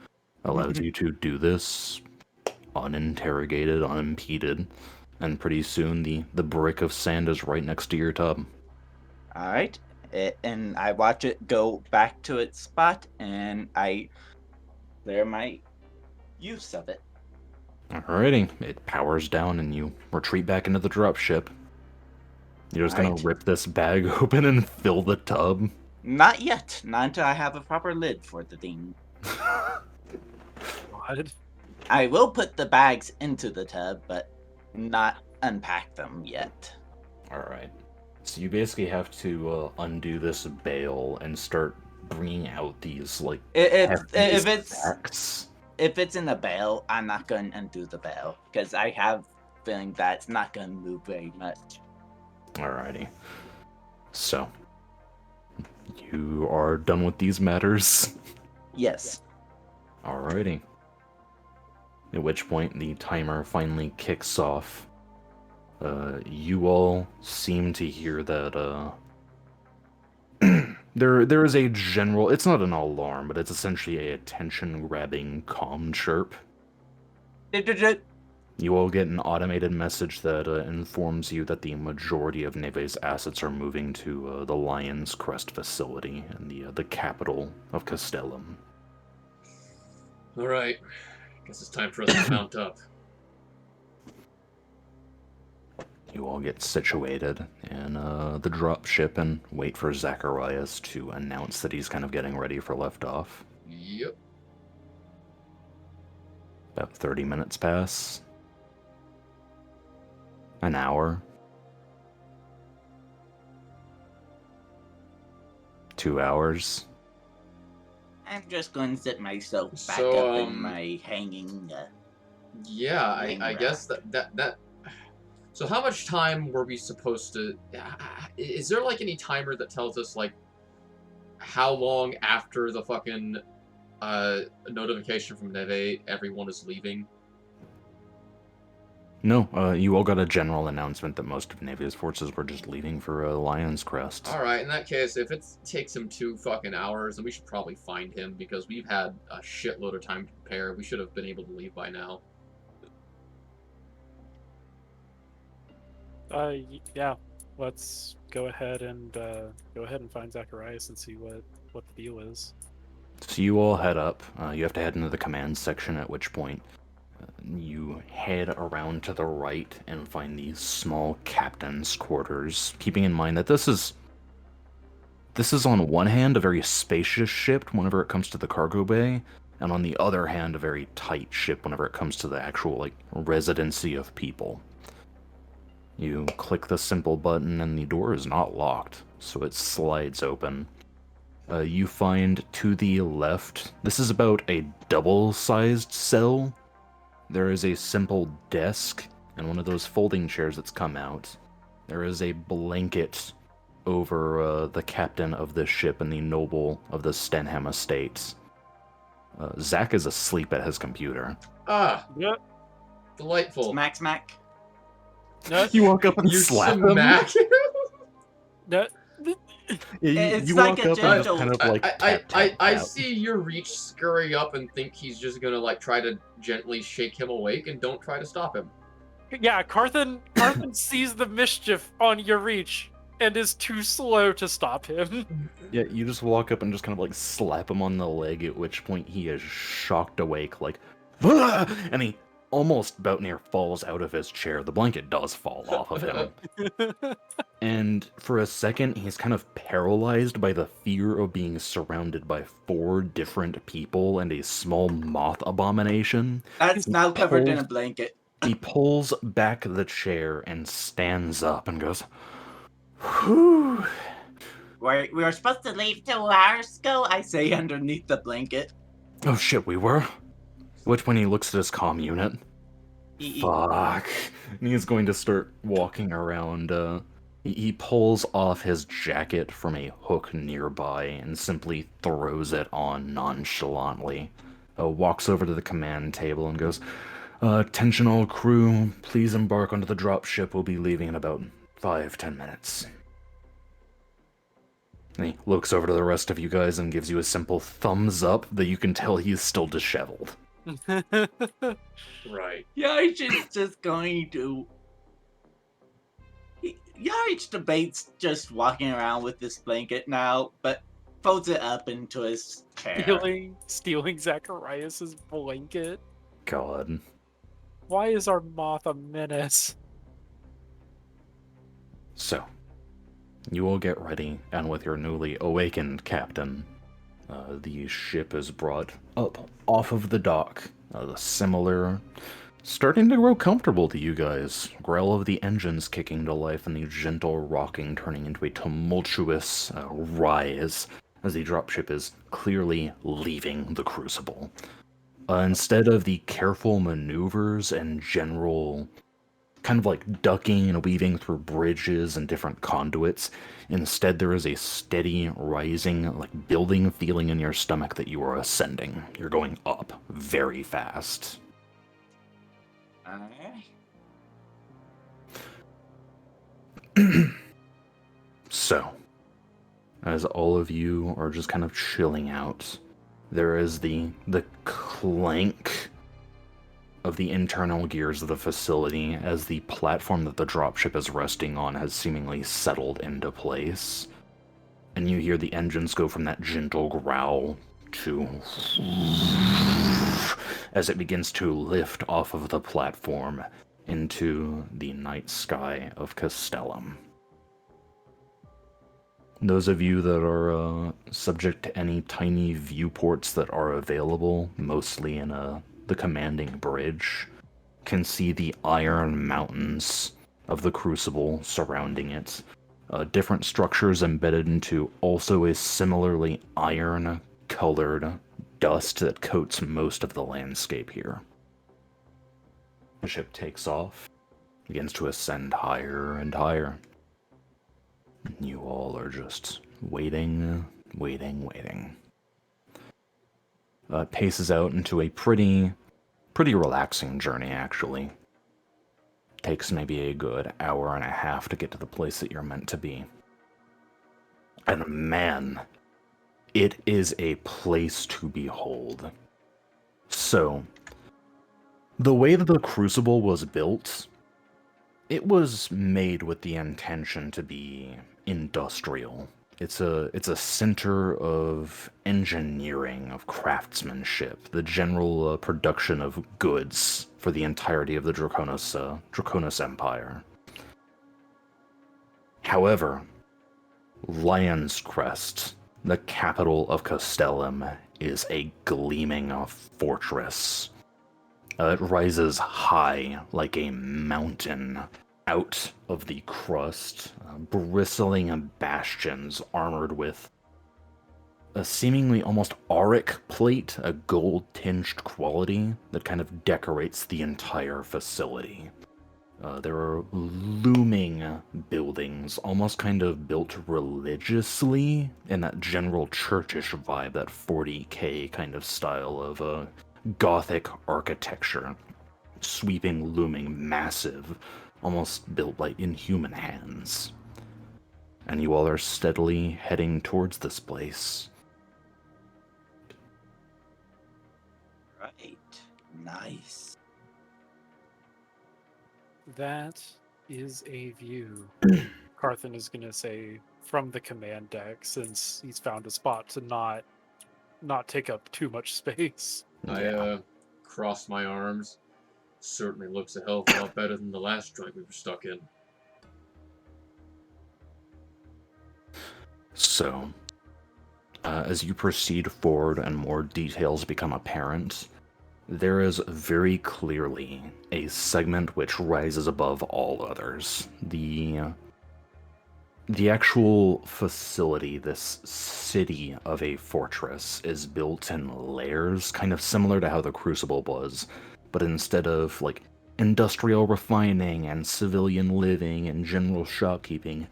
allows you to do this uninterrogated, unimpeded, and pretty soon the brick of sand is right next to your tub. Alright. And I watch it go back to its spot, and I clear my use of it. Alrighty, it powers down and you retreat back into the dropship. You're just gonna Alright. rip this bag open and fill the tub? Not yet. Not until I have a proper lid for the thing. God. I will put the bags into the tub, but not unpack them yet. Alright. So you basically have to undo this bale and start bringing out these, like, If sacks. it's in the bale, I'm not going to undo the bale because I have feeling that it's not gonna move very much. Alrighty. So, you are done with these matters? Yes. Alrighty. At which point the timer finally kicks off. You all seem to hear that, there is a general, it's not an alarm, but it's essentially a attention-grabbing comm chirp. You all get an automated message that informs you that the majority of Neve's assets are moving to the Lion's Crest facility in the capital of Castellum. Alright. Guess it's time for us to mount up. You all get situated in the drop ship and wait for Zacharias to announce that he's kind of getting ready for liftoff. Yep. About 30 minutes pass. An hour. 2 hours. I'm just going to sit myself back So, up in my hanging. Yeah, Hang I guess that. So how much time were we supposed to? Is there like any timer that tells us like how long after the fucking notification from Neve everyone is leaving? No, you all got a general announcement that most of Neve's forces were just leaving for Lion's Crest. All right, in that case, if it takes him 2 fucking hours, then we should probably find him because we've had a shitload of time to prepare. We should have been able to leave by now. Yeah. Let's go ahead and find Zacharias and see what the deal is. So you all head up. You have to head into the command section, at which point you head around to the right and find these small captain's quarters, keeping in mind that this is on one hand a very spacious ship whenever it comes to the cargo bay, and on the other hand a very tight ship whenever it comes to the actual like residency of people. You click the simple button and the door is not locked, so it slides open. You find to the left, this is about a double-sized cell. There is a simple desk and one of those folding chairs that's come out. There is a blanket over the captain of the ship and the noble of the Stenham estates. Zach is asleep at his computer. Ah, Yep. delightful. Smack, smack. No, You walk up and You slap him. smack. no. It's you like walk a up and just gentle- kind of like tap, tap, I tap. see your reach scurry up and think he's just gonna like try to gently shake him awake, and don't try to stop him. Yeah, Carthan sees the mischief on your reach and is too slow to stop him. Yeah, you just walk up and just kind of like slap him on the leg, at which point he is shocked awake, like, "Ah!" And he almost about near falls out of his chair. The blanket does fall off of him. And for a second, he's kind of paralyzed by the fear of being surrounded by 4 different people and a small moth abomination. That's now covered in a blanket. He pulls back the chair and stands up and goes, "Whew." We were supposed to leave 2 hours ago, I say underneath the blanket. Oh shit, we were? Which when he looks at his comm unit. Fuck. And he's going to start walking around. He pulls off his jacket from a hook nearby and simply throws it on nonchalantly. Walks over to the command table and goes, "Attention all crew, please embark onto the dropship. We'll be leaving in about 5-10 minutes. And he looks over to the rest of you guys and gives you a simple thumbs up that you can tell he's still disheveled. Right. Yarich is just going to. Yarich debates just walking around with this blanket now, but folds it up into his chair. Stealing Zacharias's blanket. God. Why is our moth a menace? So, you all get ready, and with your newly awakened captain, the ship is brought up off of the dock. Similar, starting to grow comfortable to you guys. Growl of the engines kicking to life and the gentle rocking turning into a tumultuous rise as the dropship is clearly leaving the Crucible. Instead of the careful maneuvers and general kind of like ducking and weaving through bridges and different conduits. Instead, there is a steady, rising, like building feeling in your stomach that you are ascending. You're going up very fast. Alright. So, as all of you are just kind of chilling out, there is the clank of the internal gears of the facility as the platform that the dropship is resting on has seemingly settled into place. And you hear the engines go from that gentle growl to as it begins to lift off of the platform into the night sky of Castellum. Those of you that are subject to any tiny viewports that are available, mostly in the commanding bridge, can see the iron mountains of the Crucible surrounding it. Different structures embedded into also a similarly iron-colored dust that coats most of the landscape here. The ship takes off, begins to ascend higher and higher. You all are just waiting. It paces out into a pretty relaxing journey, actually. Takes maybe a good hour and a half to get to the place that you're meant to be. And man, it is a place to behold. So, the way that the Crucible was built, it was made with the intention to be industrial. It's a center of engineering, of craftsmanship, the general production of goods for the entirety of the Draconis Empire. However, Lion's Crest, the capital of Castellum, is a gleaming fortress. It rises high like a mountain out of the crust, bristling bastions armored with a seemingly almost auric plate, a gold-tinged quality that kind of decorates the entire facility. There are looming buildings, almost kind of built religiously in that general churchish vibe, that 40K kind of style of Gothic architecture. Sweeping, looming, massive, almost built like in human hands. And you all are steadily heading towards this place. Right. Nice. That is a view. Carthan is gonna say from the command deck, since he's found a spot to not take up too much space. I crossed my arms. Certainly looks a hell of a lot better than the last joint we were stuck in. So, as you proceed forward and more details become apparent, there is very clearly a segment which rises above all others. The actual facility, this city of a fortress, is built in layers, kind of similar to how the Crucible was, but instead of like industrial refining and civilian living and general shopkeeping,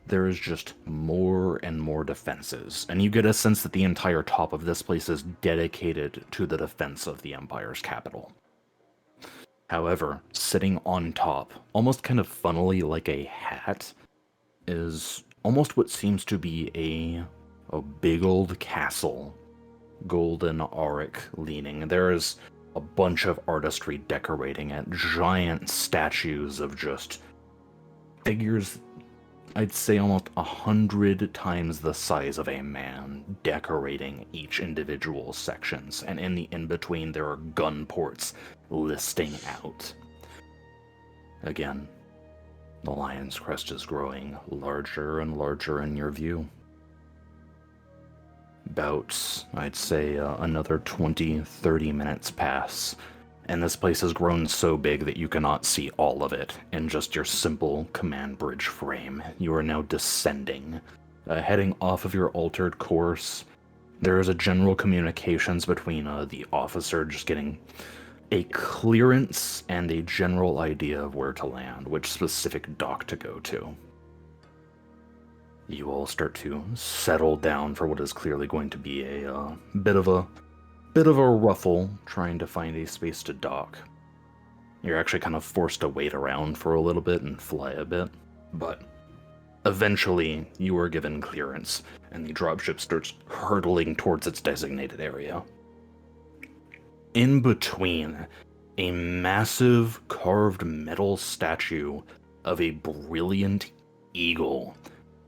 there is just more and more defenses, and you get a sense that the entire top of this place is dedicated to the defense of the Empire's capital. However, sitting on top, almost kind of funnily like a hat, is almost what seems to be a big old castle, golden auric leaning. There is a bunch of artistry decorating it, giant statues of just figures, I'd say almost 100 times the size of a man, decorating each individual sections, and in the in-between there are gun ports listing out. Again, the Lion's Crest is growing larger and larger in your view. About, I'd say, another 20-30 minutes pass, and this place has grown so big that you cannot see all of it in just your simple command bridge frame. You are now descending, heading off of your altered course. There is a general communications between the officer just getting a clearance and a general idea of where to land, which specific dock to go to. You all start to settle down for what is clearly going to be a bit of a ruffle trying to find a space to dock. You're actually kind of forced to wait around for a little bit and fly a bit, but eventually you are given clearance, and the dropship starts hurtling towards its designated area. In between, a massive carved metal statue of a brilliant eagle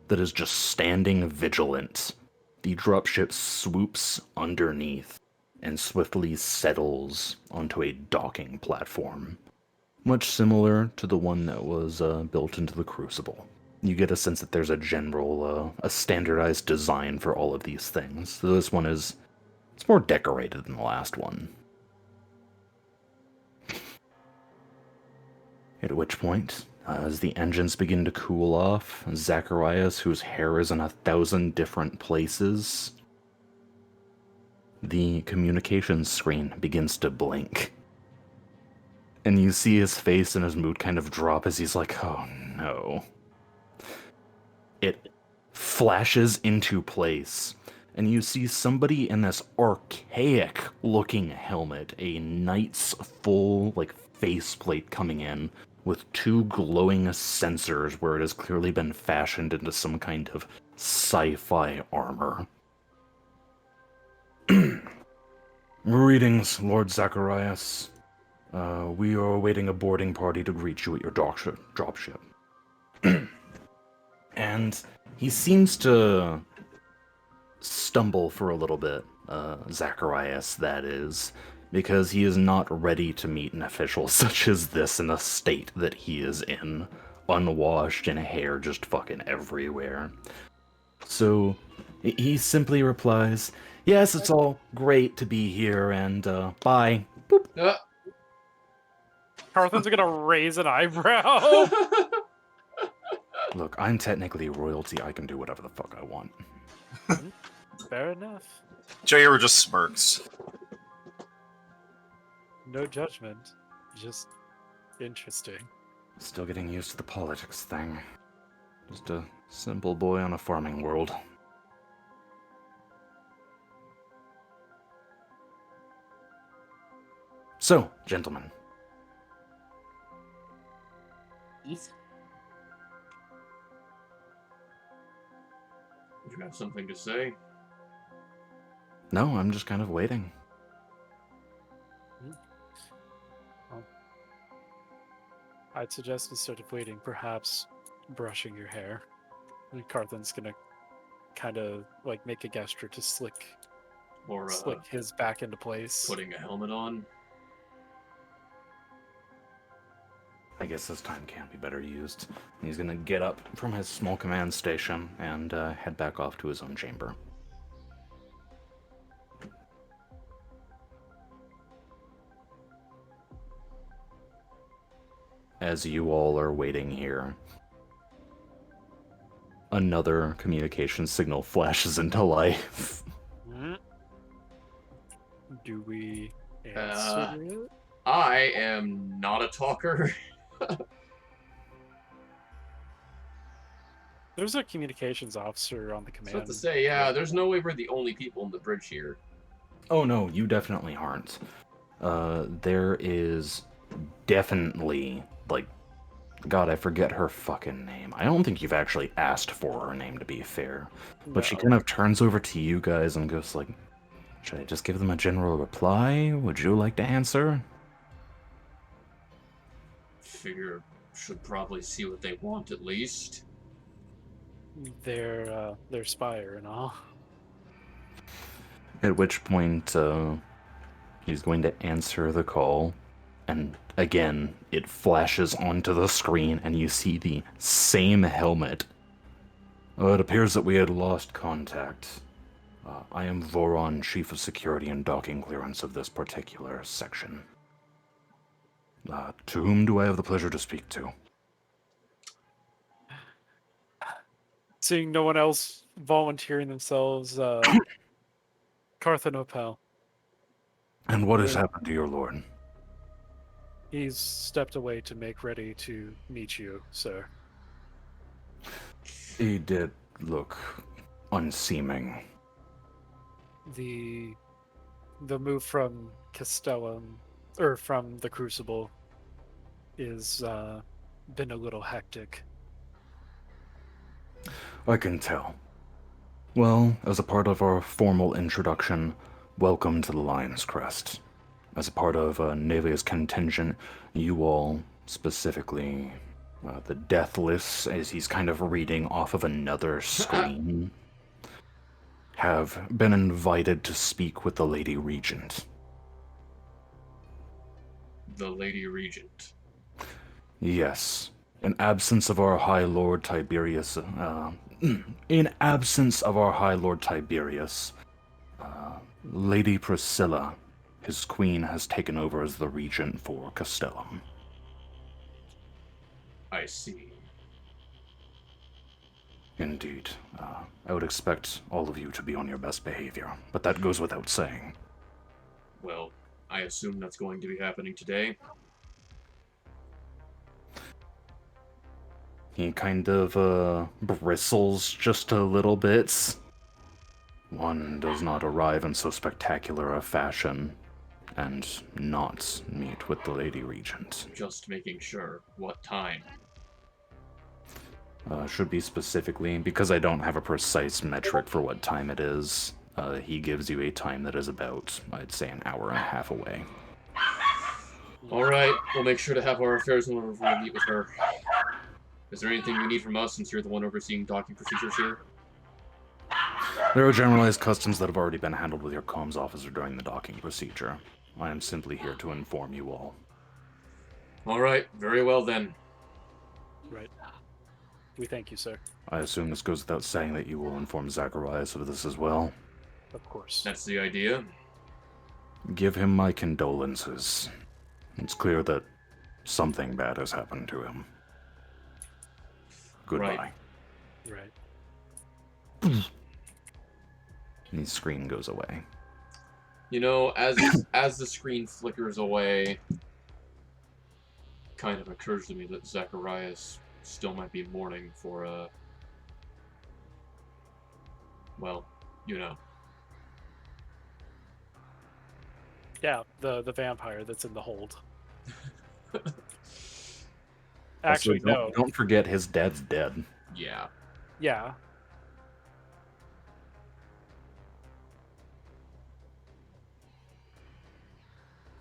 that is just standing vigilant. The dropship swoops underneath and swiftly settles onto a docking platform, much similar to the one that was built into the Crucible. You get a sense that there's a general, a standardized design for all of these things. So this one it's more decorated than the last one. At which point, as the engines begin to cool off, Zacharias, whose hair is in 1,000 different places, the communications screen begins to blink. And you see his face and his mood kind of drop as he's like, oh no. It flashes into place, and you see somebody in this archaic looking helmet, a knight's full faceplate coming in, with two glowing sensors where it has clearly been fashioned into some kind of sci-fi armor. Greetings, Lord Zacharias. We are awaiting a boarding party to greet you at your dropship. And he seems to stumble for a little bit, Zacharias, that is, because he is not ready to meet an official such as this in the state that he is in, unwashed and hair just fucking everywhere. So he simply replies, yes, it's all great to be here, and bye. Boop. Carthen's gonna raise an eyebrow. Look, I'm technically royalty. I can do whatever the fuck I want. Fair enough. Jair just smirks. No judgment. Just interesting. Still getting used to the politics thing. Just a simple boy on a farming world. So, gentlemen. Yes. You have something to say? No, I'm just kind of waiting. Well, I'd suggest instead of waiting, perhaps brushing your hair. And Carthen's gonna kind of make a gesture to slick Or his back into place. putting a helmet on? I guess this time can't be better used. He's gonna get up from his small command station and head back off to his own chamber. As you all are waiting here, another communication signal flashes into life. Do we answer it? I am not a talker. There's a communications officer on the So command. to say, yeah, there's no way we're the only people on the bridge here. Oh no, you definitely aren't. There is definitely, God, I forget her fucking name. I don't think you've actually asked for her name, to be fair. But she No. kind of turns over to you guys and goes like, should I just give them a general reply? Would you like to answer? Figure should probably see what they want at least. Their spire and all. At which point, he's going to answer the call. And again, it flashes onto the screen and you see the same helmet. It appears that we had lost contact. I am Voron, Chief of Security and Docking Clearance of this particular section. To whom do I have the pleasure to speak to? Seeing no one else volunteering themselves, Carthen Opel. And what has happened to your lord? He's stepped away to make ready to meet you, sir. He did look unseeming. The move from Castellum, or from the Crucible, is been a little hectic. I can tell. Well, as a part of our formal introduction, welcome to the Lion's Crest. As a part of Nelia's contingent, you all, specifically the Deathless, as he's kind of reading off of another screen, have been invited to speak with the Lady Regent. The Lady Regent. Yes. In absence of our High Lord Tiberius, in absence of our High Lord Tiberius, Lady Priscilla, his queen, has taken over as the regent for Castellum. I see. Indeed. I would expect all of you to be on your best behavior, but that goes without saying. Well, I assume that's going to be happening today. He kind of bristles just a little bit. One does not arrive in so spectacular a fashion and not meet with the Lady Regent. Just making sure. What time? Should be specifically, because I don't have a precise metric for what time it is, he gives you a time that is about, I'd say, an hour and a half away. Alright, we'll make sure to have our affairs in order before we meet with her. Is there anything you need from us since you're the one overseeing docking procedures here? There are generalized customs that have already been handled with your comms officer during the docking procedure. I am simply here to inform you all. Alright, very well then. Right. We thank you, sir. I assume this goes without saying that you will inform Zacharias of this as well. Of course. That's the idea. Give him my condolences. It's clear that something bad has happened to him. Goodbye. Right. And the screen goes away. You know, as the screen flickers away, kind of occurs to me that Zacharias still might be mourning for, well, you know. Yeah, the vampire that's in the hold. Actually, Also, no. don't forget his dad's dead. Yeah. Yeah.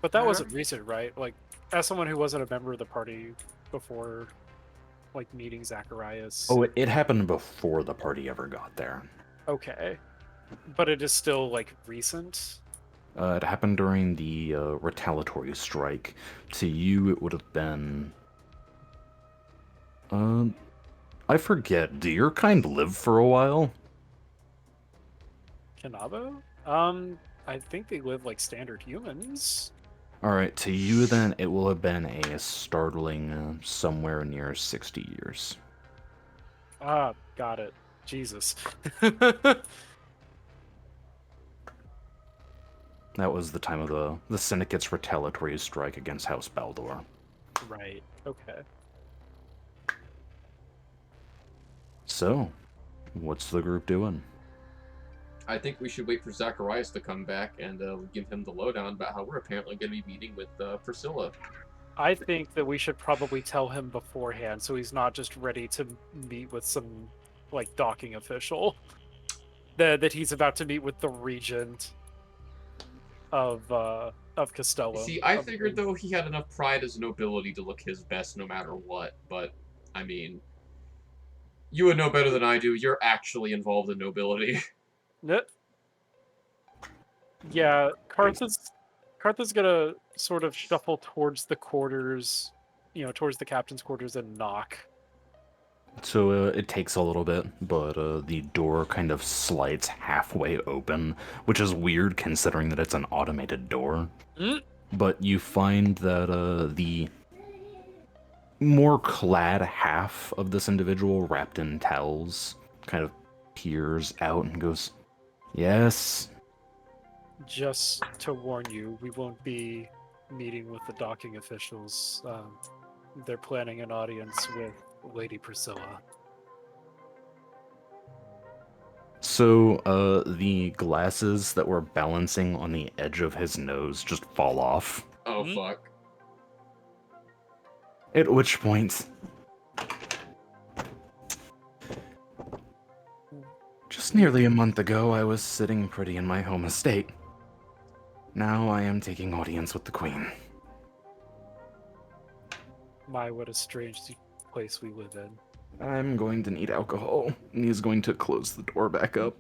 But that wasn't recent, right? Like, as someone who wasn't a member of the party before, like, meeting Zacharias. Oh, it happened before the party ever got there. Okay. But it is still, like, recent? It happened during the retaliatory strike. To you, it would have been... I forget. Do your kind live for a while? Kanabo? I think they live like standard humans. Alright, to you then, it will have been a startling somewhere near 60 years. Ah, got it. Jesus. That was the time of the Syndicate's retaliatory strike against House Baldor. Right, okay. So, what's the group doing? I think we should wait for Zacharias to come back and give him the lowdown about how we're apparently going to be meeting with Priscilla. I think that we should probably tell him beforehand so he's not just ready to meet with some, like, docking official. That he's about to meet with the regent of Castellum. See, I figured, though, he had enough pride as nobility to look his best no matter what, but, I mean, you would know better than I do. You're actually involved in nobility. Yeah, Cartha's gonna sort of shuffle towards the quarters, towards the captain's quarters and knock. So it takes a little bit, but the door kind of slides halfway open, which is weird considering that it's an automated door. But you find that the more clad half of this individual, wrapped in towels, kind of peers out and goes, "Yes." Just to warn you, we won't be meeting with the docking officials. They're planning an audience with Lady Priscilla. So, the glasses that were balancing on the edge of his nose just fall off. Oh, Hmm? fuck. At which point, just nearly a month ago, I was sitting pretty in my home estate. Now I am taking audience with the Queen. My, what a strange place we live in. I'm going to need alcohol, and he's going to close the door back up.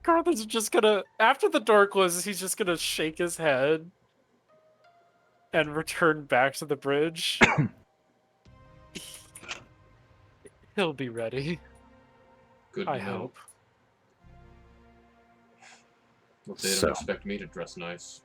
Carthen's just gonna, after the door closes, he's just gonna shake his head and return back to the bridge. He'll be ready, Good I to know. hope. Hope they So. don't expect me to dress nice.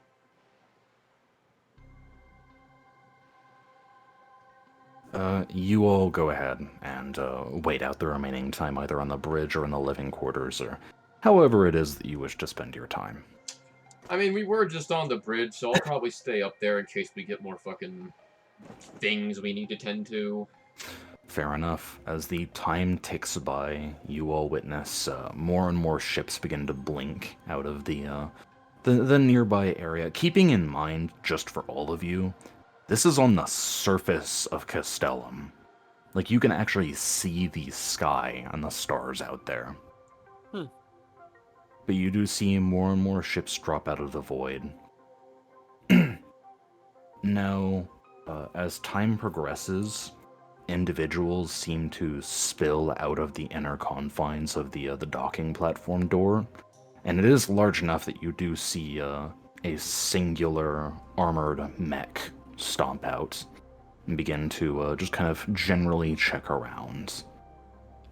You all go ahead and wait out the remaining time either on the bridge or in the living quarters, or however it is that you wish to spend your time. I mean, we were just on the bridge, so I'll probably stay up there in case we get more fucking things we need to tend to. Fair enough. As the time ticks by, you all witness more and more ships begin to blink out of the nearby area. Keeping in mind, just for all of you, this is on the surface of Castellum. Like, you can actually see the sky and the stars out there. But you do see more and more ships drop out of the void. Now, as time progresses, individuals seem to spill out of the inner confines of the docking platform door, and it is large enough that you do see a singular armored mech stomp out and begin to just kind of generally check around.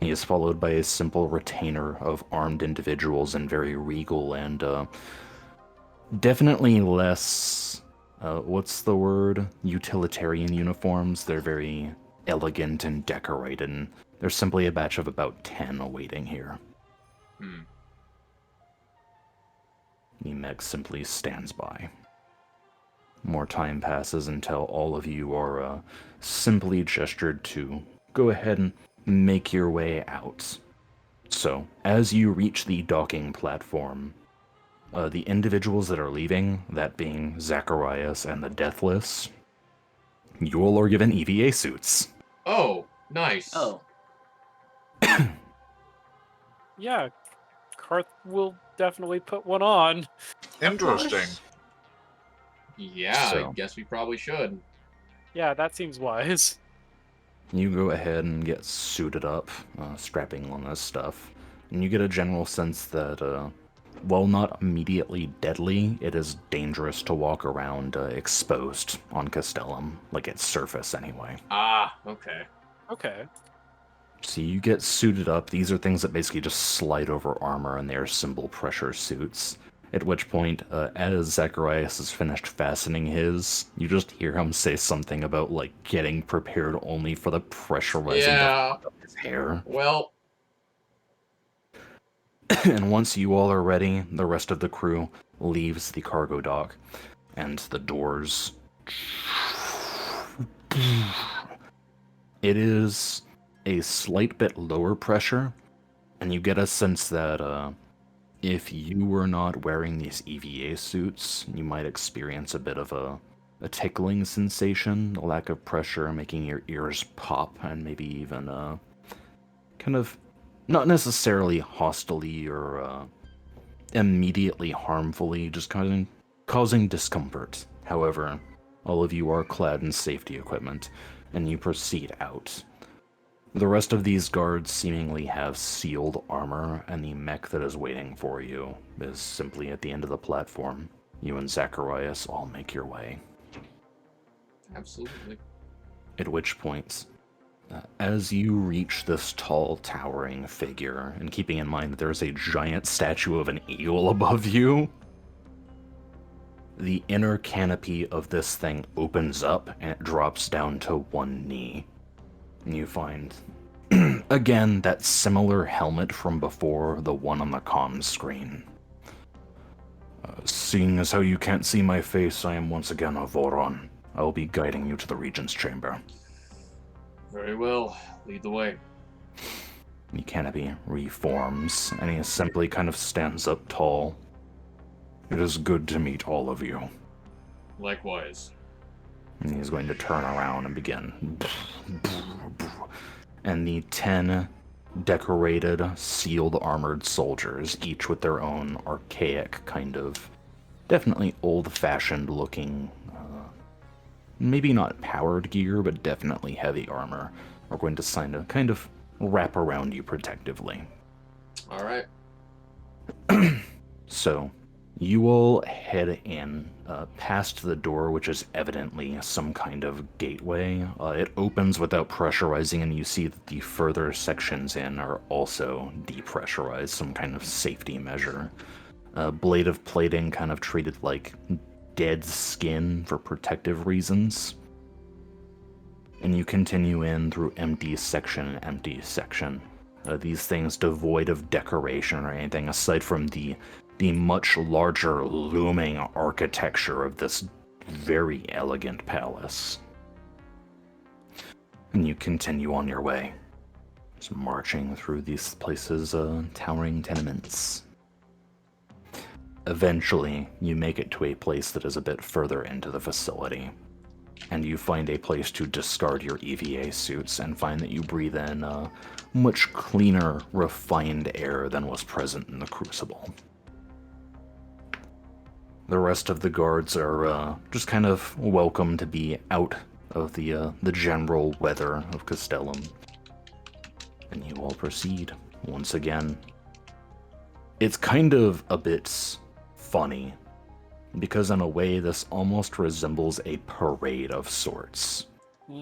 He is followed by a simple retainer of armed individuals in very regal and definitely less, what's the word? Utilitarian uniforms. They're very elegant and decorated, and there's simply a batch of about 10 awaiting here. The mech simply stands by. More time passes until all of you are simply gestured to go ahead and make your way out. So, as you reach the docking platform, the individuals that are leaving, that being Zacharias and the Deathless, you all are given EVA suits. Oh, nice. Oh, Yeah, Karth will definitely put one on. Interesting. Yeah, So. I guess we probably should. Yeah, that seems wise. You go ahead and get suited up, strapping on this stuff, and you get a general sense that, while not immediately deadly, it is dangerous to walk around exposed on Castellum, like its surface anyway. Ah, okay. Okay. So you get suited up. These are things that basically just slide over armor, and they are simple pressure suits. At which point, as Zacharias has finished fastening his, you just hear him say something about, like, getting prepared only for the pressurizing Yeah. of his hair. Well, And once you all are ready, the rest of the crew leaves the cargo dock, and the doors... It is a slight bit lower pressure, and you get a sense that, if you were not wearing these EVA suits, you might experience a bit of a tickling sensation, a lack of pressure making your ears pop, and maybe even kind of not necessarily hostily or immediately harmfully, just causing discomfort. However, all of you are clad in safety equipment, and you proceed out. The rest of these guards seemingly have sealed armor, and the mech that is waiting for you is simply at the end of the platform. You and Zacharias all make your way. absolutely. At which point, as you reach this tall, towering figure, and keeping in mind that there's a giant statue of an eagle above you, the inner canopy of this thing opens up and it drops down to one knee. And you find, again, that similar helmet from before, the one on the comms screen. Seeing as how you can't see my face, I am once again a Voron. I'll be guiding you to the Regent's Chamber. Very well. Lead the way. The canopy reforms, and he simply kind of stands up tall. It is good to meet all of you. Likewise. And he's going to turn around and begin. And the 10 decorated, sealed armored soldiers, each with their own archaic kind of, definitely old-fashioned looking, maybe not powered gear, but definitely heavy armor, are going to sign to kind of wrap around you protectively. Alright. So, you all head in past the door, which is evidently some kind of gateway. It opens without pressurizing, and you see that the further sections in are also depressurized, some kind of safety measure. Blade of plating kind of treated like dead skin for protective reasons. And you continue in through empty section and empty section. These things devoid of decoration or anything aside from the much larger looming architecture of this very elegant palace. And you continue on your way, just marching through these places, towering tenements. Eventually, you make it to a place that is a bit further into the facility, and you find a place to discard your EVA suits and find that you breathe in much cleaner, refined air than was present in the Crucible. The rest of the guards are just kind of welcome to be out of the general weather of Castellum. And you all proceed once again. It's kind of a bit funny, because in a way this almost resembles a parade of sorts.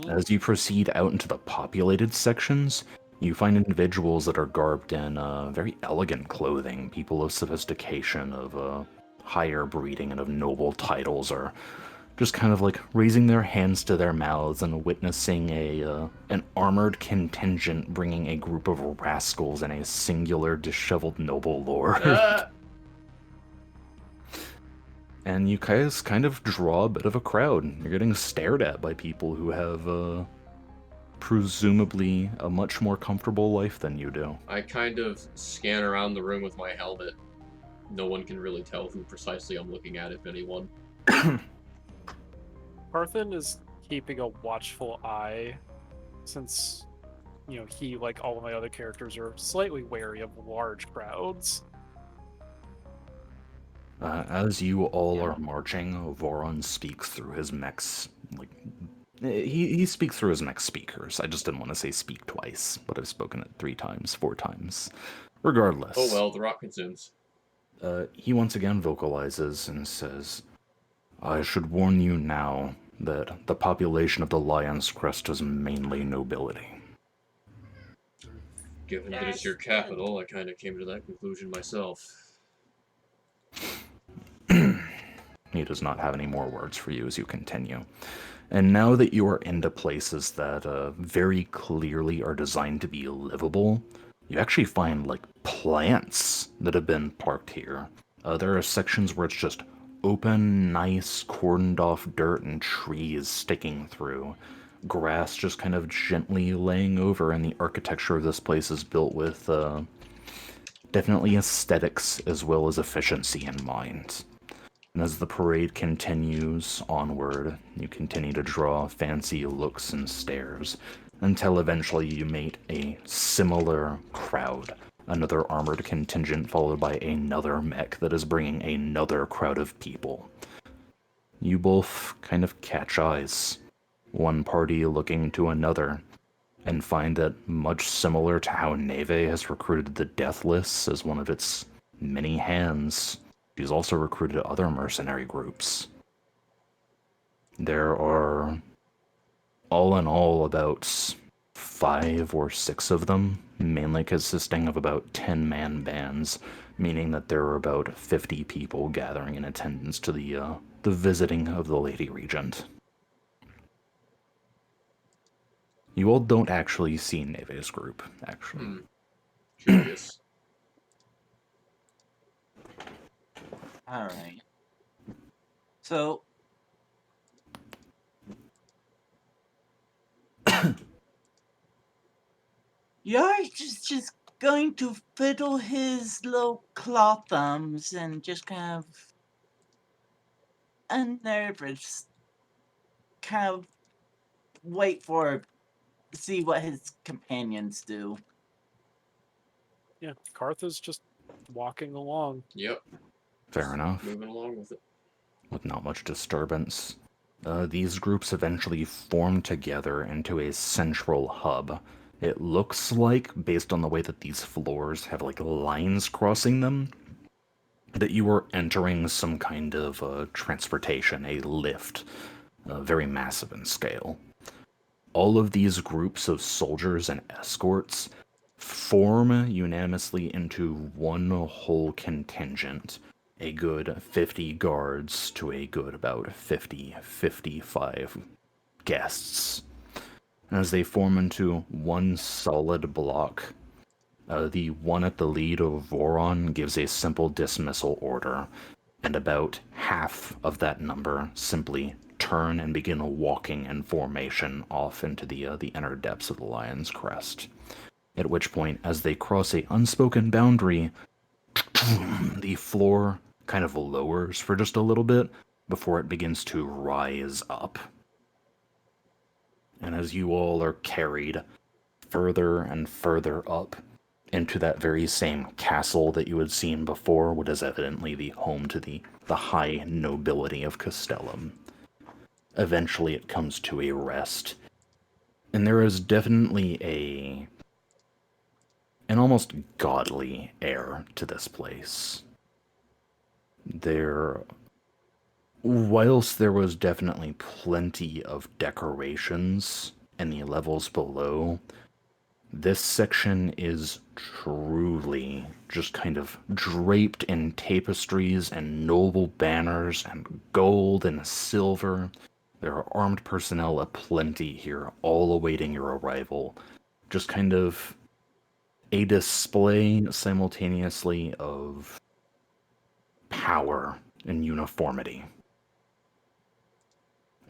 As you proceed out into the populated sections, you find individuals that are garbed in very elegant clothing. People of sophistication, of higher breeding, and of noble titles are just kind of like raising their hands to their mouths and witnessing an armored contingent bringing a group of rascals and a singular disheveled noble lord. And you guys kind of draw a bit of a crowd. You're getting stared at by people who have presumably a much more comfortable life than you do. I kind of scan around the room with my helmet. No one can really tell who precisely I'm looking at, if anyone. Parthen is keeping a watchful eye, since, he, like all of my other characters, are slightly wary of large crowds. As you all are marching, Voron speaks through his mech's, he speaks through his mech speakers. I just didn't want to say speak twice, but I've spoken it 3 times, 4 times. Regardless. Oh well, the rock consumes. He once again vocalizes and says, I should warn you now that the population of the Lion's Crest is mainly nobility. Given that it's your capital, I kind of came to that conclusion myself. He does not have any more words for you as you continue. And now that you are into places that very clearly are designed to be livable, you actually find, plants that have been parked here. There are sections where it's just open, nice, cordoned off dirt and trees sticking through. Grass just kind of gently laying over, and the architecture of this place is built with definitely aesthetics as well as efficiency in mind. And as the parade continues onward, you continue to draw fancy looks and stares, until eventually you meet a similar crowd. Another armored contingent followed by another mech that is bringing another crowd of people. You both kind of catch eyes, one party looking to another, and find that much similar to how Neve has recruited the Deathless as one of its many hands, she's also recruited other mercenary groups. There are, all in all, about 5 or 6 of them, mainly consisting of about 10-man bands, meaning that there are about 50 people gathering in attendance to the visiting of the Lady Regent. You all don't actually see Neve's group, actually. Curious. Alright. So, you're just going to fiddle his little claw thumbs and just kind of unnervous, kind of wait for see what his companions do. Yeah, Cartha's just walking along. Yep, Fair enough. moving along with it. With not much disturbance. These groups eventually form together into a central hub. It looks like, based on the way that these floors have like lines crossing them, that you are entering some kind of transportation, a lift, very massive in scale. All of these groups of soldiers and escorts form unanimously into one whole contingent, a good 50 guards to a good about 55 guests. And as they form into one solid block, the one at the lead of Voron gives a simple dismissal order, and about half of that number simply turn and begin walking in formation off into the inner depths of the Lion's Crest. At which point, as they cross a unspoken boundary, the floor kind of lowers for just a little bit before it begins to rise up. And as you all are carried further and further up into that very same castle that you had seen before, what is evidently the home to the high nobility of Castellum, eventually it comes to a rest. And there is definitely an almost godly air to this place. Whilst there was definitely plenty of decorations in the levels below, this section is truly just kind of draped in tapestries and noble banners and gold and silver. There are armed personnel aplenty here, all awaiting your arrival. Just kind of a display simultaneously of power and uniformity.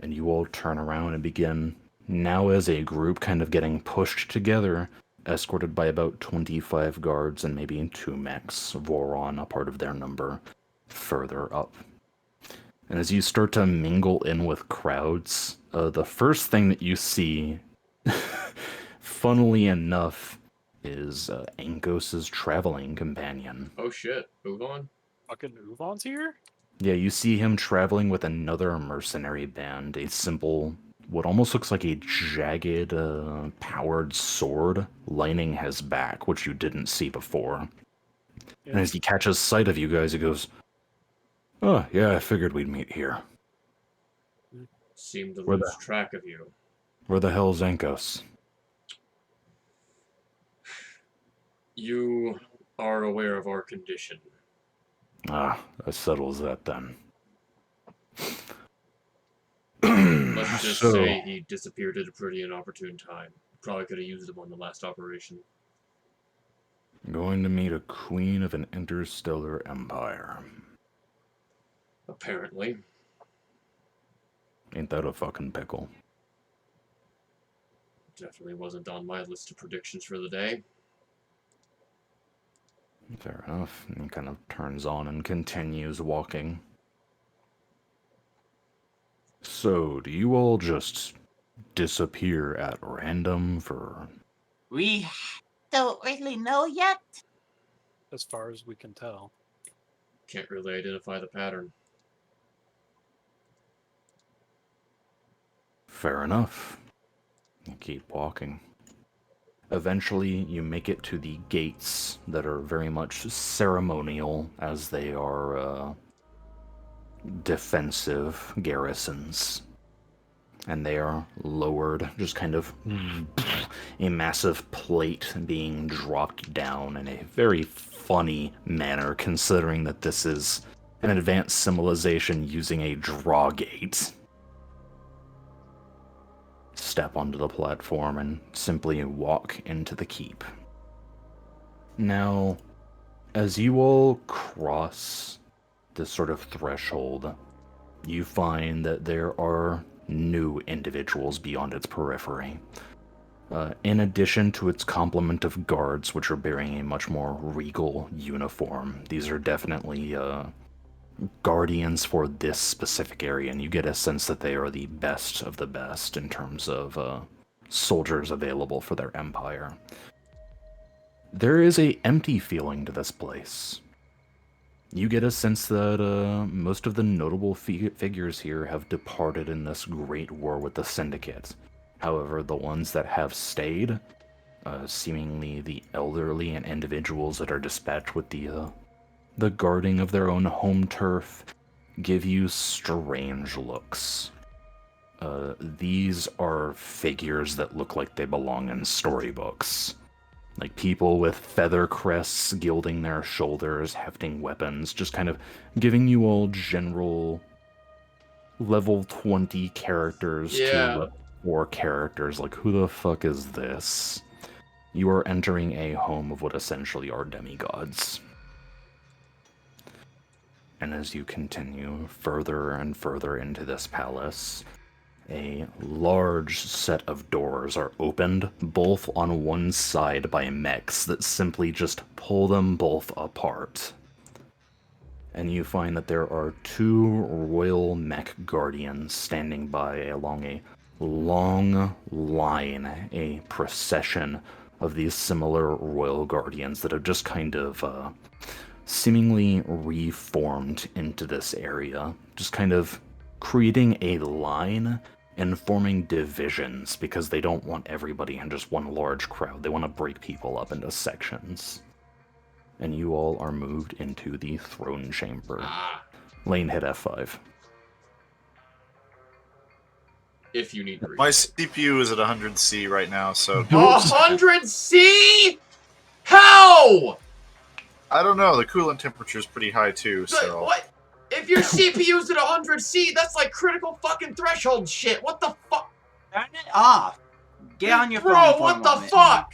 And you all turn around and begin, now as a group, kind of getting pushed together, escorted by about 25 guards and maybe 2 mechs, Voron, a part of their number, further up. And as you start to mingle in with crowds, the first thing that you see, funnily enough, is Ankos's traveling companion. Oh shit, move on. Fucking Uvon's here? Yeah, you see him traveling with another mercenary band, a simple, what almost looks like a jagged, powered sword lining his back, which you didn't see before. Yeah. And as he catches sight of you guys, he goes, "Oh, yeah, I figured we'd meet here. Seem to Where lose the- track of you. Where the hell's Ankos?" You are aware of our condition. Ah, that settles that then. Let's just So- say he disappeared at a pretty inopportune time. Probably could have used him on the last operation. Going to meet a queen of an interstellar empire. Apparently. Ain't that a fucking pickle? Definitely wasn't on my list of predictions for the day. Fair enough. And he kind of turns on and continues walking. So, do you all just disappear at random for... We don't really know yet. As far as we can tell. Can't really identify the pattern. Fair enough. You keep walking. Eventually, you make it to the gates that are very much ceremonial, as they are defensive garrisons. And they are lowered, just kind of a massive plate being dropped down in a very funny manner, considering that this is an advanced civilization using a draw gate. Step onto the platform and simply walk into the keep. Now, as you all cross this sort of threshold, you find that there are new individuals beyond its periphery. In addition to its complement of guards, which are bearing a much more regal uniform, these are definitely guardians for this specific area, and you get a sense that they are the best of the best in terms of soldiers available for their empire. There is a empty feeling to this place. You get a sense that most of the notable figures here have departed in this great war with the Syndicate. However, the ones that have stayed, seemingly the elderly and individuals that are dispatched with the guarding of their own home turf, give you strange looks. These are figures that look like they belong in storybooks. Like people with feather crests gilding their shoulders, hefting weapons, just kind of giving you all general level 20 characters to level 4 characters. Like, who the fuck is this? You are entering a home of what essentially are demigods. And as you continue further and further into this palace, a large set of doors are opened, both on one side by mechs that simply just pull them both apart. And you find that there are 2 royal mech guardians standing by along a long line, a procession of these similar royal guardians that have just kind of seemingly reformed into this area, just kind of creating a line and forming divisions because they don't want everybody in just one large crowd. They want to break people up into sections. And you all are moved into the throne chamber. Lane, hit F5. If you need to read. My CPU is at 100C right now, so... 100C? How? I don't know, the coolant temperature is pretty high too, so... What? If your CPU's at 100C, that's like critical fucking threshold shit. What the fuck? Turn it off. Get on your phone Bro, for what a the moment. fuck?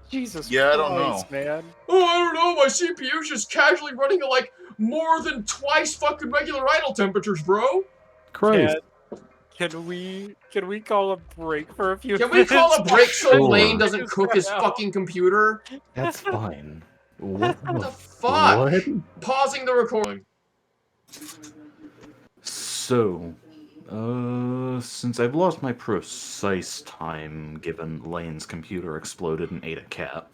Jesus Yeah, I don't Christ, know. man. Oh, I don't know. My CPU's just casually running at like more than twice fucking regular idle temperatures, bro. Christ. Can we call a break for a few Can we minutes? call a break so Sure. Lane doesn't cook his fucking computer? That's fine. What What the fuck? What? Pausing the recording. So, since I've lost my precise time, given Lane's computer exploded and ate a cat,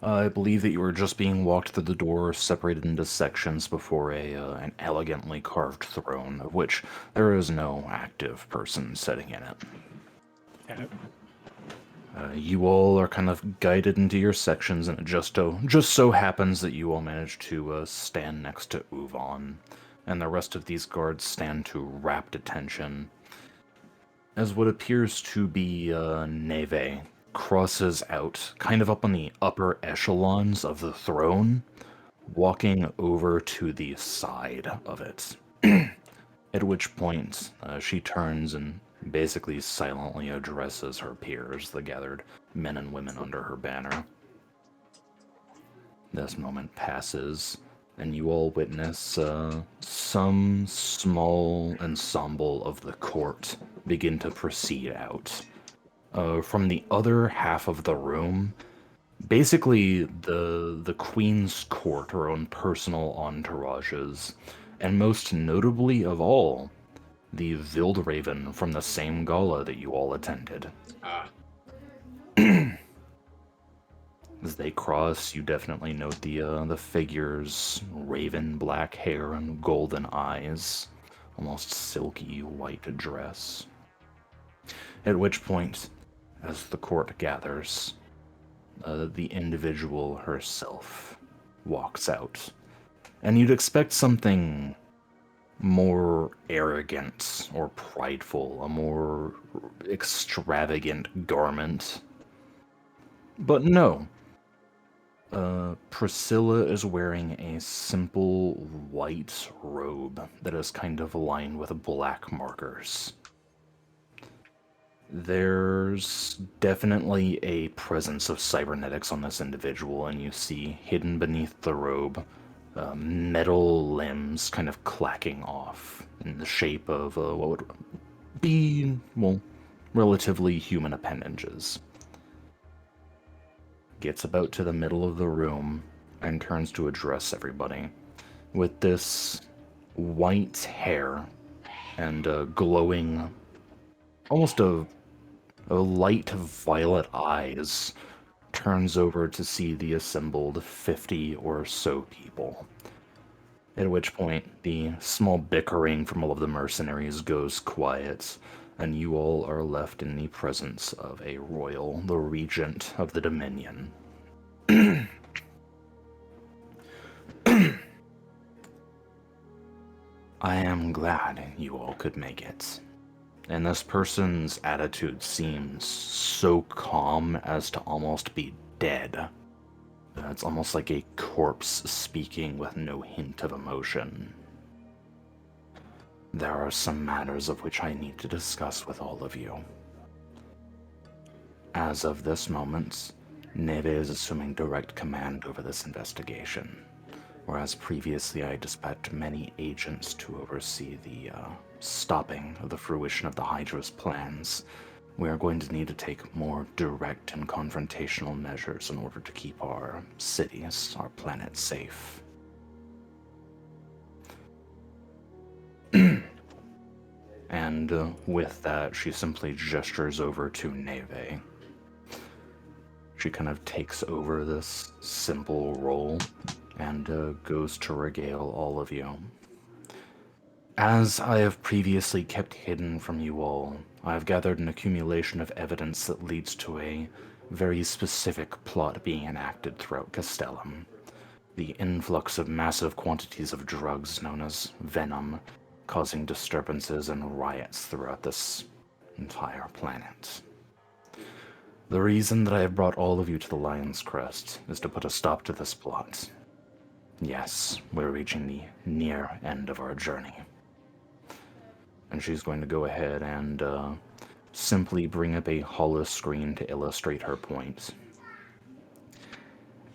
I believe that you were just being walked through the door, separated into sections before an elegantly carved throne, of which there is no active person sitting in it. Okay. You all are kind of guided into your sections, and it just so happens that you all manage to stand next to Uvon, and the rest of these guards stand to rapt attention, as what appears to be Neve crosses out, kind of up on the upper echelons of the throne, walking over to the side of it. At which point, she turns and basically silently addresses her peers, the gathered men and women under her banner. This moment passes, and you all witness some small ensemble of the court begin to proceed out. From the other half of the room, basically the Queen's court, her own personal entourages, and most notably of all, the Vildraven from the same gala that you all attended. As they cross, you definitely note the figures, raven black hair and golden eyes, almost silky white dress. At which point, as the court gathers, the individual herself walks out. And you'd expect something more arrogant or prideful, a more extravagant garment. But no. Priscilla is wearing a simple white robe that is kind of lined with black markers. There's definitely a presence of cybernetics on this individual, and you see hidden beneath the robe metal limbs kind of clacking off in the shape of what would be, well, relatively human appendages. Gets about to the middle of the room and turns to address everybody with this white hair and glowing, almost a light violet eyes, turns over to see the assembled 50 or so people. At which point, the small bickering from all of the mercenaries goes quiet, and you all are left in the presence of a royal, the regent of the Dominion. I am glad you all could make it. And this person's attitude seems so calm as to almost be dead. It's almost like a corpse speaking with no hint of emotion. There are some matters of which I need to discuss with all of you. As of this moment, Neve is assuming direct command over this investigation, whereas previously I dispatched many agents to oversee the stopping of the fruition of the Hydra's plans. We are going to need to take more direct and confrontational measures in order to keep our cities, our planet safe. And with that, she simply gestures over to Neve. She kind of takes over this simple role and goes to regale all of you. As I have previously kept hidden from you all, I have gathered an accumulation of evidence that leads to a very specific plot being enacted throughout Castellum. The influx of massive quantities of drugs known as venom, causing disturbances and riots throughout this entire planet. The reason that I have brought all of you to the Lion's Crest is to put a stop to this plot. Yes, we're reaching the near end of our journey. And she's going to go ahead and simply bring up a hollow screen to illustrate her point.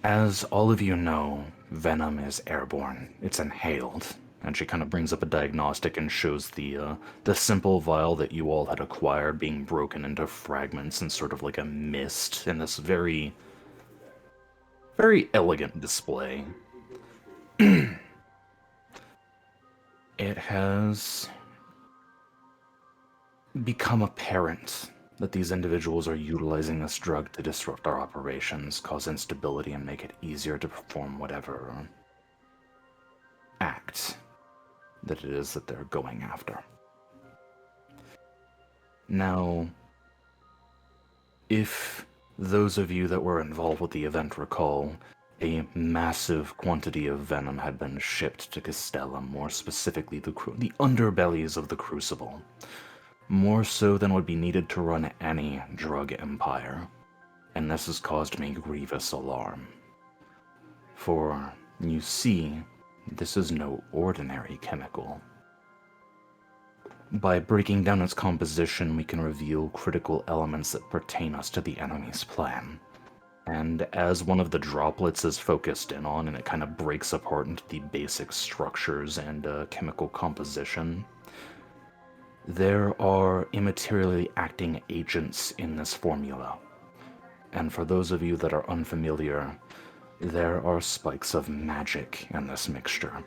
As all of you know, venom is airborne. It's inhaled. And she kind of brings up a diagnostic and shows the simple vial that you all had acquired being broken into fragments and sort of like a mist in this very, very elegant display. It has become apparent that these individuals are utilizing this drug to disrupt our operations, cause instability, and make it easier to perform whatever act that it is that they're going after. Now, if those of you that were involved with the event recall, a massive quantity of venom had been shipped to Castellum, more specifically the underbellies of the Crucible, more so than would be needed to run any drug empire, and this has caused me grievous alarm. For, you see, this is no ordinary chemical. By breaking down its composition, we can reveal critical elements that pertain us to the enemy's plan. And as one of the droplets is focused in on, and it kind of breaks apart into the basic structures and chemical composition, there are immaterially acting agents in this formula. And for those of you that are unfamiliar, there are spikes of magic in this mixture.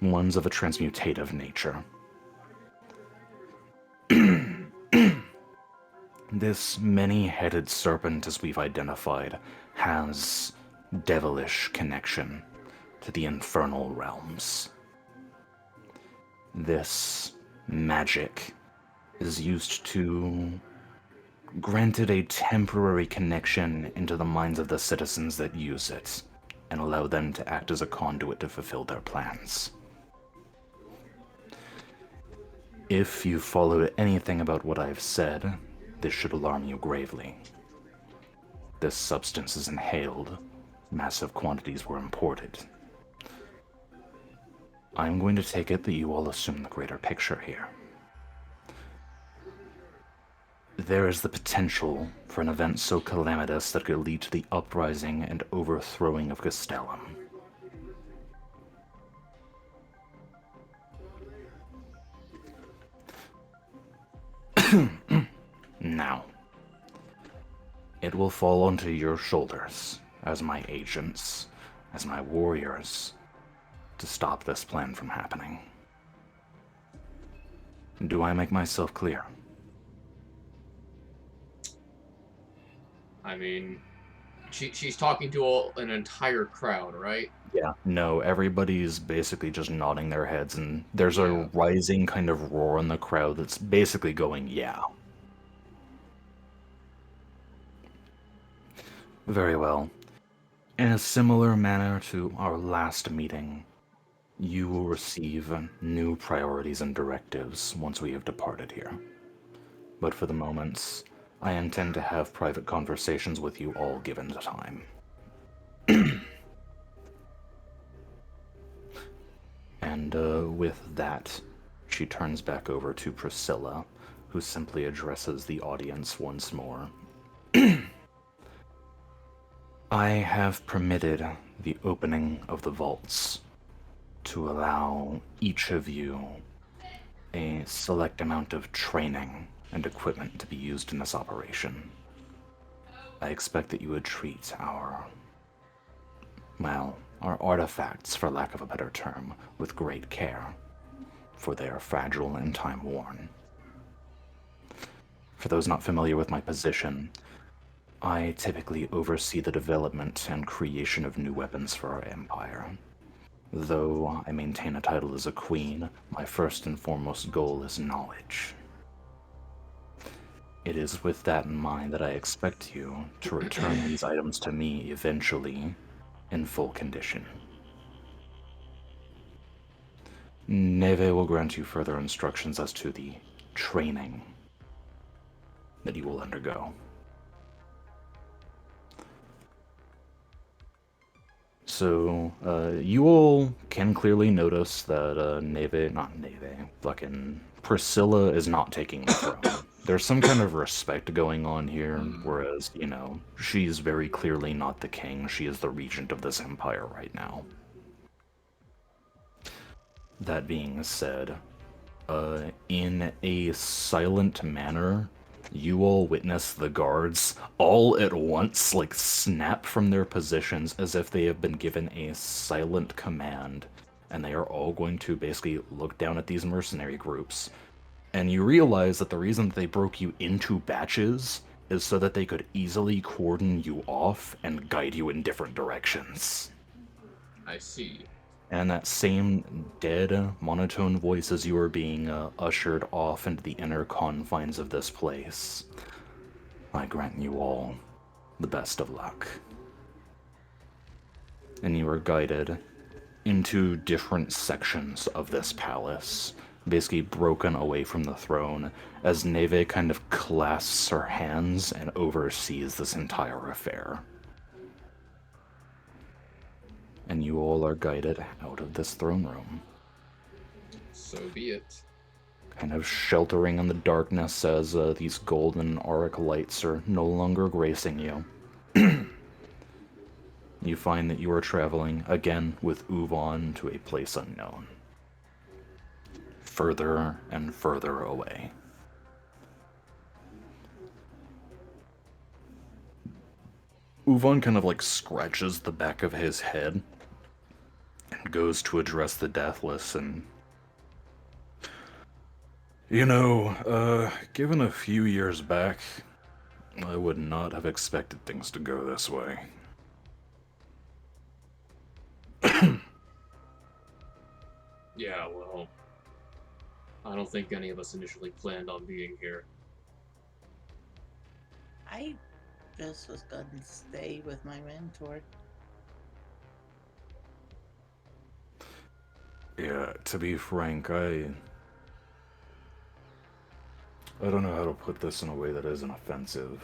Ones of a transmutative nature. This many-headed serpent, as we've identified, has devilish connection to the infernal realms. This magic is used to grant it a temporary connection into the minds of the citizens that use it, and allow them to act as a conduit to fulfill their plans. If you followed anything about what I've said, this should alarm you gravely. This substance is inhaled. Massive quantities were imported. I'm going to take it that you all assume the greater picture here. There is the potential for an event so calamitous that could lead to the uprising and overthrowing of Castellum. Now, it will fall onto your shoulders as my agents, as my warriors, to stop this plan from happening. Do I make myself clear? I mean, she's talking to an entire crowd, right? Yeah. No, everybody's basically just nodding their heads, and there's a Yeah. rising kind of roar in the crowd that's basically going, yeah. Very well. In a similar manner to our last meeting, you will receive new priorities and directives once we have departed here. But for the moment, I intend to have private conversations with you all given the time. And with that, she turns back over to Priscilla, who simply addresses the audience once more. I have permitted the opening of the vaults to allow each of you a select amount of training and equipment to be used in this operation. I expect that you would treat our artifacts, for lack of a better term, with great care, for they are fragile and time-worn. For those not familiar with my position, I typically oversee the development and creation of new weapons for our empire. Though I maintain a title as a queen, my first and foremost goal is knowledge. It is with that in mind that I expect you to return these items to me eventually in full condition. Neve will grant you further instructions as to the training that you will undergo. So, you all can clearly notice that fucking Priscilla is not taking the throne. There's some kind of respect going on here, whereas, she's very clearly not the king. She is the regent of this empire right now. That being said, in a silent manner, you all witness the guards all at once, snap from their positions as if they have been given a silent command, and they are all going to basically look down at these mercenary groups. And you realize that the reason that they broke you into batches is so that they could easily cordon you off and guide you in different directions. I see. And that same dead, monotone voice as you are being ushered off into the inner confines of this place, I grant you all the best of luck. And you are guided into different sections of this palace, basically broken away from the throne, as Neve kind of clasps her hands and oversees this entire affair. And you all are guided out of this throne room. So be it. Kind of sheltering in the darkness as these golden auric lights are no longer gracing you. You find that you are traveling again with Uvon to a place unknown. Further and further away. Uvon kind of scratches the back of his head and goes to address the Deathless, and given a few years back, I would not have expected things to go this way. Yeah, well, I don't think any of us initially planned on being here. I just was gonna stay with my mentor. Yeah, to be frank, I don't know how to put this in a way that isn't offensive.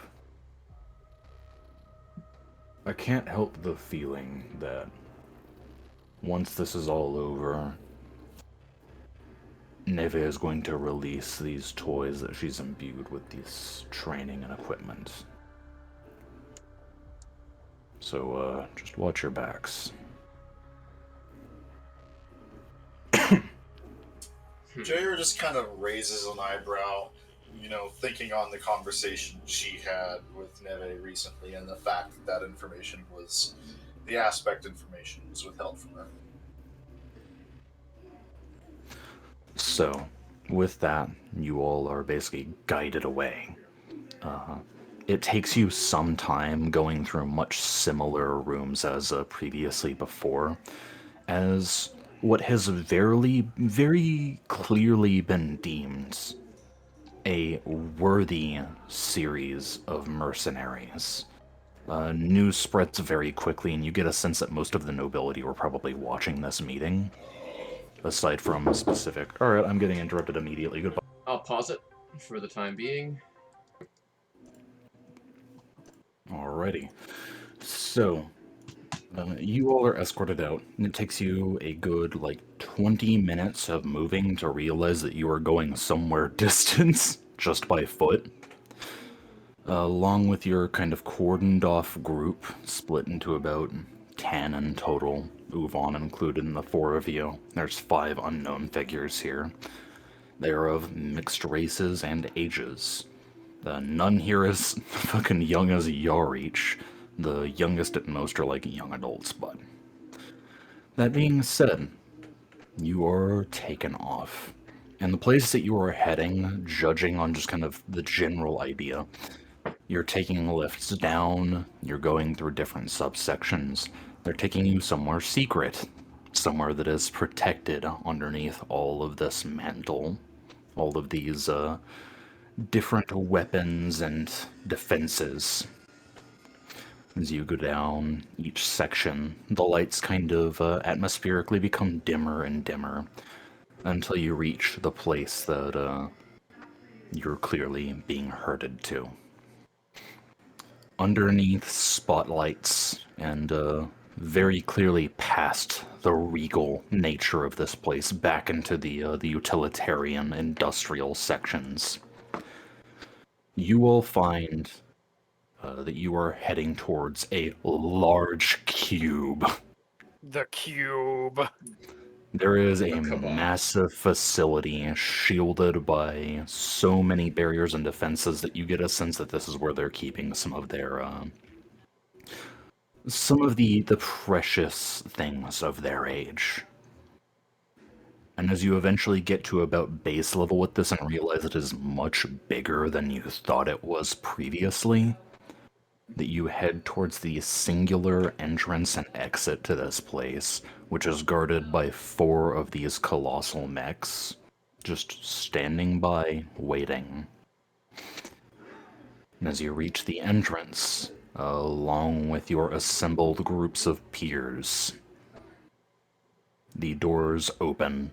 I can't help the feeling that once this is all over, Neve is going to release these toys that she's imbued with this training and equipment. So, just watch your backs. Jair just kind of raises an eyebrow, thinking on the conversation she had with Neve recently and the fact that information was, the aspect information was withheld from her. So, with that, you all are basically guided away. It takes you some time going through much similar rooms as previously before, as what has very clearly been deemed a worthy series of mercenaries. News spreads very quickly, and you get a sense that most of the nobility were probably watching this meeting, aside from a specific. Alright, I'm getting interrupted immediately. Goodbye. I'll pause it for the time being. Alrighty. So, you all are escorted out, and it takes you a good, 20 minutes of moving to realize that you are going somewhere distant, just by foot. Along with your kind of cordoned off group, split into about 10 in total, Uvon included in the four of you. There's 5 unknown figures here. They are of mixed races and ages. None here is fucking young as Yarreach. The youngest at most are young adults, but. That being said, you are taken off. And the place that you are heading, judging on just kind of the general idea, you're taking lifts down, you're going through different subsections. They're taking you somewhere secret, somewhere that is protected underneath all of this mantle, all of these different weapons and defenses. As you go down each section, the lights kind of atmospherically become dimmer and dimmer until you reach the place that you're clearly being herded to. Underneath spotlights and very clearly past the regal nature of this place, back into the utilitarian industrial sections, you will find that you are heading towards a large cube. The cube. There is a Come on. massive facility shielded by so many barriers and defenses that you get a sense that this is where they're keeping some of their some of the precious things of their age. And as you eventually get to about base level with this and realize it is much bigger than you thought it was previously, that you head towards the singular entrance and exit to this place, which is guarded by 4 of these colossal mechs, just standing by, waiting. And as you reach the entrance, along with your assembled groups of peers, the doors open,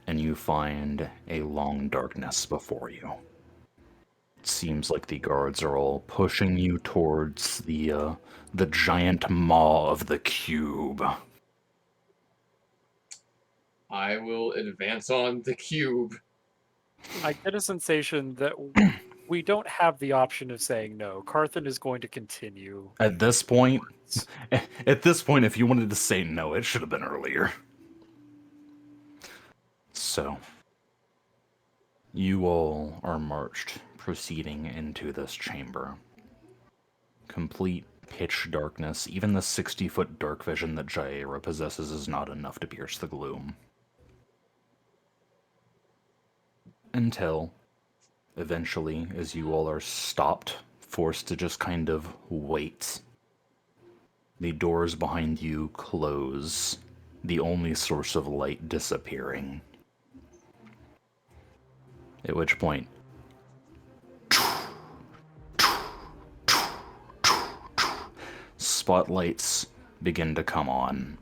and you find a long darkness before you. It seems like the guards are all pushing you towards the giant maw of the cube. I will advance on the cube. I get a sensation that we don't have the option of saying no. Carthan is going to continue. At this point, if you wanted to say no, it should have been earlier. So, you all are marched, proceeding into this chamber. Complete pitch darkness. Even the 60-foot dark vision that Jaira possesses is not enough to pierce the gloom. Until, eventually, as you all are stopped, forced to just kind of wait, the doors behind you close, the only source of light disappearing. At which point, spotlights begin to come on,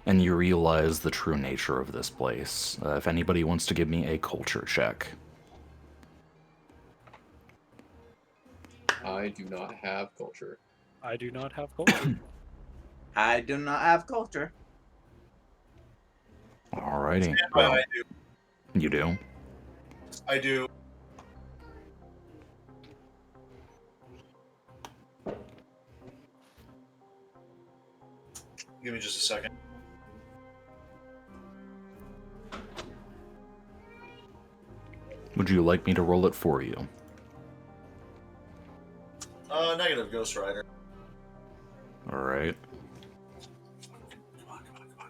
and you realize the true nature of this place. If anybody wants to give me a culture check. I do not have culture. I do not have culture. I do not have culture. Alrighty. Well, Well, I do. you do? I do. Give me just a second. Would you like me to roll it for you? Negative, Ghost Rider. Alright. Come on, come on, come on, come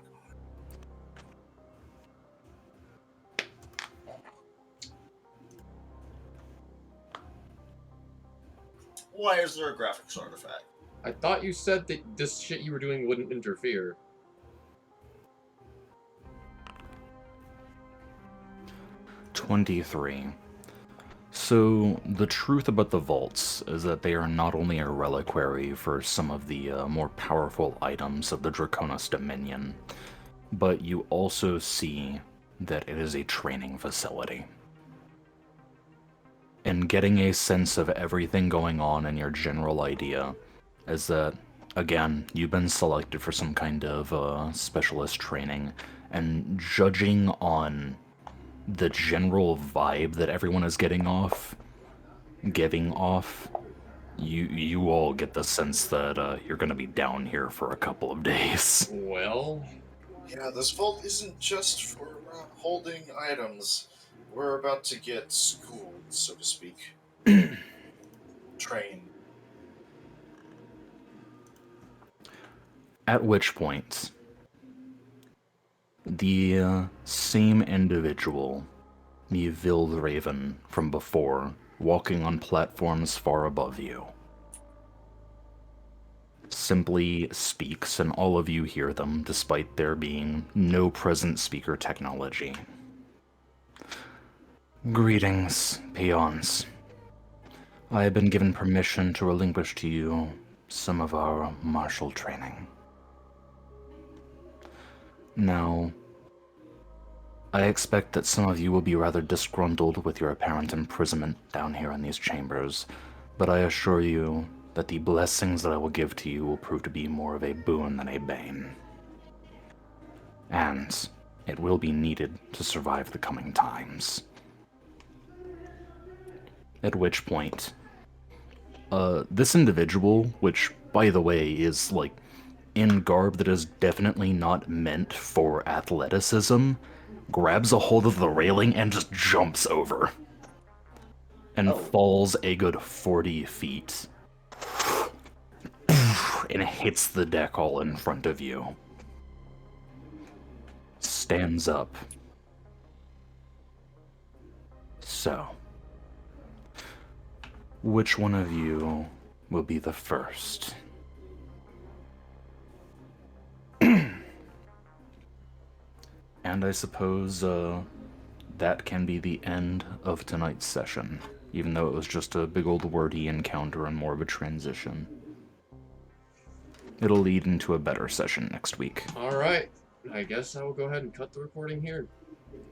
on. Why is there a graphics artifact? I thought you said that this shit you were doing wouldn't interfere. 23. So, the truth about the vaults is that they are not only a reliquary for some of the more powerful items of the Draconis Dominion, but you also see that it is a training facility. And getting a sense of everything going on and your general idea is that, again, you've been selected for some kind of specialist training, and judging on the general vibe that everyone is giving off, you all get the sense that you're gonna be down here for a couple of days. Well, Yeah, this vault isn't just for holding items. We're about to get schooled, so to speak. Trained. At which point, the same individual, the Vild Raven from before, walking on platforms far above you, simply speaks, and all of you hear them, despite there being no present speaker technology. Greetings, peons. I have been given permission to relinquish to you some of our martial training. Now, I expect that some of you will be rather disgruntled with your apparent imprisonment down here in these chambers, but I assure you that the blessings that I will give to you will prove to be more of a boon than a bane. And it will be needed to survive the coming times. At which point, this individual, which, by the way, is, like, in garb that is definitely not meant for athleticism, grabs a hold of the railing and just jumps over. And falls a good 40 feet. And hits the deck all in front of you. Stands up. So, which one of you will be the first? And I suppose that can be the end of tonight's session, even though it was just a big old wordy encounter and more of a transition. It'll lead into a better session next week. alright. I guess I will go ahead and cut the recording here.